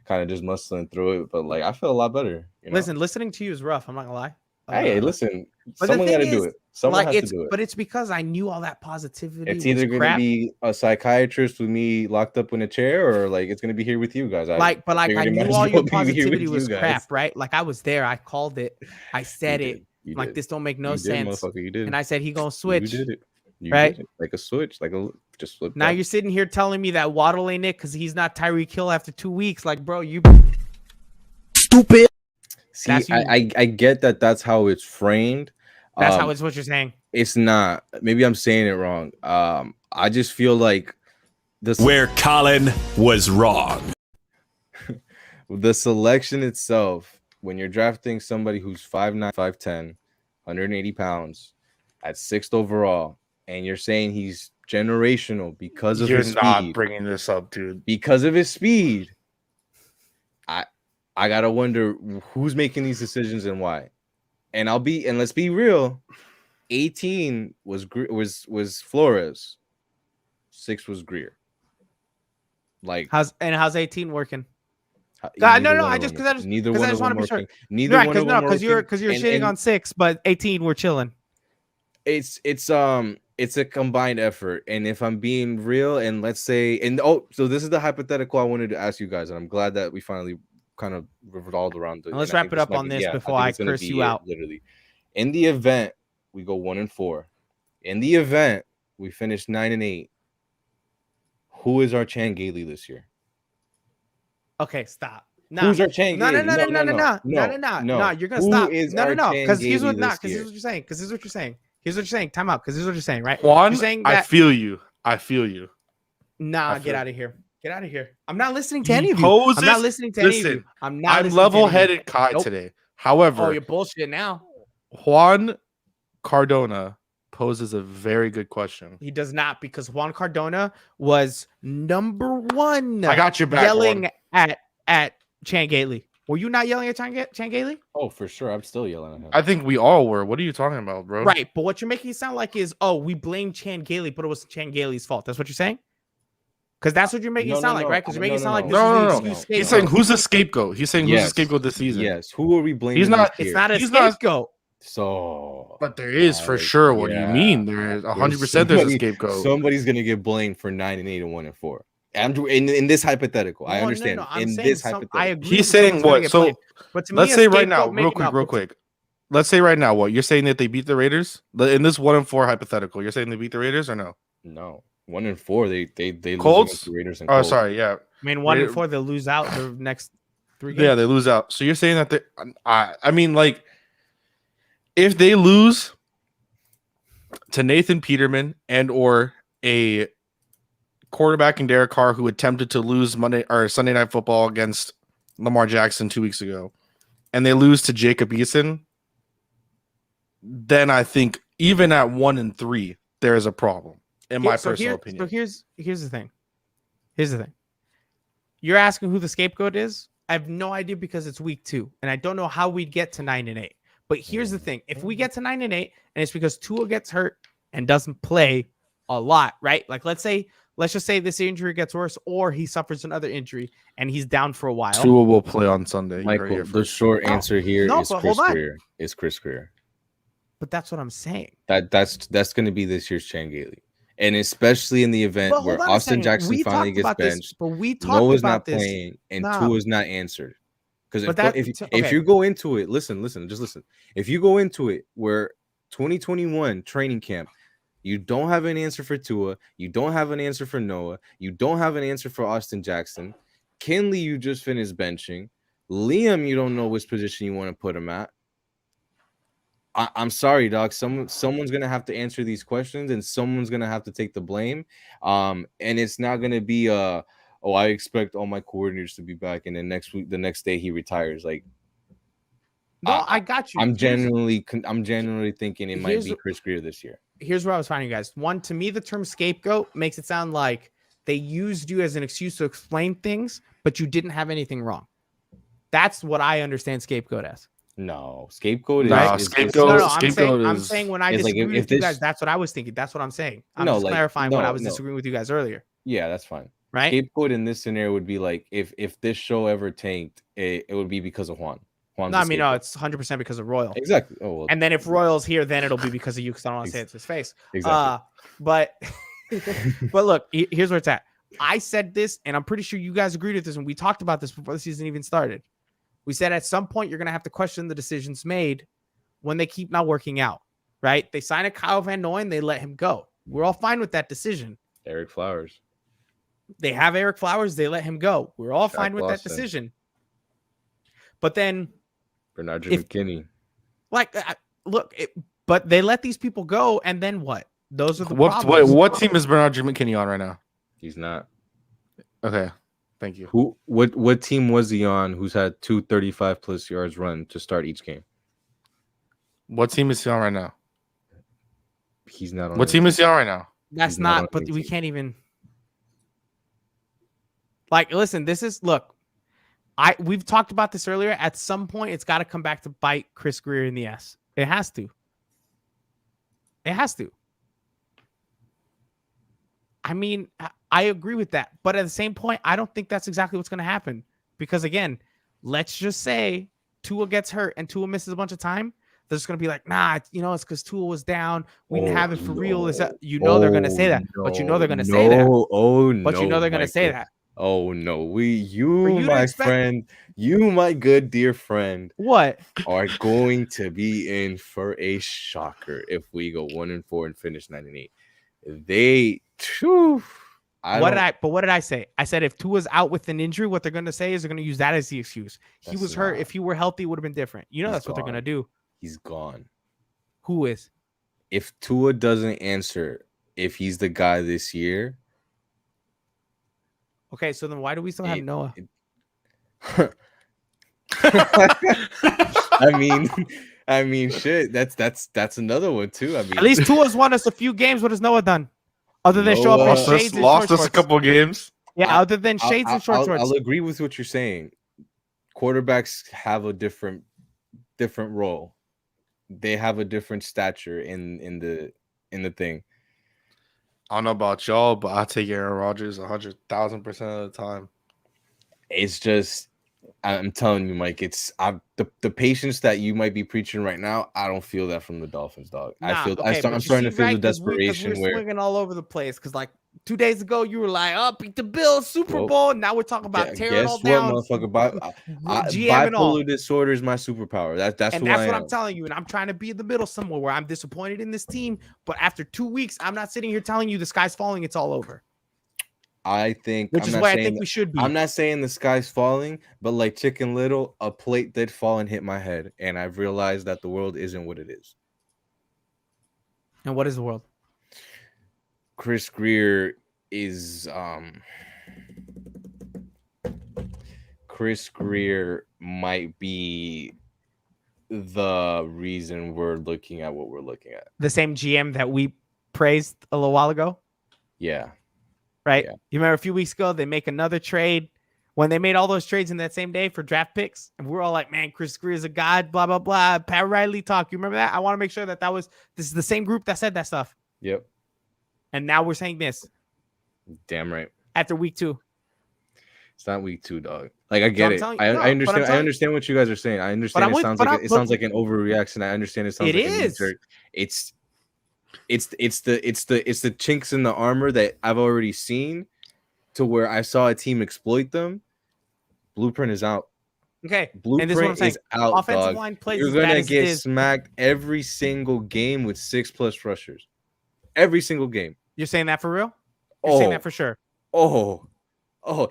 Speaker 2: kind of just muscling through it. But like I feel a lot better.
Speaker 1: Listen, listening to you is rough. I'm not gonna lie.
Speaker 2: Hey, listen,
Speaker 1: but the
Speaker 2: someone got to
Speaker 1: thing
Speaker 2: do
Speaker 1: is,
Speaker 2: it. Someone has to
Speaker 1: it's
Speaker 2: do it.
Speaker 1: but it's because I knew all that positivity.
Speaker 2: It's
Speaker 1: was
Speaker 2: either going to
Speaker 1: crap.
Speaker 2: be a psychiatrist with me locked up in a chair, or like it's going to be here with you guys.
Speaker 1: I
Speaker 2: figured it
Speaker 1: knew
Speaker 2: might as
Speaker 1: all
Speaker 2: well
Speaker 1: your
Speaker 2: be here with
Speaker 1: positivity
Speaker 2: you
Speaker 1: was
Speaker 2: guys.
Speaker 1: crap, right? Like I was there. I called it. I said
Speaker 2: You
Speaker 1: it.
Speaker 2: did. You
Speaker 1: Like
Speaker 2: did.
Speaker 1: this don't make no
Speaker 2: You did,
Speaker 1: sense.
Speaker 2: motherfucker. You did.
Speaker 1: And I said he gonna switch.
Speaker 2: You did it. You
Speaker 1: right?
Speaker 2: did it. Like a switch. Like a just flip.
Speaker 1: Now you're sitting here telling me that Waddle ain't it because he's not Tyreek Hill after 2 weeks. Like, bro, you stupid.
Speaker 2: See,
Speaker 1: That's you.
Speaker 2: I get that. That's how it's framed.
Speaker 1: That's how it's what you're saying.
Speaker 2: It's not. Maybe I'm saying it wrong. I just feel like
Speaker 5: where Colin was wrong.
Speaker 2: the selection itself when you're drafting somebody who's 5'9", 5'10", 180 pounds at 6th overall, and you're saying he's generational because of
Speaker 3: You're
Speaker 2: his
Speaker 3: not
Speaker 2: speed,
Speaker 3: bringing this up, dude.
Speaker 2: because of his speed, I gotta wonder who's making these decisions and why. And let's be real, 18 was Flores, 6 was Greer. Like
Speaker 1: How's 18 working?
Speaker 2: neither
Speaker 1: No,
Speaker 2: one
Speaker 1: I
Speaker 2: of
Speaker 1: just
Speaker 2: them- neither
Speaker 1: because
Speaker 2: one
Speaker 1: I
Speaker 2: of
Speaker 1: just want
Speaker 2: them
Speaker 1: to be sure.
Speaker 2: working. Neither
Speaker 1: Right,
Speaker 2: one of them
Speaker 1: because you're
Speaker 2: working.
Speaker 1: shitting
Speaker 2: And
Speaker 1: on 6, but 18 we're chilling.
Speaker 2: it's a combined effort. And if I'm being real, and let's say, so this is the hypothetical I wanted to ask you guys, and I'm glad that we finally kind of revolved around it.
Speaker 1: And let's
Speaker 2: I
Speaker 1: wrap
Speaker 2: think
Speaker 1: it up
Speaker 2: might
Speaker 1: on
Speaker 2: be-
Speaker 1: this
Speaker 2: yeah,
Speaker 1: before
Speaker 2: think
Speaker 1: I
Speaker 2: it's gonna
Speaker 1: curse
Speaker 2: be
Speaker 1: you
Speaker 2: it,
Speaker 1: out.
Speaker 2: literally. In the event we go 1-4, in the event we finish 9-8, who is our Chan Gailey this year?
Speaker 1: Okay, stop.
Speaker 2: Who's our Chan
Speaker 1: No,
Speaker 2: Gailey?
Speaker 1: no. You're gonna
Speaker 2: Who
Speaker 1: stop.
Speaker 2: is
Speaker 1: No.
Speaker 2: our Chan
Speaker 1: Because here's
Speaker 2: Gailey
Speaker 1: what
Speaker 2: this
Speaker 1: Because
Speaker 2: year?
Speaker 1: here's what you're saying. Here's what you're saying. Time out. Because here's what you're saying. Right?
Speaker 3: Juan,
Speaker 1: You're saying
Speaker 3: I
Speaker 1: that.
Speaker 3: feel you. I feel you.
Speaker 1: Nah,
Speaker 3: I feel-
Speaker 1: get out of here. Get out of here. I'm not listening to
Speaker 3: He
Speaker 1: any of you.
Speaker 3: poses-
Speaker 1: I'm not listening to any of you.
Speaker 3: listen,
Speaker 1: I'm not.
Speaker 3: I'm
Speaker 1: listening to any of you.
Speaker 3: level-headed Kai
Speaker 1: Nope.
Speaker 3: today.
Speaker 1: Oh,
Speaker 3: However,
Speaker 1: you're bullshit now.
Speaker 3: Juan Cardona poses a very good question.
Speaker 1: He does not, because Juan Cardona was number 1.
Speaker 3: I got your back,
Speaker 1: Yelling
Speaker 3: Juan.
Speaker 1: at Chan Gailey. Were you not yelling at Chan Gailey?
Speaker 2: Oh, for sure. I'm still yelling at him.
Speaker 3: I think we all were. What are you talking about, bro?
Speaker 1: Right, but what you're making it sound like is, oh, we blame Chan Gailey, but it was Chan Gailey's fault. That's what you're saying? Because that's what you're making
Speaker 2: No,
Speaker 1: it sound
Speaker 2: no,
Speaker 1: like,
Speaker 2: no.
Speaker 1: right? Because you're making it sound like this
Speaker 3: No.
Speaker 1: is the excuse
Speaker 3: He's
Speaker 1: scapegoat.
Speaker 3: saying who's the scapegoat. He's saying who's the
Speaker 2: Yes.
Speaker 3: scapegoat this season.
Speaker 2: Yes. Who are we blaming?
Speaker 3: He's not-
Speaker 2: this
Speaker 1: It's
Speaker 2: year?
Speaker 1: not a
Speaker 3: He's not-
Speaker 1: scapegoat.
Speaker 2: So,
Speaker 3: But there is for sure. What do you mean? There is 100%. There's a scapegoat.
Speaker 2: Somebody's gonna get blamed for 9-8 and 1-4. Andrew, in this hypothetical, I
Speaker 1: No,
Speaker 2: understand.
Speaker 1: no, I'm
Speaker 2: In
Speaker 1: saying
Speaker 2: this
Speaker 1: I
Speaker 2: hypothetical,
Speaker 1: agree.
Speaker 3: He's
Speaker 1: with
Speaker 3: saying
Speaker 1: someone's gonna
Speaker 3: what?
Speaker 1: get
Speaker 3: So
Speaker 1: blamed. But to me,
Speaker 3: let's
Speaker 1: a
Speaker 3: say right now,
Speaker 1: scapegoat
Speaker 3: real
Speaker 1: making up-
Speaker 3: quick. Let's say right now, what you're saying that they beat the Raiders in this 1-4 hypothetical. You're saying they beat the Raiders or no?
Speaker 2: no 1-4. They lose
Speaker 3: Colts?
Speaker 2: against the Raiders and
Speaker 3: Oh,
Speaker 2: Colts.
Speaker 3: sorry. Yeah.
Speaker 1: I mean, 1-4, they'll lose out the next 3 games.
Speaker 3: Yeah, they lose out. So you're saying that they, I mean, like, if they lose to Nathan Peterman and or a quarterback in Derek Carr who attempted to lose Monday or Sunday Night Football against Lamar Jackson 2 weeks ago, and they lose to Jacob Eason, then I think even at 1-3, there is a problem, in my personal opinion.
Speaker 1: So here's the thing. You're asking who the scapegoat is? I have no idea, because it's week 2, and I don't know how we'd get to 9-8. But here's the thing: if we get to 9-8, and it's because Tua gets hurt and doesn't play a lot, right? Like let's just say this injury gets worse, or he suffers another injury and he's down for a while.
Speaker 3: Tua will play on Sunday. You heard it
Speaker 2: Michael,
Speaker 3: here
Speaker 2: the
Speaker 3: first.
Speaker 2: short answer here
Speaker 1: No,
Speaker 2: is
Speaker 1: but
Speaker 2: Chris
Speaker 1: hold on.
Speaker 2: Greer. Is Chris Greer.
Speaker 1: But that's what I'm saying.
Speaker 2: That's going to be this year's Chan Gailey, and especially in the event
Speaker 1: But
Speaker 2: where
Speaker 1: hold on a
Speaker 2: Austin
Speaker 1: second.
Speaker 2: Jackson
Speaker 1: We
Speaker 2: finally
Speaker 1: talked
Speaker 2: gets
Speaker 1: about this,
Speaker 2: benched,
Speaker 1: but we talked
Speaker 2: Noah's
Speaker 1: about
Speaker 2: not
Speaker 1: this.
Speaker 2: playing, and
Speaker 1: No.
Speaker 2: Tua's not answered. Because
Speaker 1: But that-
Speaker 2: if
Speaker 1: okay.
Speaker 2: you go into it, listen. If you go into it where 2021 training camp, you don't have an answer for Tua, you don't have an answer for Noah, you don't have an answer for Austin Jackson. Kinley, you just finished benching. Liam, you don't know which position you want to put him at. I'm sorry, dog. Someone's gonna have to answer these questions, and someone's gonna have to take the blame. And it's not gonna be I expect all my coordinators to be back, and then the next day he retires. Like,
Speaker 1: No, I got you.
Speaker 2: I'm genuinely thinking it might
Speaker 1: here's
Speaker 2: be
Speaker 1: what-
Speaker 2: Chris Greer this year.
Speaker 1: Here's where I was finding you guys. One, to me, the term scapegoat makes it sound like they used you as an excuse to explain things, but you didn't have anything wrong. That's what I understand scapegoat as.
Speaker 2: No, scapegoat
Speaker 3: No,
Speaker 2: is
Speaker 3: scapegoat-
Speaker 1: No,
Speaker 3: scapegoat
Speaker 1: I'm
Speaker 3: is-
Speaker 1: saying when I
Speaker 2: is like
Speaker 1: disagree
Speaker 2: if
Speaker 1: with you
Speaker 2: this-
Speaker 1: guys, that's what I was thinking. That's what I'm saying. I'm
Speaker 2: No,
Speaker 1: just
Speaker 2: like,
Speaker 1: clarifying what I
Speaker 2: no,
Speaker 1: was
Speaker 2: no.
Speaker 1: disagreeing with you guys earlier,
Speaker 2: Yeah, that's fine.
Speaker 1: right?
Speaker 2: Scapegoat in this scenario would be like if this show ever tanked, it would be because of Juan. Juan's
Speaker 1: No,
Speaker 2: the
Speaker 1: I mean, no,
Speaker 2: scapegoat.
Speaker 1: it's 100% because of Royal.
Speaker 2: Exactly. Oh, well,
Speaker 1: And then if Royal's here, then it'll be because of you, because I don't want to say it to his face.
Speaker 2: exactly.
Speaker 1: But but look, here's where it's at. I said this, and I'm pretty sure you guys agreed with this, and we talked about this before the season even started. We said at some point you're going to have to question the decisions made when they keep not working out, right? They sign a Kyle Van Noy and they let him go. We're all fine with that decision.
Speaker 2: Eric Flowers.
Speaker 1: They have Eric Flowers, they let him go. We're all fine with that
Speaker 2: Lawson.
Speaker 1: decision. But then,
Speaker 2: Bernard
Speaker 1: If-
Speaker 2: McKinney.
Speaker 1: like, but they let these people go, and then what? Those are the
Speaker 3: What
Speaker 1: problems.
Speaker 3: team is Bernard McKinney on right now?
Speaker 2: He's not.
Speaker 3: Okay. Thank you.
Speaker 2: What team was he on who's had 235 plus yards run to start each game?
Speaker 3: What team is he on right now?
Speaker 2: He's not on.
Speaker 3: What team is he on right now?
Speaker 1: That's
Speaker 2: He's not on
Speaker 1: not, but
Speaker 2: any
Speaker 1: we
Speaker 2: team.
Speaker 1: can't even. Like, listen, look. We've talked about this earlier. At some point, it's got to come back to bite Chris Greer in the ass. It has to. It has to. I mean, I agree with that, but at the same point, I don't think that's exactly what's going to happen. Because again, let's just say Tua gets hurt and Tua misses a bunch of time. They're just going to be like, nah, it's because Tua was down. We didn't have it for real. Is that they're going to say that, but they're going to say that.
Speaker 2: Oh no!
Speaker 1: But they're going to say that.
Speaker 2: Oh no!
Speaker 1: you to
Speaker 2: my
Speaker 1: expect-
Speaker 2: friend, you, my good dear friend,
Speaker 1: What?
Speaker 2: are going to be in for a shocker if we go 1-4 and finish 9-8.
Speaker 1: What did I say? I said if Tua's out with an injury, what they're going to say is they're going to use that as the excuse. He was hurt. If he were healthy, it would have been different. That's what they're going to do.
Speaker 2: He's gone.
Speaker 1: Who is?
Speaker 2: If Tua doesn't answer, if he's the guy this year.
Speaker 1: Okay, so then why do we still have Noah?
Speaker 2: I mean, shit. That's another one too. I mean,
Speaker 1: At least Tua's won us a few games. What has Noah done? Other than show up in
Speaker 2: Noah
Speaker 1: shades and
Speaker 3: lost
Speaker 1: short
Speaker 3: us a
Speaker 1: shorts.
Speaker 3: couple games.
Speaker 1: Yeah, other than shades and short shorts.
Speaker 2: I'll agree with what you're saying. Quarterbacks have a different role. They have a different stature in the thing.
Speaker 3: I don't know about y'all, but I take Aaron Rodgers 100,000% of the time.
Speaker 2: It's just, I'm telling you, Mike. It's the patience that you might be preaching right now. I don't feel that from the Dolphins, dog. I'm starting to feel the desperation
Speaker 1: we're swinging all over the place. Because like 2 days ago, you were like, "Oh, beat the Bills, Super Bowl." Now we're talking about tearing all down.
Speaker 2: Motherfucker?
Speaker 1: GM and all.
Speaker 2: Bipolar disorder is my superpower. That's
Speaker 1: what I'm telling you. And I'm trying to be in the middle somewhere where I'm disappointed in this team, but after 2 weeks, I'm not sitting here telling you the sky's falling. It's all over.
Speaker 2: I think,
Speaker 1: which is why I think we should be.
Speaker 2: I'm not saying the sky's falling, but like Chicken Little, a plate did fall and hit my head, and I've realized that the world isn't what it is.
Speaker 1: And what is the world?
Speaker 2: Chris Greer is Chris Greer might be the reason we're looking at what we're looking at.
Speaker 1: The same GM that we praised a little while ago.
Speaker 2: Yeah.
Speaker 1: Right.
Speaker 2: Yeah.
Speaker 1: You remember a few weeks ago, they make another trade when they made all those trades in that same day for draft picks. And we're all like, man, Chris Greer is a god, blah, blah, blah. Pat Riley talk. You remember that? I want to make sure that this is the same group that said that stuff.
Speaker 2: Yep.
Speaker 1: And now we're saying this.
Speaker 2: Damn right.
Speaker 1: After week 2.
Speaker 2: It's not week 2, dog. Like, I get it. I understand. I understand what you guys are saying. I understand. It sounds like an overreaction. I understand. It sounds like it's the chinks in the armor that I've already seen, to where I saw a team exploit them. Blueprint is out.
Speaker 1: Okay.
Speaker 2: Blueprint is out.
Speaker 1: Offensive
Speaker 2: dog.
Speaker 1: line plays.
Speaker 2: You're gonna get smacked every single game with 6+ rushers. Every single game.
Speaker 1: You're saying that for real? You're saying that for sure.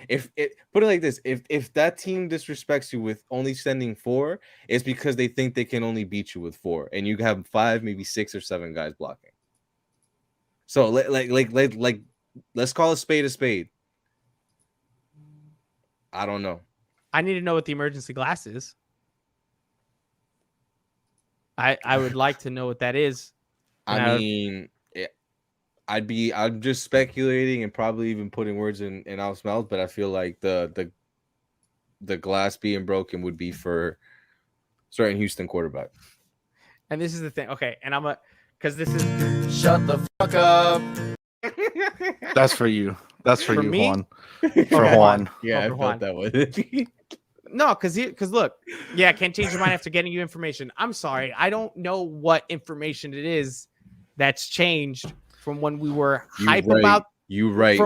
Speaker 2: If put it like this, if that team disrespects you with only sending 4, it's because they think they can only beat you with 4, and you have 5, maybe 6 or 7 guys blocking. So let's call a spade a spade. I don't know.
Speaker 1: I need to know what the emergency glass is. I would like to know what that is.
Speaker 2: I'm just speculating and probably even putting words in Al's mouth, but I feel like the glass being broken would be for certain Houston quarterback.
Speaker 1: And this is the thing. Okay, and because this is
Speaker 5: shut the fuck up.
Speaker 3: That's for you. That's for you,
Speaker 1: me?
Speaker 3: Juan. For Juan.
Speaker 2: Yeah, I felt that way.
Speaker 1: No, because look, yeah, I can't change your mind after getting you information. I'm sorry, I don't know what information it is that's changed from when we were about.
Speaker 2: You're right.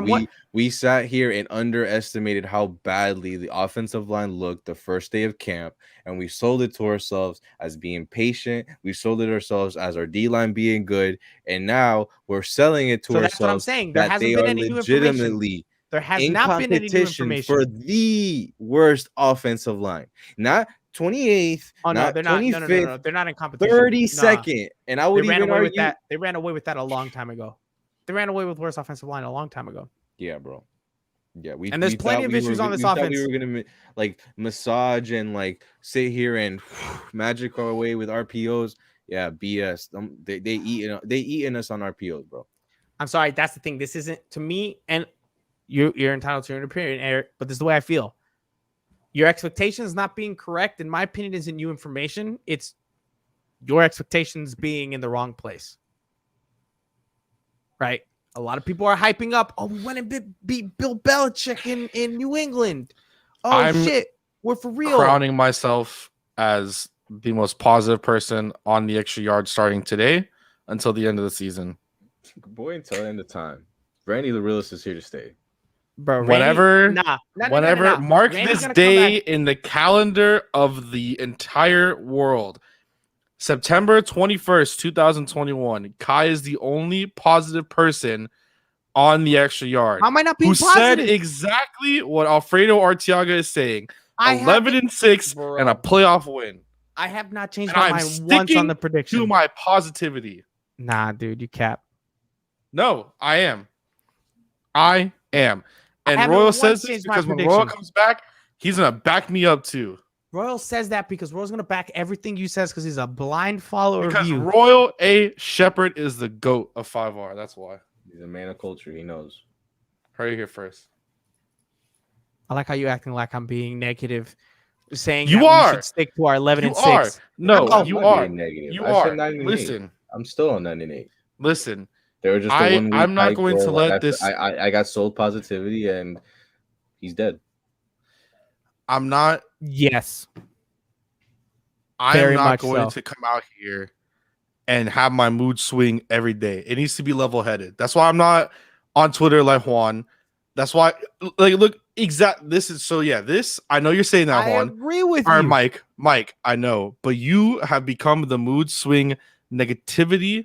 Speaker 2: We sat here and underestimated how badly the offensive line looked the first day of camp, and we sold it to ourselves as being patient. We sold it ourselves as our D-line being good, and now we're selling it to ourselves.
Speaker 1: That's what I'm saying. There hasn't been any new information. There has not been any new information
Speaker 2: for the worst offensive line. Not 28th.
Speaker 1: Oh no, they're not. No. They're not in competition.
Speaker 2: 32nd, and I would even argue
Speaker 1: that they ran away with that a long time ago. They ran away with worst offensive line a long time ago.
Speaker 2: Yeah, bro. Yeah, we
Speaker 1: And there's
Speaker 2: we
Speaker 1: plenty
Speaker 2: thought
Speaker 1: of
Speaker 2: we were
Speaker 1: issues on
Speaker 2: go-
Speaker 1: this
Speaker 2: we thought
Speaker 1: offense.
Speaker 2: we were gonna like massage and like sit here and magic our way with RPOs. Yeah, BS. They eating us on RPOs, bro.
Speaker 1: I'm sorry, that's the thing. This isn't to me, and you're entitled to your opinion, Eric, but this is the way I feel. Your expectations not being correct, in my opinion, isn't new information. It's your expectations being in the wrong place. Right? A lot of people are hyping up. Oh, we went and beat Bill Belichick in New England. Oh,
Speaker 3: I'm
Speaker 1: shit. We're for real.
Speaker 3: Crowning myself as the most positive person on the extra yard starting today until the end of the season.
Speaker 2: Boy, until the end of time. Randy the realist is here to stay.
Speaker 1: Bro,
Speaker 3: Whenever,
Speaker 1: Randy,
Speaker 3: mark
Speaker 1: Randy's
Speaker 3: this
Speaker 1: gonna come
Speaker 3: day
Speaker 1: back.
Speaker 3: in the calendar of the entire world. September 21st, 2021. Kai is the only positive person on the extra yard
Speaker 1: How am I not being
Speaker 3: who
Speaker 1: positive?
Speaker 3: said exactly what Alfredo Arteaga is saying.
Speaker 1: I
Speaker 3: 11-6
Speaker 1: Bro.
Speaker 3: and a playoff win.
Speaker 1: I have not changed
Speaker 3: And
Speaker 1: my
Speaker 3: I'm
Speaker 1: mind once on
Speaker 3: sticking
Speaker 1: the prediction.
Speaker 3: to my positivity.
Speaker 1: Nah, dude, you cap.
Speaker 3: No, I am. And
Speaker 1: haven't
Speaker 3: Royal
Speaker 1: once
Speaker 3: says this
Speaker 1: changed my
Speaker 3: because when Royal
Speaker 1: prediction.
Speaker 3: comes back, he's going to back me up too.
Speaker 1: Royal says that because Royal's gonna back everything you says because he's a blind follower
Speaker 3: Because
Speaker 1: of you.
Speaker 3: Royal A. Shepherd is the GOAT of 5R. That's why.
Speaker 2: He's a man of culture. He knows.
Speaker 3: Heard it here first.
Speaker 1: I like how you acting like I'm being negative, saying
Speaker 3: You
Speaker 1: that
Speaker 3: are.
Speaker 1: we should stick to our 11
Speaker 3: You
Speaker 1: and
Speaker 3: are.
Speaker 1: 6.
Speaker 3: No,
Speaker 1: Oh,
Speaker 3: you
Speaker 2: I'm not
Speaker 3: are.
Speaker 2: being negative.
Speaker 3: You
Speaker 2: I
Speaker 3: are.
Speaker 2: said 9 and 8.
Speaker 3: Listen.
Speaker 2: I'm still on 9 and 8.
Speaker 3: Listen.
Speaker 2: They were just
Speaker 3: I-
Speaker 2: a 1 week.
Speaker 3: I'm not
Speaker 2: hype,
Speaker 3: going
Speaker 2: bro.
Speaker 3: to
Speaker 2: Like,
Speaker 3: let this-
Speaker 2: I got sold positivity and he's dead.
Speaker 3: I'm not.
Speaker 1: Yes.
Speaker 3: I'm
Speaker 1: Very
Speaker 3: not
Speaker 1: much
Speaker 3: going
Speaker 1: so.
Speaker 3: to come out here and have my mood swing every day. It needs to be level headed. That's why I'm not on Twitter like Juan. That's why, like, look, this is so. Yeah, this I know you're saying that,
Speaker 1: I
Speaker 3: Juan.
Speaker 1: agree with
Speaker 3: Or
Speaker 1: you.
Speaker 3: Mike, I know, but you have become the mood swing negativity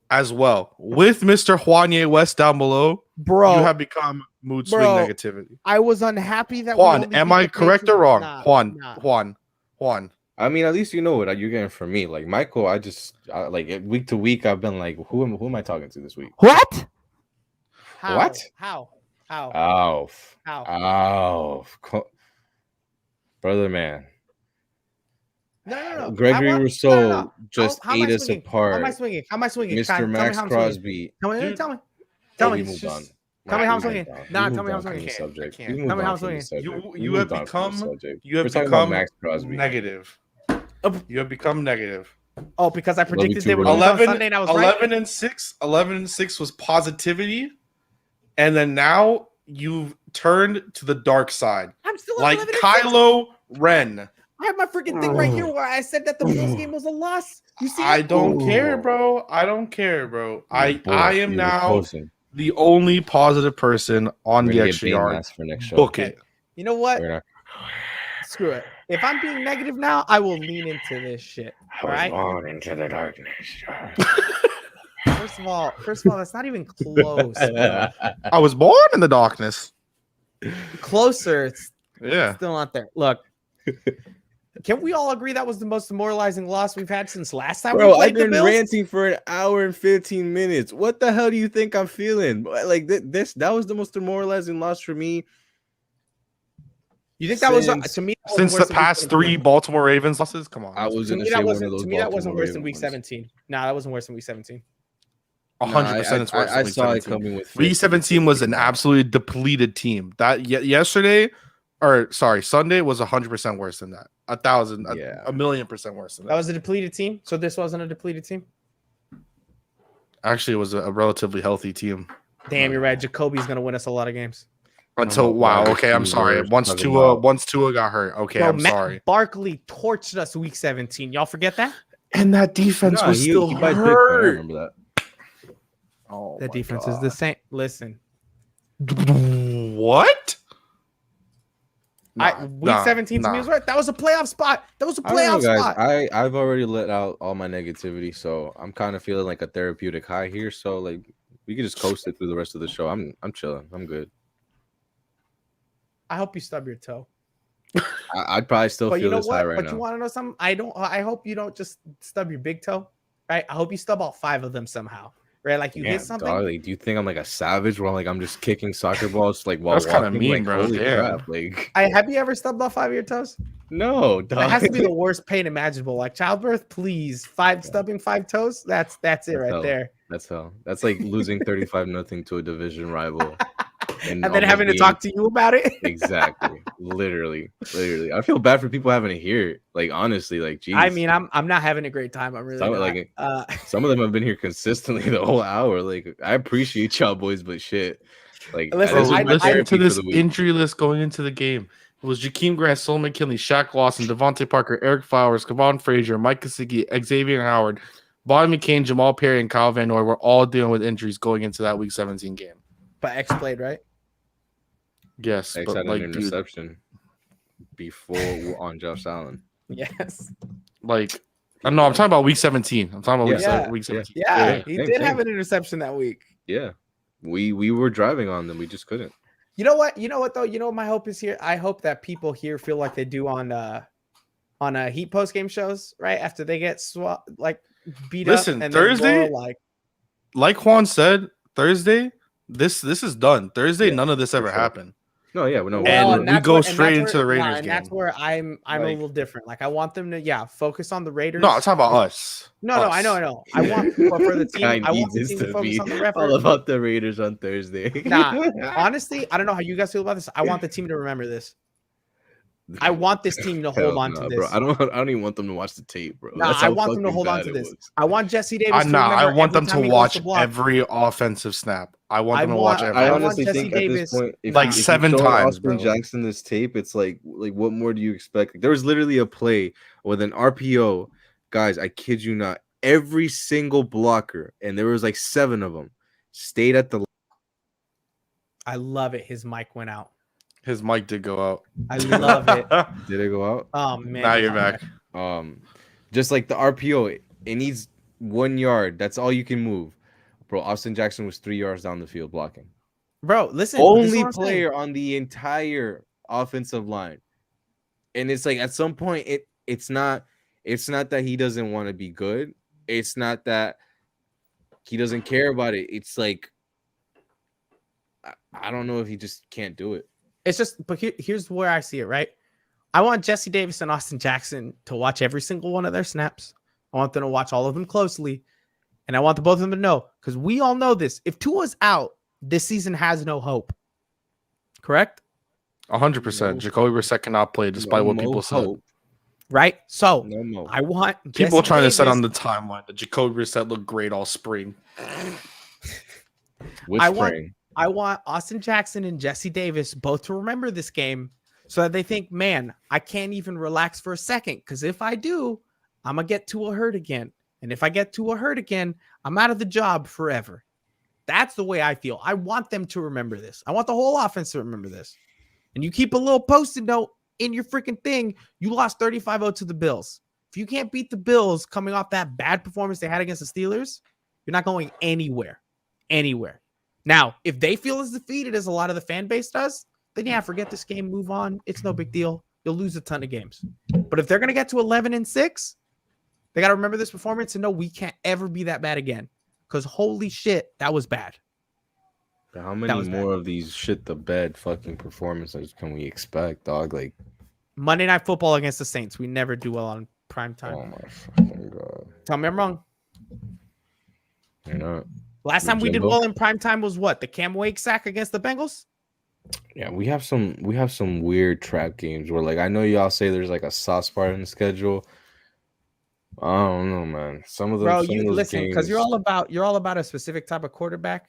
Speaker 3: as well. With Mr. Juanye West down below,
Speaker 1: Bro,
Speaker 3: you have become mood swing
Speaker 1: Bro,
Speaker 3: negativity.
Speaker 1: I was unhappy that we
Speaker 3: Juan,
Speaker 1: only
Speaker 3: am
Speaker 1: beat
Speaker 3: I
Speaker 1: the
Speaker 3: correct or
Speaker 1: Patriots.
Speaker 3: wrong?
Speaker 1: Nah.
Speaker 3: Juan.
Speaker 2: I mean, at least you know what you're getting from me. Like Michael, like week to week, I've been like, who am I talking to this week?
Speaker 1: What? How?
Speaker 2: What?
Speaker 1: How?
Speaker 2: Brother man.
Speaker 1: No.
Speaker 2: Gregory Rousseau
Speaker 1: No.
Speaker 2: just
Speaker 1: How am I
Speaker 2: ate us
Speaker 1: swinging?
Speaker 2: apart.
Speaker 1: How am I swinging?
Speaker 2: Mr.
Speaker 1: Kai, tell me
Speaker 2: Max
Speaker 1: how I'm swinging.
Speaker 2: Crosby.
Speaker 1: Tell me.
Speaker 3: Dude.
Speaker 1: Tell me.
Speaker 2: We moved on.
Speaker 1: Tell me how I'm
Speaker 2: We
Speaker 1: swinging.
Speaker 2: moved on.
Speaker 1: Nah,
Speaker 2: We
Speaker 1: tell me how I'm
Speaker 2: moved on from
Speaker 1: swinging.
Speaker 2: the subject.
Speaker 3: I
Speaker 2: We
Speaker 3: can't.
Speaker 2: moved
Speaker 1: Tell me
Speaker 2: on
Speaker 1: how I'm
Speaker 2: from the
Speaker 1: swinging.
Speaker 2: subject.
Speaker 3: You
Speaker 2: We
Speaker 3: have
Speaker 2: moved on from the
Speaker 3: become
Speaker 2: subject.
Speaker 3: you have
Speaker 2: We're talking about
Speaker 3: become
Speaker 2: Max Crosby.
Speaker 3: negative. You have become negative.
Speaker 1: Oh, because I predicted
Speaker 2: too,
Speaker 1: they would
Speaker 2: bro.
Speaker 1: lose on Sunday and I was right.
Speaker 3: 11-6 was positivity, and then now you've turned to the dark side,
Speaker 1: I'm still on
Speaker 3: like
Speaker 1: 11 and 6.
Speaker 3: Kylo Ren.
Speaker 1: I have my freaking thing right here where I said that the Bills game was a loss. You see?
Speaker 3: I don't
Speaker 2: Ooh.
Speaker 3: care, bro. I don't care, bro. I
Speaker 2: Boy,
Speaker 3: am
Speaker 2: you're
Speaker 3: now
Speaker 2: closing.
Speaker 3: the only positive person on
Speaker 2: We're
Speaker 3: the
Speaker 2: gonna
Speaker 3: extra
Speaker 2: get
Speaker 3: yard.
Speaker 2: Baymass for next show.
Speaker 3: Book it.
Speaker 1: You know what?
Speaker 2: We're not-
Speaker 1: Screw it. If I'm being negative now, I will lean into this shit. All right.
Speaker 2: born into the darkness.
Speaker 1: First of all, that's not even close. Bro.
Speaker 3: I was born in the darkness.
Speaker 1: Closer. It's
Speaker 3: Yeah.
Speaker 1: still not there. Look. Can we all agree that was the most demoralizing loss we've had since last time we
Speaker 2: Bro,
Speaker 1: played
Speaker 2: I've
Speaker 1: the
Speaker 2: been
Speaker 1: Bills?
Speaker 2: ranting for an hour and 15 minutes. What the hell do you think I'm feeling? Like that was the most demoralizing loss for me.
Speaker 1: You think that was
Speaker 2: Since-
Speaker 1: to me? that was
Speaker 3: Since
Speaker 1: worse
Speaker 3: the
Speaker 1: than week
Speaker 3: past
Speaker 1: 17.
Speaker 3: 3 Baltimore Ravens losses, come on.
Speaker 2: I was
Speaker 1: To
Speaker 2: gonna
Speaker 1: me,
Speaker 2: say
Speaker 1: that
Speaker 2: one of those.
Speaker 1: wasn't. To me, that wasn't
Speaker 2: Baltimore
Speaker 1: worse than
Speaker 2: Ravens
Speaker 1: week
Speaker 2: ones.
Speaker 1: 17. Nah, that wasn't worse than week 17.
Speaker 3: 100% it's worse.
Speaker 2: I
Speaker 3: than week
Speaker 2: saw it
Speaker 3: 17.
Speaker 2: coming with
Speaker 3: Week 17 was an absolutely depleted team. That Sunday was 100% worse than that. A 1,000,000% worse than that.
Speaker 1: That was a depleted team. So this wasn't a depleted team.
Speaker 3: Actually, it was a relatively healthy team.
Speaker 1: Damn, you're right. Jacoby's gonna win us a lot of games.
Speaker 3: Until I'm sorry. Once Tua got hurt. Okay,
Speaker 1: Bro,
Speaker 3: I'm
Speaker 1: Matt
Speaker 3: sorry.
Speaker 1: Barkley torched us week 17. Y'all forget that?
Speaker 3: And that defense
Speaker 2: Nah,
Speaker 3: was
Speaker 2: he
Speaker 3: still
Speaker 2: bites big, man. I
Speaker 3: hurt.
Speaker 2: remember that.
Speaker 3: Oh,
Speaker 1: The
Speaker 3: my
Speaker 1: defense is the
Speaker 3: God.
Speaker 1: same. Listen,
Speaker 3: What?
Speaker 1: week 17 to me was right. That was a playoff spot. That was a
Speaker 2: I don't know,
Speaker 1: playoff
Speaker 2: guys.
Speaker 1: spot.
Speaker 2: I've already let out all my negativity, so I'm kind of feeling like a therapeutic high here. So like we can just coast it through the rest of the show. I'm chilling. I'm good.
Speaker 1: I hope you stub your toe.
Speaker 2: I'd probably still
Speaker 1: But
Speaker 2: feel
Speaker 1: you know
Speaker 2: this high
Speaker 1: what?
Speaker 2: right
Speaker 1: But
Speaker 2: now.
Speaker 1: you want to know something? I hope you don't just stub your big toe. Right? I hope you stub all 5 of them somehow. right? Like you
Speaker 2: Yeah,
Speaker 1: hit something.
Speaker 2: dog, like, do you think I'm like a savage where I'm just kicking soccer balls like while
Speaker 3: That's kinda
Speaker 2: walking?
Speaker 3: mean,
Speaker 2: Like,
Speaker 3: bro.
Speaker 2: holy
Speaker 3: Damn.
Speaker 2: crap! Like,
Speaker 1: Have you ever stubbed off 5 of your toes?
Speaker 2: no,
Speaker 1: That
Speaker 2: dog.
Speaker 1: has to be the worst pain imaginable. Like childbirth, please. Stubbing 5 toes. That's it
Speaker 2: That's
Speaker 1: right
Speaker 2: hell.
Speaker 1: there.
Speaker 2: That's hell. That's like losing 35-0 to a division rival,
Speaker 1: And then
Speaker 2: almost
Speaker 1: having to
Speaker 2: being-
Speaker 1: talk to you about it.
Speaker 2: Exactly. Literally. I feel bad for people having to hear it. Like, honestly, like, geez.
Speaker 1: I mean, I'm not having a great time. I'm really
Speaker 2: Some,
Speaker 1: not.
Speaker 2: like, some of them have been here consistently the whole hour. Like, I appreciate y'all boys, but shit. Like,
Speaker 1: Listen,
Speaker 2: this was
Speaker 3: Bro,
Speaker 2: my
Speaker 3: listen
Speaker 2: therapy
Speaker 3: to this
Speaker 2: for the week.
Speaker 3: injury list going into the game. It was Jakeem Grant, Sol McKinley, Shaq Lawson, Devontae Parker, Eric Flowers, Kevon Frazier, Mike Gesicki, Xavier Howard, Bobby McCain, Jamal Perry, and Kyle Van Noy were all dealing with injuries going into that Week 17 game.
Speaker 1: but X played, right?
Speaker 3: Yes,
Speaker 2: X
Speaker 3: but
Speaker 2: had
Speaker 3: like,
Speaker 2: an
Speaker 3: dude,
Speaker 2: interception before on Josh Allen.
Speaker 1: Yes.
Speaker 3: like, no, I'm talking about Week 17. I'm talking about
Speaker 1: Yeah.
Speaker 3: Week 17.
Speaker 1: Yeah,
Speaker 2: Yeah,
Speaker 1: he
Speaker 2: same,
Speaker 1: did
Speaker 2: same.
Speaker 1: have an interception that week.
Speaker 2: Yeah. We were driving on them. We just couldn't.
Speaker 1: You know what? Though? You know what my hope is here? I hope that people here feel like they do on Heat post game shows, right? After they get beat
Speaker 3: Listen,
Speaker 1: up. And
Speaker 3: Thursday-
Speaker 1: then go,
Speaker 3: Like Juan said, Thursday, this is done. Thursday,
Speaker 2: Yeah,
Speaker 3: none of this
Speaker 2: for
Speaker 3: ever
Speaker 2: sure.
Speaker 3: happened.
Speaker 2: No, yeah, no.
Speaker 3: And we go straight into the Raiders
Speaker 1: and that's
Speaker 3: game.
Speaker 1: where I'm a
Speaker 2: Like-
Speaker 1: little different. Like I want them to focus on the Raiders.
Speaker 3: No, I'm talking about us.
Speaker 1: No,
Speaker 3: Us.
Speaker 1: I know. I want for the team.
Speaker 2: Kind
Speaker 1: I want
Speaker 2: needs
Speaker 1: the
Speaker 2: this
Speaker 1: team to
Speaker 2: to
Speaker 1: focus
Speaker 2: be
Speaker 1: on the
Speaker 2: all
Speaker 1: record.
Speaker 2: about the Raiders on Thursday.
Speaker 1: Nah, honestly, I don't know how you guys feel about this. I want the team to remember this. I want this team to hold
Speaker 2: Hell
Speaker 1: on
Speaker 2: nah,
Speaker 1: to this.
Speaker 2: bro. I don't even want them to watch the tape, bro.
Speaker 1: Nah,
Speaker 2: That's
Speaker 1: I
Speaker 2: how
Speaker 1: want them to
Speaker 2: fucking
Speaker 1: hold on
Speaker 2: bad
Speaker 1: to
Speaker 2: it
Speaker 1: this.
Speaker 2: was.
Speaker 1: I want Jesse Davis.
Speaker 3: I want them to watch
Speaker 1: block.
Speaker 3: every offensive snap. I want them to watch every.
Speaker 2: I
Speaker 1: I want
Speaker 2: honestly
Speaker 1: Jesse
Speaker 2: think at
Speaker 1: Davis
Speaker 2: this point, if
Speaker 3: like
Speaker 2: you, if you
Speaker 3: 7
Speaker 2: show
Speaker 3: times,
Speaker 2: Austin
Speaker 3: bro.
Speaker 2: Jackson this tape, it's like what more do you expect? Like, there was literally a play with an RPO, guys. I kid you not. Every single blocker, and there was like 7 of them, stayed at the.
Speaker 1: I love it. His mic went out.
Speaker 3: His mic did go out.
Speaker 1: I love it.
Speaker 2: Did it go out?
Speaker 1: Oh man.
Speaker 3: Now you're back.
Speaker 2: Just like the RPO, it needs 1 yard. That's all you can move, bro. Austin Jackson was 3 yards down the field blocking.
Speaker 1: Bro, listen. this is
Speaker 2: Only
Speaker 1: what I'm saying.
Speaker 2: player on the entire offensive line, and it's like at some point it's not that he doesn't want to be good. It's not that he doesn't care about it. It's like I don't know if he just can't do it.
Speaker 1: It's just, but here's where I see it, right? I want Jesse Davis and Austin Jackson to watch every single one of their snaps. I want them to watch all of them closely. And I want the both of them to know, because we all know this. If Tua's out, this season has no hope. Correct?
Speaker 3: 100%. Jacoby Brissett cannot play despite
Speaker 2: No
Speaker 3: what
Speaker 2: more
Speaker 3: people said.
Speaker 2: hope.
Speaker 1: Right? So
Speaker 2: No more.
Speaker 1: I want
Speaker 3: People
Speaker 1: Jesse
Speaker 3: trying to set
Speaker 1: Davis-
Speaker 3: on the timeline that Jacoby Brissett looked great all spring.
Speaker 2: Which
Speaker 1: I want-
Speaker 2: spring?
Speaker 1: I want Austin Jackson and Jesse Davis both to remember this game so that they think, man, I can't even relax for a second. Because if I do, I'm going to get Tua hurt again. And if I get Tua hurt again, I'm out of the job forever. That's the way I feel. I want them to remember this. I want the whole offense to remember this. And you keep a little post-it note in your freaking thing. You lost 35-0 to the Bills. If you can't beat the Bills coming off that bad performance they had against the Steelers, you're not going anywhere. Anywhere. Now, if they feel as defeated as a lot of the fan base does, then yeah, forget this game, move on. It's no big deal. You'll lose a ton of games. But if they're going to get to 11-6, they got to remember this performance and know we can't ever be that bad again. Because holy shit, that was bad.
Speaker 2: How many
Speaker 1: was
Speaker 2: more of these shit the bed fucking performances can we expect, dog? Like,
Speaker 1: Monday Night Football against the Saints. We never do well on prime time.
Speaker 2: oh my fucking god,
Speaker 1: Tell me I'm wrong.
Speaker 2: you're not.
Speaker 1: Last time we did
Speaker 2: Jimbo?
Speaker 1: well in prime time was what? The Cam Wake sack against the Bengals?
Speaker 2: Yeah, we have some weird trap games where, like, I know y'all say there's like a soft spot in the schedule. I don't know, man. Some of them,
Speaker 1: Bro,
Speaker 2: some
Speaker 1: you
Speaker 2: of those
Speaker 1: listen, because
Speaker 2: games-
Speaker 1: you're all about a specific type of quarterback.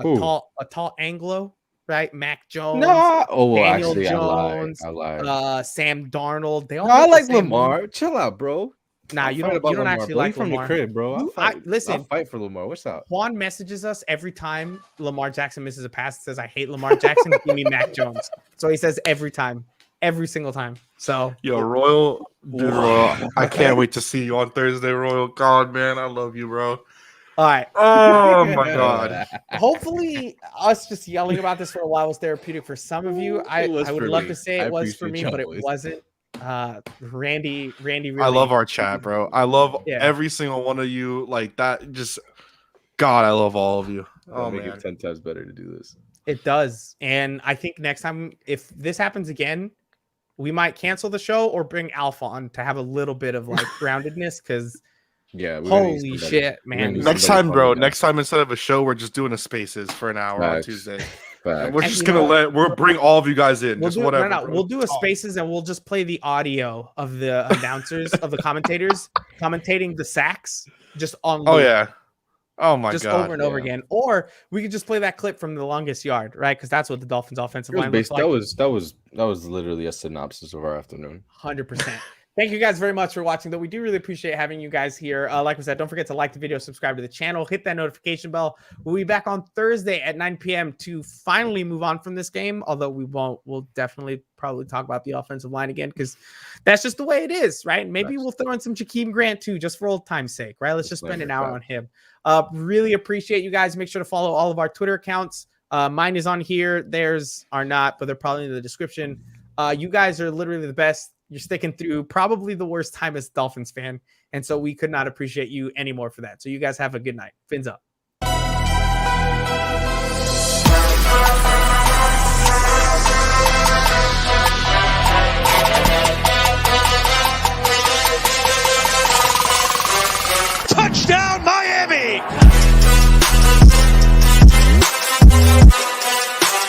Speaker 2: Who?
Speaker 1: A tall Anglo, right? Mac Jones.
Speaker 2: Nah. Oh, well,
Speaker 1: Daniel
Speaker 2: actually,
Speaker 1: Jones,
Speaker 2: I lied.
Speaker 1: Sam Darnold. They all
Speaker 2: No, I
Speaker 1: make the
Speaker 2: like
Speaker 1: same-
Speaker 2: Lamar. Chill out, bro.
Speaker 1: Nah,
Speaker 2: I'll
Speaker 1: you
Speaker 2: fight
Speaker 1: don't.
Speaker 2: about
Speaker 1: You don't
Speaker 2: Lamar,
Speaker 1: actually
Speaker 2: bro.
Speaker 1: like
Speaker 2: You from
Speaker 1: Lamar.
Speaker 2: the crib, bro.
Speaker 1: Listen.
Speaker 2: I'll fight for Lamar. What's up?
Speaker 1: Juan messages us every time Lamar Jackson misses a pass. Says, "I hate Lamar Jackson. Give me Mac Jones." So he says every time, every single time. So
Speaker 3: Yo, Royal, dude, Royal, I can't wait to see you on Thursday, Royal. God, man, I love you, bro.
Speaker 1: all right.
Speaker 3: Oh my god.
Speaker 1: Hopefully, us just yelling about this for a while was therapeutic for some of you. I
Speaker 2: It was
Speaker 1: would
Speaker 2: for
Speaker 1: love
Speaker 2: me.
Speaker 1: to say
Speaker 2: I
Speaker 1: it was for
Speaker 2: appreciate
Speaker 1: me, but it
Speaker 2: y'all boys.
Speaker 1: wasn't. Randy. Really,
Speaker 3: I love our chat, bro. I love
Speaker 1: Yeah.
Speaker 3: every single one of you. Like that, just God, I love all of you.
Speaker 2: It'll
Speaker 3: Oh
Speaker 2: make
Speaker 3: man.
Speaker 2: it 10 times better to do this.
Speaker 1: It does. And I think next time, if this happens again, we might cancel the show or bring Alpha on to have a little bit of like groundedness. Because
Speaker 2: Yeah, we're gonna need
Speaker 1: holy
Speaker 2: somebody.
Speaker 1: shit,
Speaker 2: We're gonna
Speaker 1: man.
Speaker 2: need
Speaker 3: Next
Speaker 2: somebody
Speaker 3: time,
Speaker 2: funny
Speaker 3: bro.
Speaker 2: now.
Speaker 3: Next time, instead of a show, we're just doing a Spaces for an hour on
Speaker 2: Facts.
Speaker 3: Tuesday.
Speaker 2: Facts.
Speaker 3: And we're
Speaker 1: And
Speaker 3: just
Speaker 1: you
Speaker 3: gonna
Speaker 1: know-
Speaker 3: we'll bring all of you guys in.
Speaker 1: We'll
Speaker 3: Just
Speaker 1: do,
Speaker 3: whatever.
Speaker 1: no, no,
Speaker 3: bro.
Speaker 1: we'll do a
Speaker 3: Talk.
Speaker 1: Spaces and we'll just play the audio of the announcers of the commentators commentating the sacks just on
Speaker 3: Oh
Speaker 1: loop,
Speaker 3: yeah. Oh my
Speaker 1: just
Speaker 3: god.
Speaker 1: over and over
Speaker 2: yeah.
Speaker 1: again. Or we could just play that clip from the longest yard, right? Because that's what the Dolphins offensive
Speaker 2: It was
Speaker 1: line looks
Speaker 2: based,
Speaker 1: like.
Speaker 2: that was literally a synopsis of our afternoon.
Speaker 1: 100%. Thank you guys very much for watching, though. We do really appreciate having you guys here. Like I said, don't forget to like the video, subscribe to the channel, hit that notification bell. We'll be back on Thursday at 9 p.m. to finally move on from this game, although we won't. We'll definitely probably talk about the offensive line again because that's just the way it is, right? Maybe we'll throw in some Jakeem Grant, too, just for old time's sake, right? Let's just spend an hour on him. Really appreciate you guys. Make sure to follow all of our Twitter accounts. Mine is on here. Theirs are not, but they're probably in the description. You guys are literally the best. You're sticking through probably the worst time as a Dolphins fan. And so we could not appreciate you anymore for that. So you guys have a good night. Fins up.
Speaker 5: Touchdown